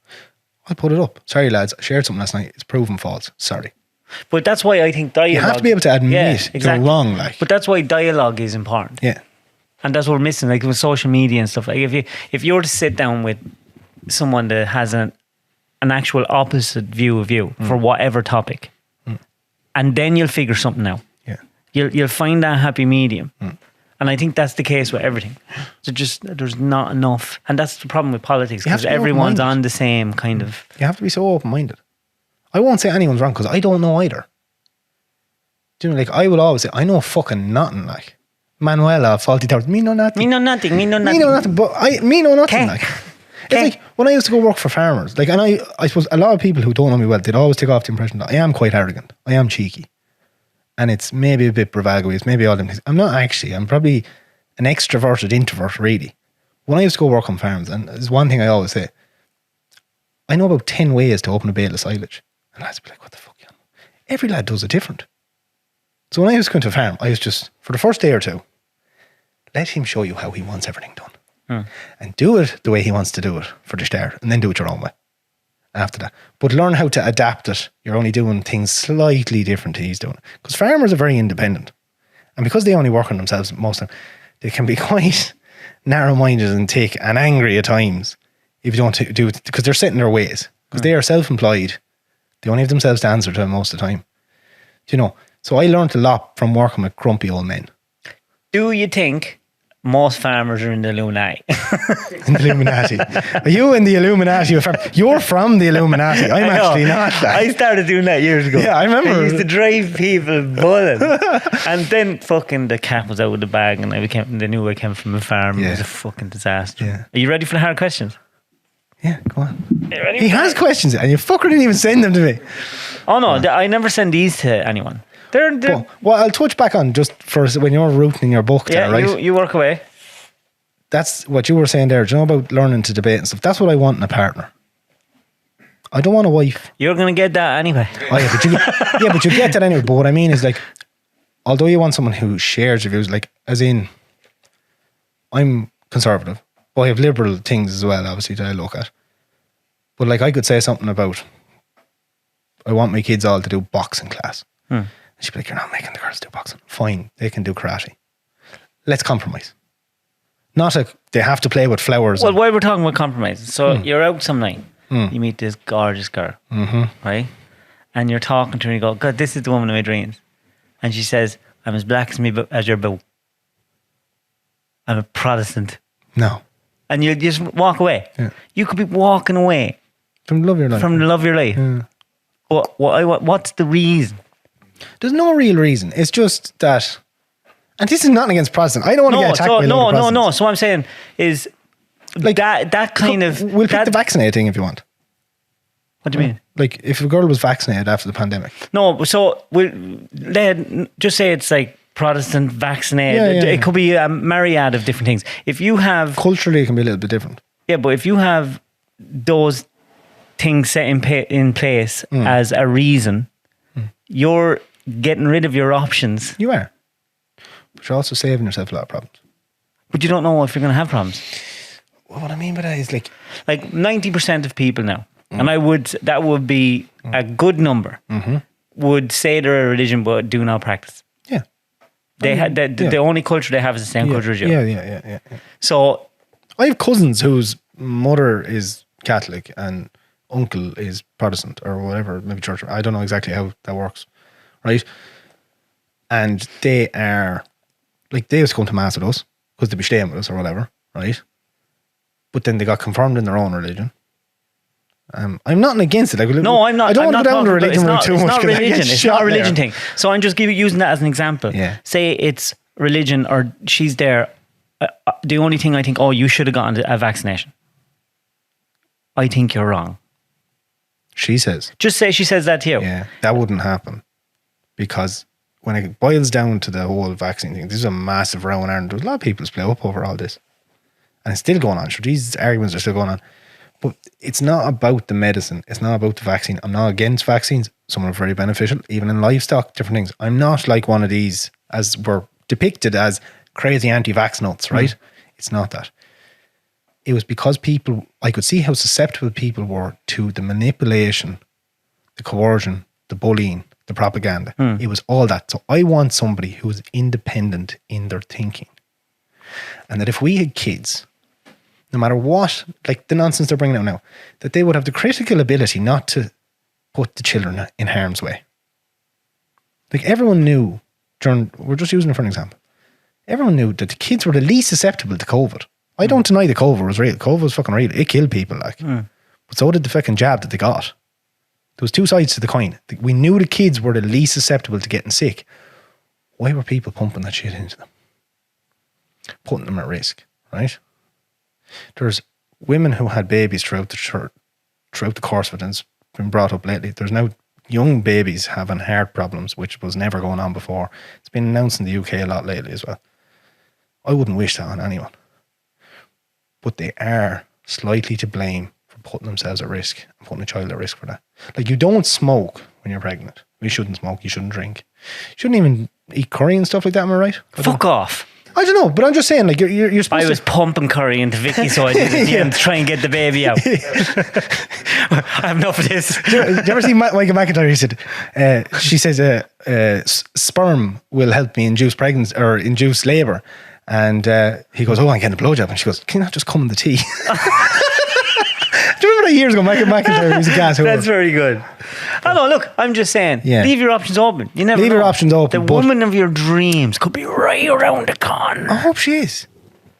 I'll put it up. Sorry, lads, I shared something last night. It's proven false. Sorry. But that's why I think dialogue... You have to be able to admit you're wrong, But that's why dialogue is important. Yeah. And that's what we're missing, with social media and stuff. Like if you were to sit down with someone that has an actual opposite view of you for whatever topic, and then you'll figure something out. Yeah. You'll find that happy medium. And I think that's the case with everything. So there's not enough. And that's the problem with politics, because everyone's on the same kind of... You have to be so open-minded. I won't say anyone's wrong because I don't know either. Do you know, I will always say, I know fucking nothing, Manuela, faulty towers. Me know nothing. Me know nothing. But me know nothing, It's like when I used to go work for farmers, and I suppose a lot of people who don't know me well, they'd always take off the impression that I am quite arrogant. I am cheeky. And it's maybe a bit bravado. It's maybe all them things. I'm not actually. I'm probably an extroverted introvert, really. When I used to go work on farms, and there's one thing I always say, I know about 10 ways to open a bale of silage. And lads would be like, what the fuck, you know? Every lad does it different. So when I was going to a farm, I was just, for the first day or two, let him show you how he wants everything done. And do it the way he wants to do it for the start, and then do it your own way after that. But learn how to adapt it. You're only doing things slightly different to he's doing. Because farmers are very independent. And because they only work on themselves most of the time, they can be quite narrow-minded and angry at times if you don't do it, because they're set in their ways. Because they are self-employed. They only have themselves to answer to most of the time. So I learned a lot from working with grumpy old men. Do you think most farmers are in the Illuminati? In the Illuminati. Are you in the Illuminati? You're from the Illuminati. I'm actually not. I started doing that years ago. Yeah, I remember. I used to drive people bulling. And then fucking the cat was out of the bag and they knew I came from a farm. Yeah. It was a fucking disaster. Yeah. Are you ready for the hard questions? Yeah, go on. He has questions and you fucker didn't even send them to me. Oh no, I never send these to anyone. They're well, I'll touch back on just for when you're rooting in your book there, right? You work away. That's what you were saying there. Do you know about learning to debate and stuff? That's what I want in a partner. I don't want a wife. You're going to get that anyway. Oh, yeah, but you get that anyway. But what I mean is although you want someone who shares your views, as in, I'm conservative, but I have liberal things as well, obviously, that I look at. But I could say something about, I want my kids all to do boxing class. And she'd be like, you're not making the girls do boxing. Fine, they can do karate. Let's compromise. Not they have to play with flowers. Well, while we're talking about compromises, so you're out some night, you meet this gorgeous girl, right? And you're talking to her and you go, God, this is the woman of my dreams. And she says, I'm as black as your boot. I'm a Protestant. No. And you just walk away. Yeah. You could be walking away From the love of your life. from the love of your life. Yeah. What's the reason? There's no real reason. It's just that, and this is nothing against Protestant. I don't want to get attacked by a lot of Protestants. No. So what I'm saying is Like, that kind of... We'll pick the vaccinated thing if you want. What do you mean? Like, if a girl was vaccinated after the pandemic. No, so just say it's like Protestant, vaccinated. Yeah. It could be a myriad of different things. If you have... Culturally, it can be a little bit different. Yeah, but if you have those things set in place as a reason, you're getting rid of your options. You are. But you're also saving yourself a lot of problems. But you don't know if you're going to have problems. Well, what I mean by that is like 90% of people now, and that would be a good number, would say they're a religion but do not practice. Yeah. They had the only culture they have is the same culture as you. Yeah. So I have cousins whose mother is Catholic and uncle is Protestant or whatever, maybe church. I don't know exactly how that works, right? And they are like, they used to come to mass with us because they'd be staying with us or whatever, right? But then they got confirmed in their own religion. I'm not against it. Like, no, I'm not. I don't want to go down the talking religion route too much. It's not 'cause I get religion. It's shot not a religion there. thing. So I'm just using that as an example. Yeah. Say it's religion or she's there. The only thing I think, you should have gotten a vaccination. I think you're wrong. She says. Just say she says that to you. Yeah, that wouldn't happen. Because when it boils down to the whole vaccine thing, this is a massive row in Ireland. There's a lot of people split up over all this. And it's still going on. Sure, these arguments are still going on. But it's not about the medicine. It's not about the vaccine. I'm not against vaccines. Some are very beneficial, even in livestock, different things. I'm not like one of these, as we're depicted as crazy anti-vax nuts, right? It's not that. It was because I could see how susceptible people were to the manipulation, the coercion, the bullying, the propaganda. It was all that. So I want somebody who is independent in their thinking. And that if we had kids, no matter what, like the nonsense they're bringing out now, that they would have the critical ability not to put the children in harm's way. Like everyone knew we're just using it for an example. Everyone knew that the kids were the least susceptible to COVID. I don't deny the COVID was real. COVID was fucking real. It killed people, like. But so did the fucking jab that they got. There was two sides to the coin. We knew the kids were the least susceptible to getting sick. Why were people pumping that shit into them? Putting them at risk, right? There's women who had babies throughout the course of it, and it's been brought up lately. There's now young babies having heart problems, which was never going on before. It's been announced in the UK a lot lately as well. I wouldn't wish that on anyone. But they are slightly to blame for putting themselves at risk and putting a child at risk for that. Like, you don't smoke when you're pregnant. You shouldn't smoke. You shouldn't drink. You shouldn't even eat curry and stuff like that, am I right? Fuck off. I don't know, but I'm just saying, like, you're supposed I was pumping curry into Vicky, so I did it at the end to try and get the baby out. I have enough of this. Do you ever see Michael McIntyre? She says, sperm will help me induce pregnancy or induce labour. And he goes, I'm getting a blowjob. And she goes, can you not just come in the tea? Do you remember that years ago, Michael McIntyre was a gas whore? That's very good. Oh no, look, I'm just saying, leave your options open. You never leave know. your options open. The woman of your dreams could be right around the corner. I hope she is.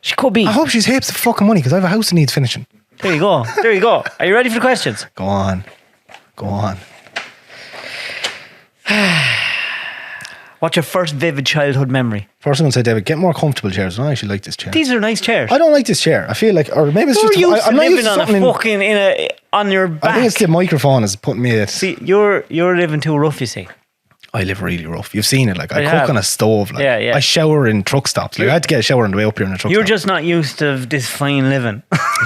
She could be. I hope she's heaps of fucking money because I have a house that needs finishing. There you go. There you go. Are you ready for the questions? Go on. What's your first vivid childhood memory? First I'm going to say, David, get more comfortable chairs. I don't actually like this chair. These are nice chairs. I don't like this chair. I feel like, or maybe it's You're just... used to not living used to on a something fucking on your back. I think it's the microphone is putting me at... See, you're living too rough, you see. I live really rough. You've seen it. Like, I have. cook on a stove. Like, Yeah. I shower in truck stops. Like, I had to get a shower on the way up here in the truck You're stop. just not used to this fine living.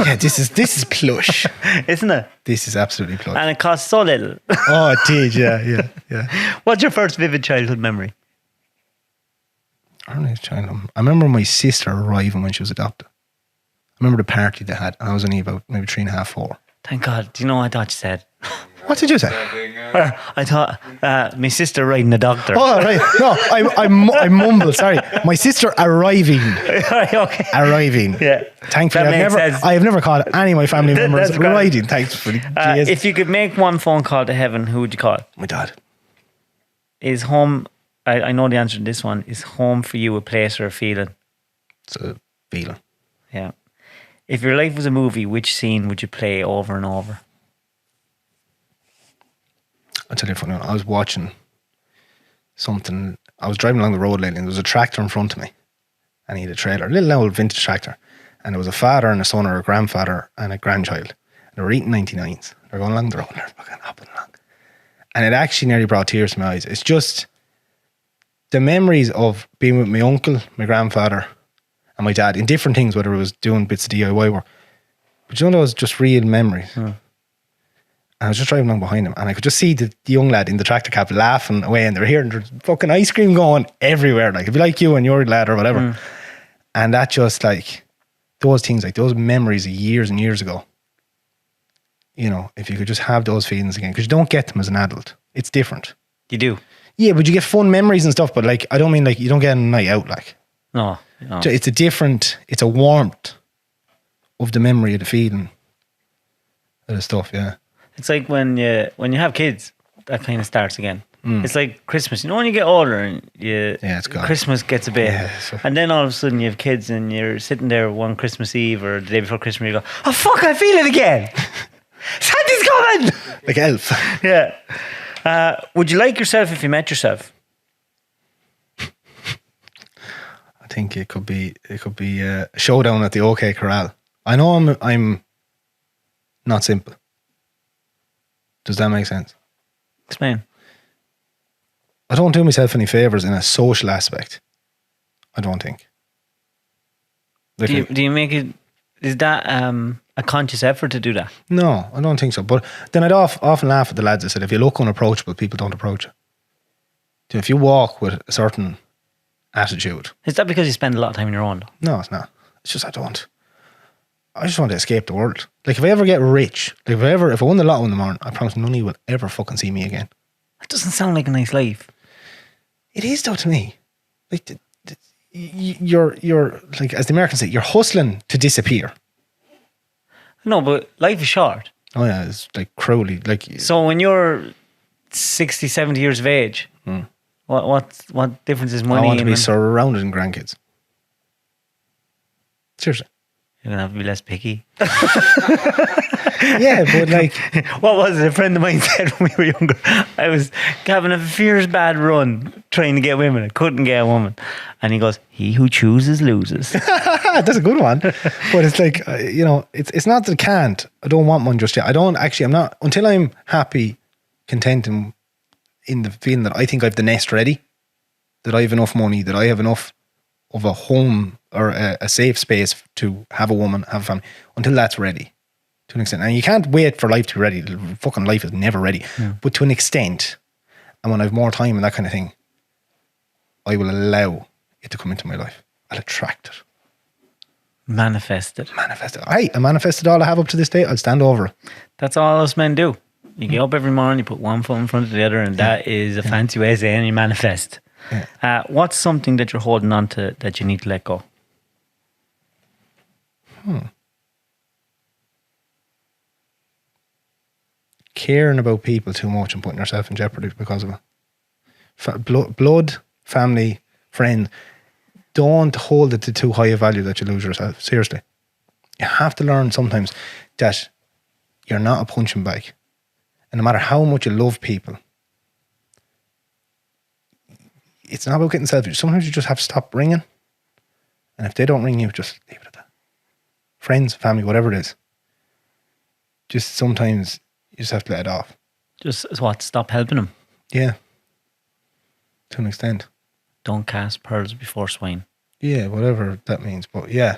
Yeah, this is plush. Isn't it? This is absolutely plush. And it costs so little. Oh, it did. Yeah. What's your first vivid childhood memory? I remember my sister arriving when she was adopted. I remember the party they had. I was only about maybe 3.5, 4. Thank God. Do you know what I thought you said? What did you say? I thought my sister riding a doctor. Oh, right. No, I mumbled. Sorry. My sister arriving. Okay. Arriving. Yeah. Thankfully, That makes sense. I have never called any of my family members That's great. riding. Thankfully. If you could make one phone call to heaven, who would you call? My dad. Is home I know the answer to this one. Is home for you a place or a feeling? It's a feeling. Yeah. If your life was a movie, which scene would you play over and over? I'll tell you a funny one. I was watching something. I was driving along the road lately and there was a tractor in front of me. And he had a trailer, a little old vintage tractor. And there was a father and a son or a grandfather and a grandchild. And they were eating 99s. They're going along the road and they're fucking hopping along. And it actually nearly brought tears to my eyes. It's just the memories of being with my uncle, my grandfather, and my dad in different things, whether it was doing bits of DIY work. But you know, those just real memories. And I was just driving along behind him and I could just see the young lad in the tractor cab laughing away and they're hearing there's fucking ice cream going everywhere. Like, if you like you and your lad or whatever. And that just like, those things, like those memories of years and years ago. You know, if you could just have those feelings again, because you don't get them as an adult. It's different. You do? Yeah, but you get fun memories and stuff, but like, I don't mean like you don't get a night out, like. No. It's a warmth of the memory of the feeling of the stuff, yeah. It's like when you have kids, that kind of starts again. It's like Christmas. You know, when you get older and it's gone. Christmas gets a bit, so and then all of a sudden you have kids and you're sitting there one Christmas Eve or the day before Christmas, and you go, "Oh fuck, I feel it again! Santa's coming!" like Elf. Yeah. Would you like yourself if you met yourself? I think it could be a showdown at the OK Corral. I know I'm not simple. Does that make sense? Explain. I don't do myself any favours in a social aspect. I don't think. Like Do you make it? Is that a conscious effort to do that? No, I don't think so. But then I'd often laugh at the lads that said, if you look unapproachable, people don't approach you. So if you walk with a certain attitude. Is that because you spend a lot of time on your own? No, it's not. It's just I just want to escape the world. Like if I ever get rich, like if I won the lotto in the morning, I promise none of you will ever fucking see me again. That doesn't sound like a nice life. It is though to me. Like you're like, as the Americans say, you're hustling to disappear. No, but life is short. Oh yeah, it's like cruelly like. So when you're 60, 70 years of age, what difference is money? I want to be surrounded in grandkids. Seriously. You're gonna have to be less picky. Yeah, but like, what was it? A friend of mine said when we were younger, I was having a fierce bad run trying to get women. I couldn't get a woman, and he goes, "He who chooses loses." that's a good one. But it's like, you know, it's not that I can't. I don't want one just yet. I'm not until I'm happy, content, and in the feeling that I think I've the nest ready, that I have enough money, that I have enough of a home or a safe space to have a woman, have a family. Until that's ready. To an extent. And you can't wait for life to be ready. Fucking life is never ready. Yeah. But to an extent, and when I have more time and that kind of thing, I will allow it to come into my life. I'll attract it. Manifest it. I manifested all I have up to this day. I'll stand over it. That's all us men do. You get up every morning, you put one foot in front of the other, and that is a fancy way of saying you manifest. Yeah. What's something that you're holding on to that you need to let go? Caring about people too much and putting yourself in jeopardy because of it. Blood, family, friend. Don't hold it to too high a value that you lose yourself. Seriously. You have to learn sometimes that you're not a punching bag. And no matter how much you love people, it's not about getting selfish. Sometimes you just have to stop ringing. And if they don't ring you, just leave it at that. Friends, family, whatever it is. Just sometimes you just have to let it off. Just stop helping them? Yeah. To an extent. Don't cast pearls before swine. Yeah, whatever that means. But yeah.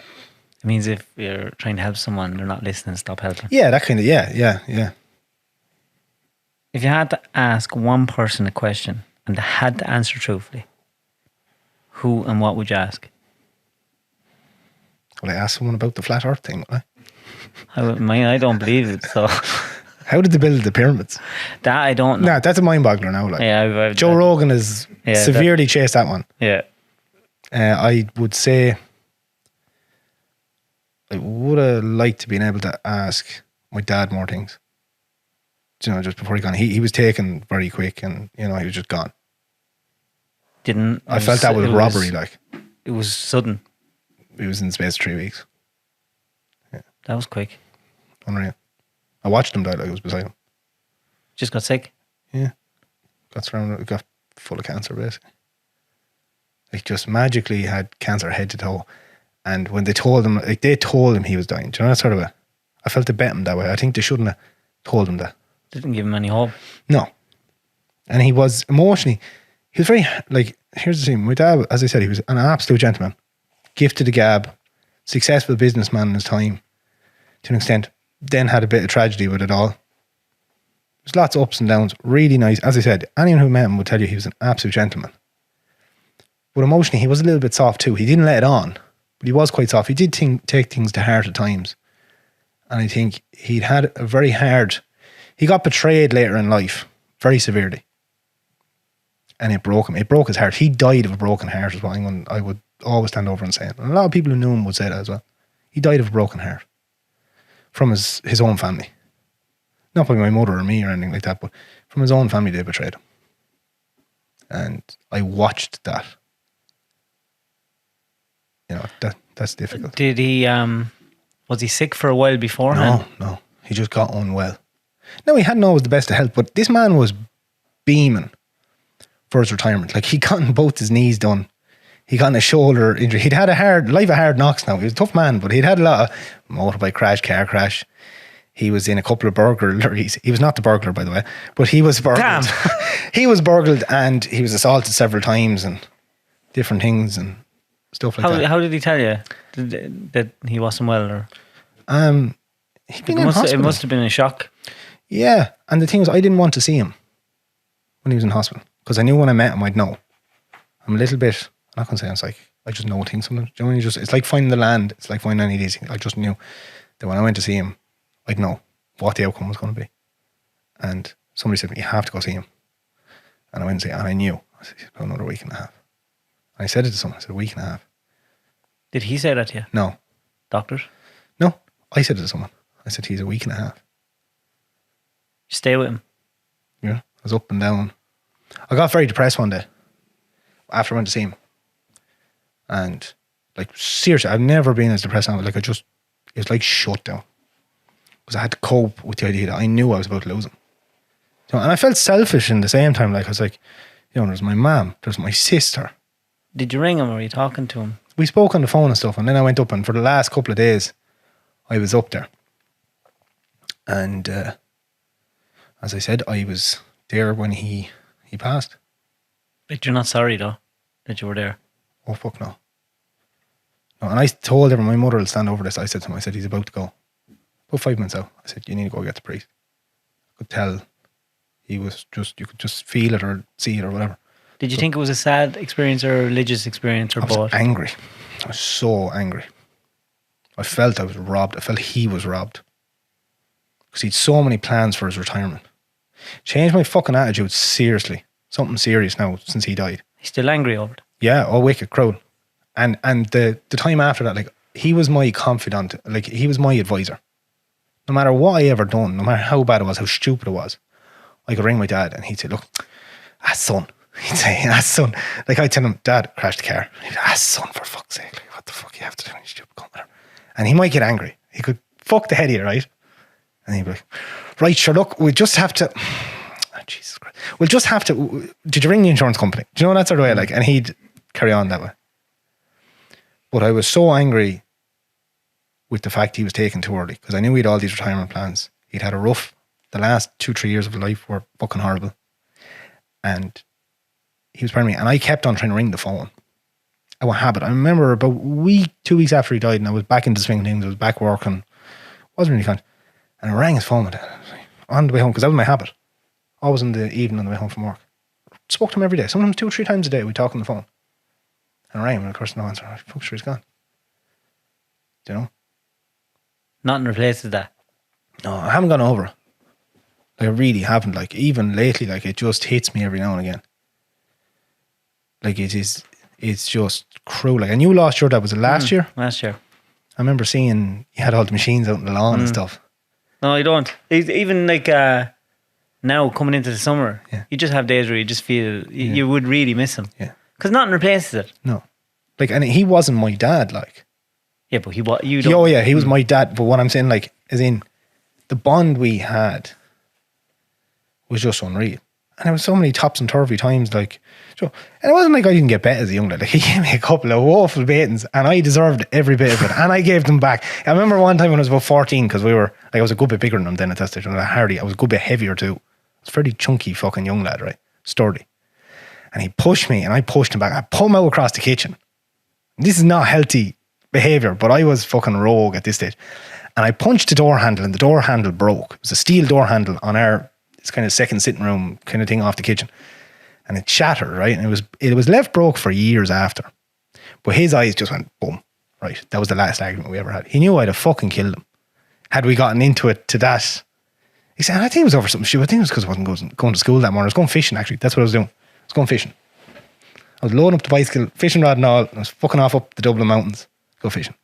It means if you're trying to help someone, they're not listening, stop helping. Yeah, that kind of, yeah. If you had to ask one person a question and they had to answer truthfully, who and what would you ask? Will I ask someone about the flat earth thing? I don't believe it, so... How did they build the pyramids? That I don't know. No, that's a mind boggler now. Like. Yeah, Joe Rogan has severely chased that one. Yeah. I would say I would have liked to been able to ask my dad more things. You know, just before he gone. He was taken very quick and, you know, he was just gone. Do Didn't. I felt that was a robbery. Like It was sudden. it was in the space of 3 weeks. That was quick. Unreal. I watched him die like I was beside him. Just got sick. Yeah. Got surrounded. Got full of cancer basically. Like just magically had cancer head to toe. And when they told him, like they told him he was dying. Do you know that sort of way? I felt they bet him that way. I think they shouldn't have told him that. Didn't give him any hope. No. And he was emotionally, he was very, like, here's the thing. My dad, as I said, he was an absolute gentleman. Gifted the gab. Successful businessman in his time. To an extent. Then had a bit of tragedy with it all. There's lots of ups and downs. Really nice. As I said, anyone who met him would tell you he was an absolute gentleman. But emotionally, he was a little bit soft too. He didn't let it on. But he was quite soft. He did take things to heart at times. And I think he'd had a very hard... He got betrayed later in life, very severely. And it broke him. It broke his heart. He died of a broken heart is what I would always stand over and say it. And a lot of people who knew him would say that as well. He died of a broken heart. From his own family. Not by my mother or me or anything like that, but from his own family they betrayed him. And I watched that. You know, that's difficult. Did he, was he sick for a while beforehand? No. He just got unwell. No, he hadn't always the best of health, but this man was beaming for his retirement. Like, he'd gotten both his knees done. He got a shoulder injury. He'd had a life of hard knocks now. He was a tough man, but he'd had a lot of motorbike crash, car crash. He was in a couple of burglaries. He was not the burglar, by the way, but he was burgled. Damn. He was burgled and he was assaulted several times and different things and stuff like that. How did he tell you that he wasn't well? Or He'd been in hospital. It must have been a shock. Yeah, and the thing is, I didn't want to see him when he was in hospital because I knew when I met him, I'd know. I'm a little bit, I'm not going to say I'm psychic. I just know things sometimes. Do you know, it's like finding the land. It's like finding any of these things. I just knew that when I went to see him, I'd know what the outcome was going to be. And somebody said, you have to go see him. And I went and see him, and I knew. I said, about another week and a half. And I said it to someone. I said, a week and a half. Did he say that to you? No. Doctors? No. I said it to someone. I said, he's a week and a half. Stay with him. Yeah. I was up and down. I got very depressed one day after I went to see him. And, like, seriously, I've never been as depressed. Like, it was like shut down. Because I had to cope with the idea that I knew I was about to lose him. You know, and I felt selfish in the same time. Like, I was like, you know, there's my mum, there's my sister. Did you ring him or were you talking to him? We spoke on the phone and stuff. And then I went up, and for the last couple of days, I was up there. And as I said, I was there when he passed. But you're not sorry, though, that you were there? Oh, fuck no. No, and I told everyone, my mother will stand over this. I said to him, I said, he's about to go. About 5 minutes out. I said, you need to go get the priest. I could tell he was just, you could just feel it or see it or whatever. Did you think it was a sad experience or a religious experience or I was both? angry. I was so angry. I felt I was robbed. I felt he was robbed. Because he'd so many plans for his retirement. Changed my fucking attitude, seriously. Something serious now since he died. He's still angry over it? Yeah, oh, wicked crowd. And the time after that, like, he was my confidant. Like, he was my advisor. No matter what I ever done, no matter how bad it was, how stupid it was, I could ring my dad and he'd say, look, son. He'd say, son. Like, I'd tell him, Dad crashed the car. He'd say, son, for fuck's sake. Like, what the fuck you have to do when you stupid cunt, whatever. And he might get angry. He could fuck the head of you, right? And he'd be like, right, sure, look, we just have to... Oh, Jesus Christ. We'll just have to... Did you ring the insurance company? Do you know that sort of way? Like, and he'd carry on that way. But I was so angry with the fact he was taken too early because I knew he had all these retirement plans. He'd had a rough... The last 2-3 years of his life were fucking horrible. And he was part of me. And I kept on trying to ring the phone. I would have it. I remember about a week, 2 weeks after he died, and I was back into swing things. I was back working. Wasn't really fun. And I rang his phone on the way home because that was my habit. Always in the evening on the way home from work. Spoke to him every day. Sometimes 2 or 3 times a day we'd talk on the phone. And I rang him and of course no answer. I fuck sure he's gone. Do you know? Nothing replaces that. No, I haven't gone over it. Like, I really haven't. Like, even lately, like, it just hits me every now and again. Like, it's just cruel. Like, and you lost your dad, was it last year? Last year. I remember seeing you had all the machines out on the lawn and stuff. No, I don't. Even like now coming into the summer, you just have days where you just feel you would really miss him. Yeah. Because nothing replaces it. No. Like, and he wasn't my dad, like. Yeah, but you don't. Oh yeah, he was my dad. But what I'm saying, like, as in, the bond we had was just unreal. And there was so many tops and turvy times, like, so, and it wasn't like I didn't get bet as a young lad. Like, he gave me a couple of woeful beatings, and I deserved every bit of it, and I gave them back. I remember one time when I was about 14, because we were, like, I was a good bit bigger than him then at that stage, and I was a good bit heavier too. I was a fairly chunky fucking young lad, right? Sturdy. And he pushed me, and I pushed him back. I pulled him out across the kitchen. This is not healthy behaviour, but I was fucking rogue at this stage. And I punched the door handle, and the door handle broke. It was a steel door handle on this kind of second sitting room kind of thing off the kitchen. And it shattered, right? And it was left broke for years after. But his eyes just went boom, right? That was the last argument we ever had. He knew I'd have fucking killed him had we gotten into it to that. He said, I think it was over something stupid. I think it was because I wasn't going to school that morning. I was going fishing, actually. That's what I was doing. I was going fishing. I was loading up the bicycle, fishing rod and all. I was fucking off up the Dublin mountains. Go fishing.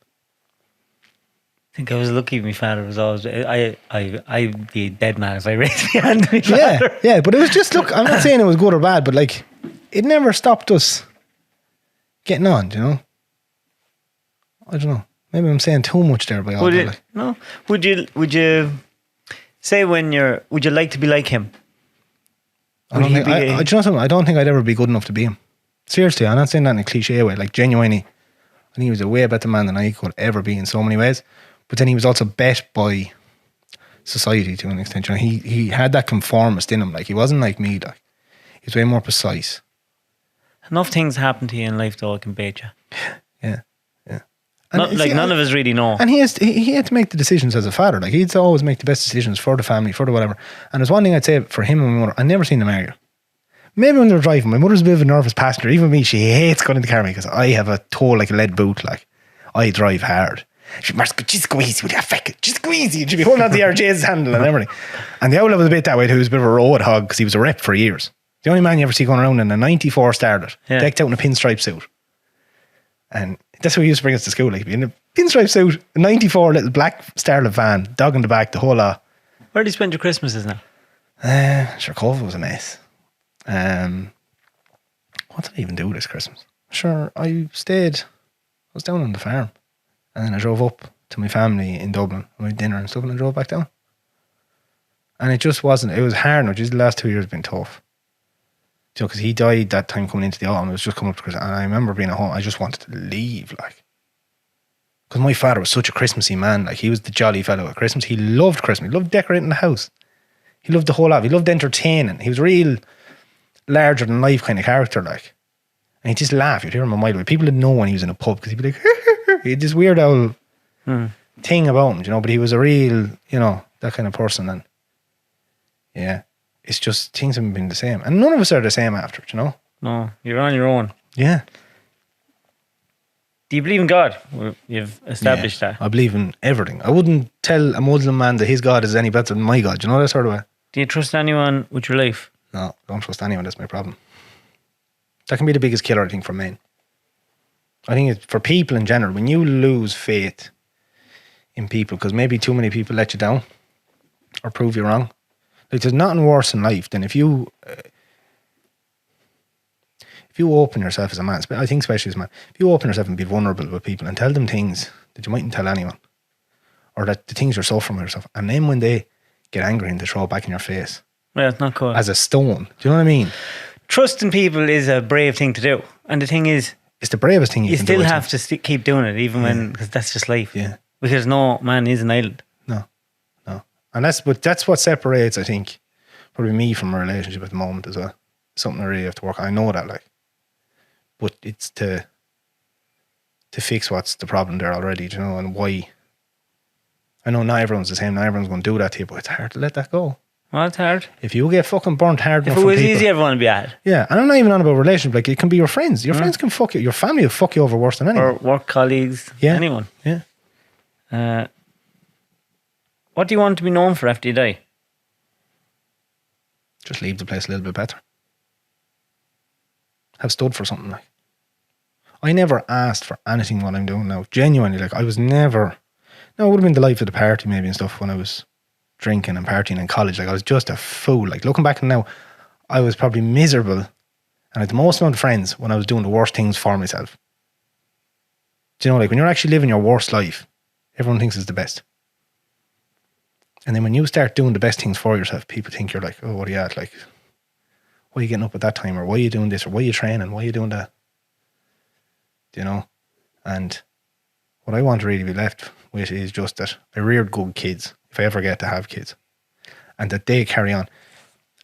I think I was lucky my father was always... I'd be a dead man if I raised my hand to my father. Yeah, but it was just, look, I'm not saying it was good or bad, but like, it never stopped us getting on, you know? I don't know. Maybe I'm saying too much there by all that. Like. No. Would you say would you like to be like him? Do you know something? I don't think I'd ever be good enough to be him. Seriously, I'm not saying that in a cliche way. Like, genuinely, I think he was a way better man than I could ever be in so many ways. But then he was also bet by society to an extent. You know, he had that conformist in him. Like, he wasn't like me. Like, he was way more precise. Enough things happen to you in life, though, it can bait you. Yeah. None of us really know. And he had to make the decisions as a father. Like, he'd always make the best decisions for the family, for the whatever. And there's one thing I'd say for him and my mother, I've never seen them argue. Maybe when they were driving, my mother's a bit of a nervous passenger. Even me, she hates going in the car with me because I have a toe like a lead boot. Like, I drive hard. She'd just go easy with that feck. Just go easy. And she'd be holding on to the RJ's handle and everything. And the outlet was a bit that way too. He was a bit of a road hog because he was a rep for years. The only man you ever see going around in a 94 Starlet, decked out in a pinstripe suit. And that's what he used to bring us to school. Like, in a pinstripe suit, a 94 little black Starlet van, dog in the back, the whole lot. Where do you spend your Christmases now? Sure, COVID was a mess. What did I even do this Christmas? Sure, I was down on the farm. And then I drove up to my family in Dublin. We had dinner and stuff, and I drove back down. And it just wasn't, it was hard now. Just the last 2 years have been tough. You know, because he died that time coming into the autumn. It was just coming up to Christmas. And I remember being at home, I just wanted to leave, like. Because my father was such a Christmassy man. Like, he was the jolly fellow at Christmas. He loved Christmas. He loved decorating the house. He loved the whole lot. He loved entertaining. He was a real larger than life kind of character, like. And he'd just laugh. You'd hear him a mile away. People didn't know when he was in a pub because he'd be like, he had this weird old thing about him, you know, but he was a real, you know, that kind of person. And yeah, it's just things haven't been the same. And none of us are the same after it, you know? No, you're on your own. Yeah. Do you believe in God? You've established that. I believe in everything. I wouldn't tell a Muslim man that his God is any better than my God. You know that sort of way? Do you trust anyone with your life? No, don't trust anyone. That's my problem. That can be the biggest killer, I think, for men. I think it's for people in general. When you lose faith in people, because maybe too many people let you down or prove you wrong. Like, there's nothing worse in life than if you open yourself as a man, I think especially as a man, if you open yourself and be vulnerable with people and tell them things that you mightn't tell anyone, or that the things you're suffering with yourself, and then when they get angry and they throw it back in your face, yeah, it's not cool. As a stone. Do you know what I mean? Trusting people is a brave thing to do, and the thing is, it's the bravest thing you can do. You still have to keep doing it, even when, because that's just life. Yeah, because no man is an island. No, and that's what separates, I think, probably me from a relationship at the moment as well. Something I really have to work on. I know that, like, but it's to fix what's the problem there already, you know, and why. I know not everyone's the same, not everyone's going to do that to you, but it's hard to let that go. Well, it's hard. If you get fucking burnt hard enough if it was from people, easy, everyone would be at it. Yeah, and I'm not even on about relationship. Like, it can be your friends. Your friends can fuck you. Your family will fuck you over worse than anyone. Or work colleagues. Yeah. Anyone. Yeah. What do you want to be known for after you die? Just leave the place a little bit better. Have stood for something, like. I never asked for anything what I'm doing now. Genuinely, like, I was never. No, it would have been the life of the party maybe and stuff when I was drinking and partying in college. Like, I was just a fool. Like, looking back now, I was probably miserable. And And I had the most amount of friends when I was doing the worst things for myself. Do you know, like when you're actually living your worst life, everyone thinks it's the best. And then when you start doing the best things for yourself, people think you're like, oh, what are you at? Like, why are you getting up at that time? Or why are you doing this? Or why are you training? Why are you doing that? Do you know? And what I want to really be left with is just that I reared good kids, if I ever get to have kids, and that they carry on.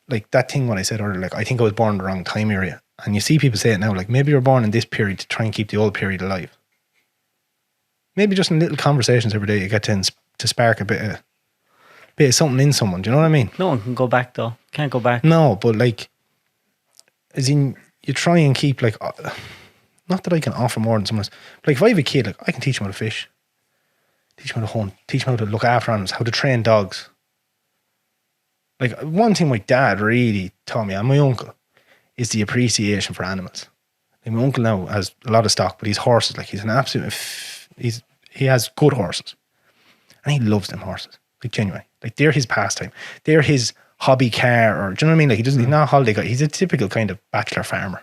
Like that thing when I said earlier, like I think I was born in the wrong time area. And you see people say it now, like maybe you're born in this period to try and keep the old period alive. Maybe just in little conversations every day you get to spark a bit of something in someone. Do you know what I mean? No one can go back though. Can't go back. No, but like, as in, you try and keep like, not that I can offer more than someone else. But like if I have a kid, like I can teach him how to fish, teach him how to hunt, teach him how to look after animals, how to train dogs. Like one thing my dad really taught me, and my uncle, is the appreciation for animals. Like my uncle now has a lot of stock, but he's horses. Like he's an absolute, he has good horses, and he loves them horses. Like genuinely, like they're his pastime. They're his hobby car, or do you know what I mean? Like he's not a holiday guy. He's a typical kind of bachelor farmer,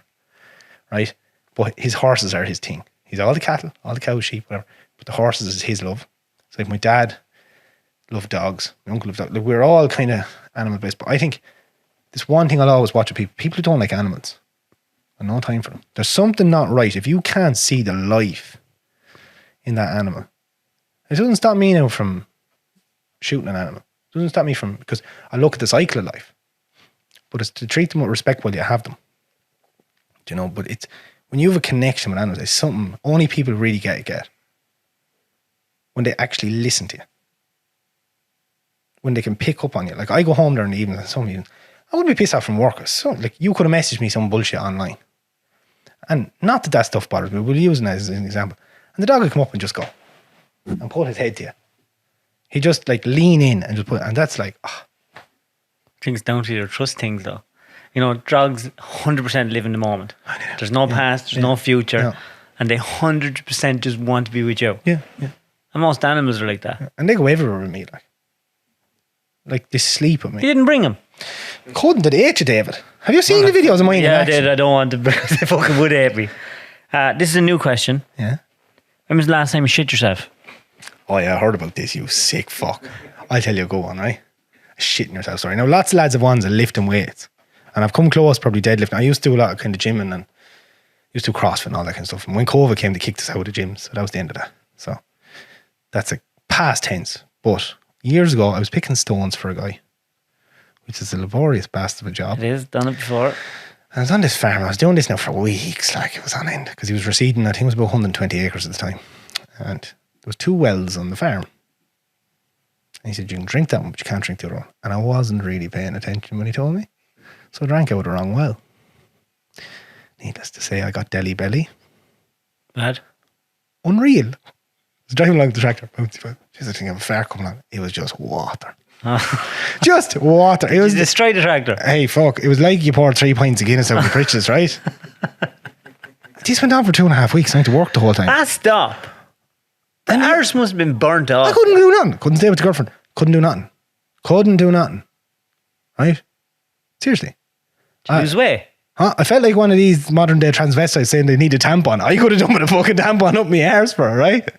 right? But his horses are his thing. He's all the cattle, all the cows, sheep, whatever. But the horses is his love. It's like my dad loved dogs. My uncle loved dogs. Like we're all kind of animal based. But I think this one thing I'll always watch with people who don't like animals, I've no time for them. There's something not right if you can't see the life in that animal. It doesn't stop me now from shooting an animal. It doesn't stop me from, because I look at the cycle of life. But it's to treat them with respect while you have them. Do you know? But it's when you have a connection with animals, it's something only people really get. When they actually listen to you. When they can pick up on you. Like I go home there in the evening, some evenings, I would be pissed off from work. So, like you could have messaged me some bullshit online. And not that stuff bothers me, we'll use it as an example. And the dog would come up and just go and put his head to you. He just like lean in and just put, and that's like, Things down to your trust things though. You know, dogs 100% live in the moment. There's no past, there's no future. No. And they 100% just want to be with you. Yeah. And most animals are like that. And they go everywhere with me, like they sleep with me. You didn't bring them. Couldn't they hate you, David? Have you seen the videos of mine? Yeah, I in action? did. I don't want to because they fucking would hate me. This is a new question. Yeah. When was the last time you shit yourself? Oh yeah, I heard about this, you sick fuck. I'll tell you, go on, right? Shitting yourself, sorry. Now lots of lads have ones that lifting weights. And I've come close, probably deadlifting. I used to do a lot of kind of gymming and used to do CrossFit and all that kind of stuff. And when COVID came, they kicked us out of the gyms. So that was the end of that. So that's a past tense. But years ago, I was picking stones for a guy, which is a laborious bastard of a job. It is, done it before. And I was on this farm. I was doing this now for weeks. Like it was on end because he was reseeding. I think it was about 120 acres at the time. And there was 2 wells on the farm. And he said, you can drink that one, but you can't drink the other one. And I wasn't really paying attention when he told me. So I drank out the wrong well. Needless to say, I got deli belly. Bad. Unreal. I was driving along the tractor. Jeez, I think I have a fire coming on. It was just water. Just water. It was destroy the tractor. Hey, fuck. It was like you poured 3 pints of Guinness out of the britches, right? This went on for 2.5 weeks. I had to work the whole time. Stop. The arse must have been burnt off. I couldn't do nothing. Couldn't stay with the girlfriend. Couldn't do nothing. Right? Seriously. Lose weight. I felt like one of these modern day transvestites saying they need a tampon. I could have done with a fucking tampon up my arse for it, right?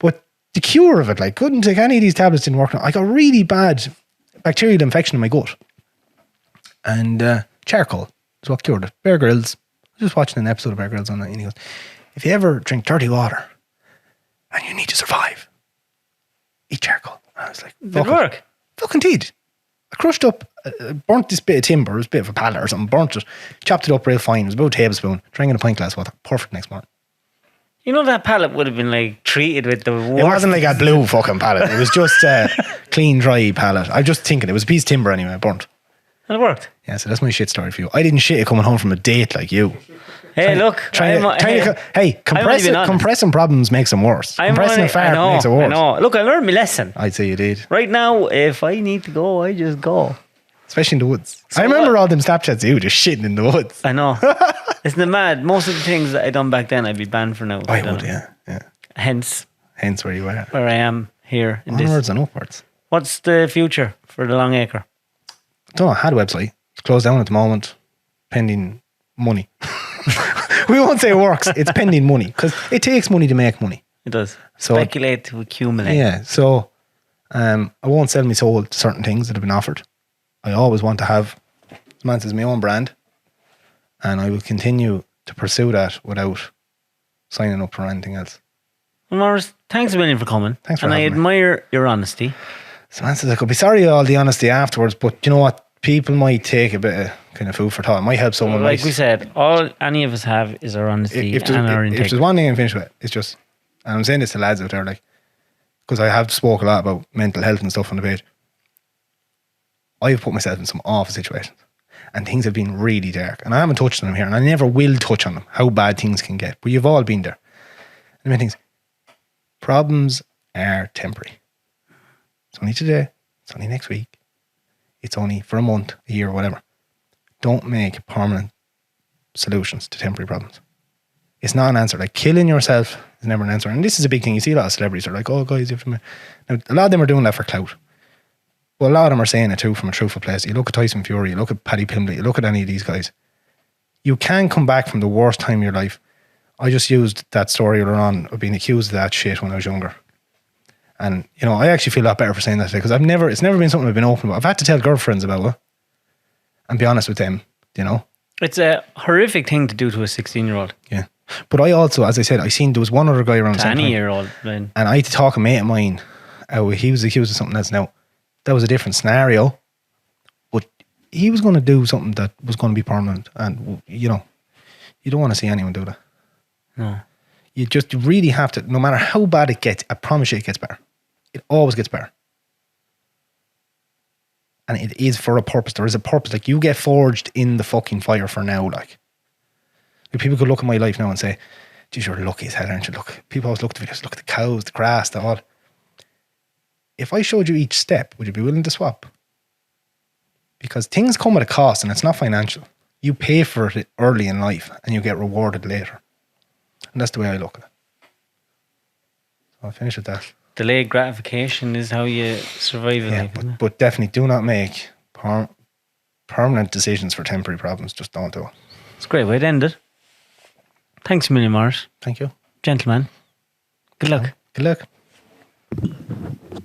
But the cure of it, like, couldn't take any of these tablets, didn't work. I got really bad bacterial infection in my gut. And charcoal is what cured it. Bear Grylls. I was just watching an episode of Bear Grylls on that, and he goes, if you ever drink dirty water and you need to survive, eat charcoal. And I was like, did it work? Fucking did. I crushed up, burnt this bit of timber, it was a bit of a pallet or something, burnt it, chopped it up real fine, it was about a tablespoon, drank in a pint glass water, perfect next morning. You know that pallet would have been like treated with the worst. It wasn't like a blue fucking pallet, it was just a clean, dry pallet. I'm just thinking, it was a piece of timber anyway, burnt. And it worked. Yeah, so that's my shit story for you. I didn't shit it coming home from a date like you. Hey, Compressing problems makes them worse. Compressing a fart makes it worse. I know. Look, I learned my lesson. I'd say you did. Right now, if I need to go, I just go. Especially in the woods. So I remember all them Snapchats of you just shitting in the woods. I know. Isn't it mad? Most of the things that I done back then, I'd be banned for now. I would, yeah. Hence where you are. Where I am here. Onwards and upwards. What's the future for the Long Acre? I don't know. I had a website. It's closed down at the moment, pending money. We won't say it works. It's pending money because it takes money to make money. It does. So- Speculate to accumulate. Yeah. So I won't sell my soul to certain things that have been offered. I always want to have as my own brand, and I will continue to pursue that without signing up for anything else. Well, Maurice, thanks a million for coming. Thanks for and I having me. admire your honesty. Samantha's like, I'll be sorry all the honesty afterwards, but you know what? People might take a bit of kind of food for thought. It might help someone. Like we said, all any of us have is our honesty if and our there's integrity. one thing I can finish with, it's just, and I'm saying this to lads out there, like, because I have spoke a lot about mental health and stuff on the page. I've put myself in some awful situations, and things have been really dark, and I haven't touched on them here, and I never will touch on them, how bad things can get, but you've all been there. And the main things, problems are temporary. It's only today, it's only next week, it's only for a month, a year, whatever. Don't make permanent solutions to temporary problems. It's not an answer. Like, killing yourself is never an answer. And this is a big thing. You see a lot of celebrities are like, oh, guys, you have to... Now, a lot of them are doing that for clout. But a lot of them are saying it too from a truthful place. You look at Tyson Fury, you look at Paddy Pimblett, you look at any of these guys. You can come back from the worst time of your life. I just used that story earlier on of being accused of that shit when I was younger. And, you know, I actually feel a lot better for saying that today because it's never been something I've been open about. I've had to tell girlfriends about it and be honest with them, you know. It's a horrific thing to do to a 16-year-old. Yeah. But I also, as I said, I seen there was one other guy around the To same any time. year-old. Then. And I had to talk a mate of mine. He was accused of something else. Now, that was a different scenario. But he was going to do something that was going to be permanent. And, you know, you don't want to see anyone do that. No. You really have to, no matter how bad it gets, I promise you it gets better. It always gets better. And it is for a purpose. There is a purpose. Like, you get forged in the fucking fire for now, like people could look at my life now and say, geez, you're lucky as hell, aren't you? Look, people always look at the videos, look at the cows, the grass, the all. If I showed you each step, would you be willing to swap? Because things come at a cost, and it's not financial. You pay for it early in life and you get rewarded later. And that's the way I look at it. So I'll finish with that. Delayed gratification is how you survive in Yeah, life. Isn't it? but definitely do not make permanent decisions for temporary problems. Just don't do it. It's a great way to end it. Thanks a million, Maurice. Thank you. Gentlemen. Good luck. Good luck.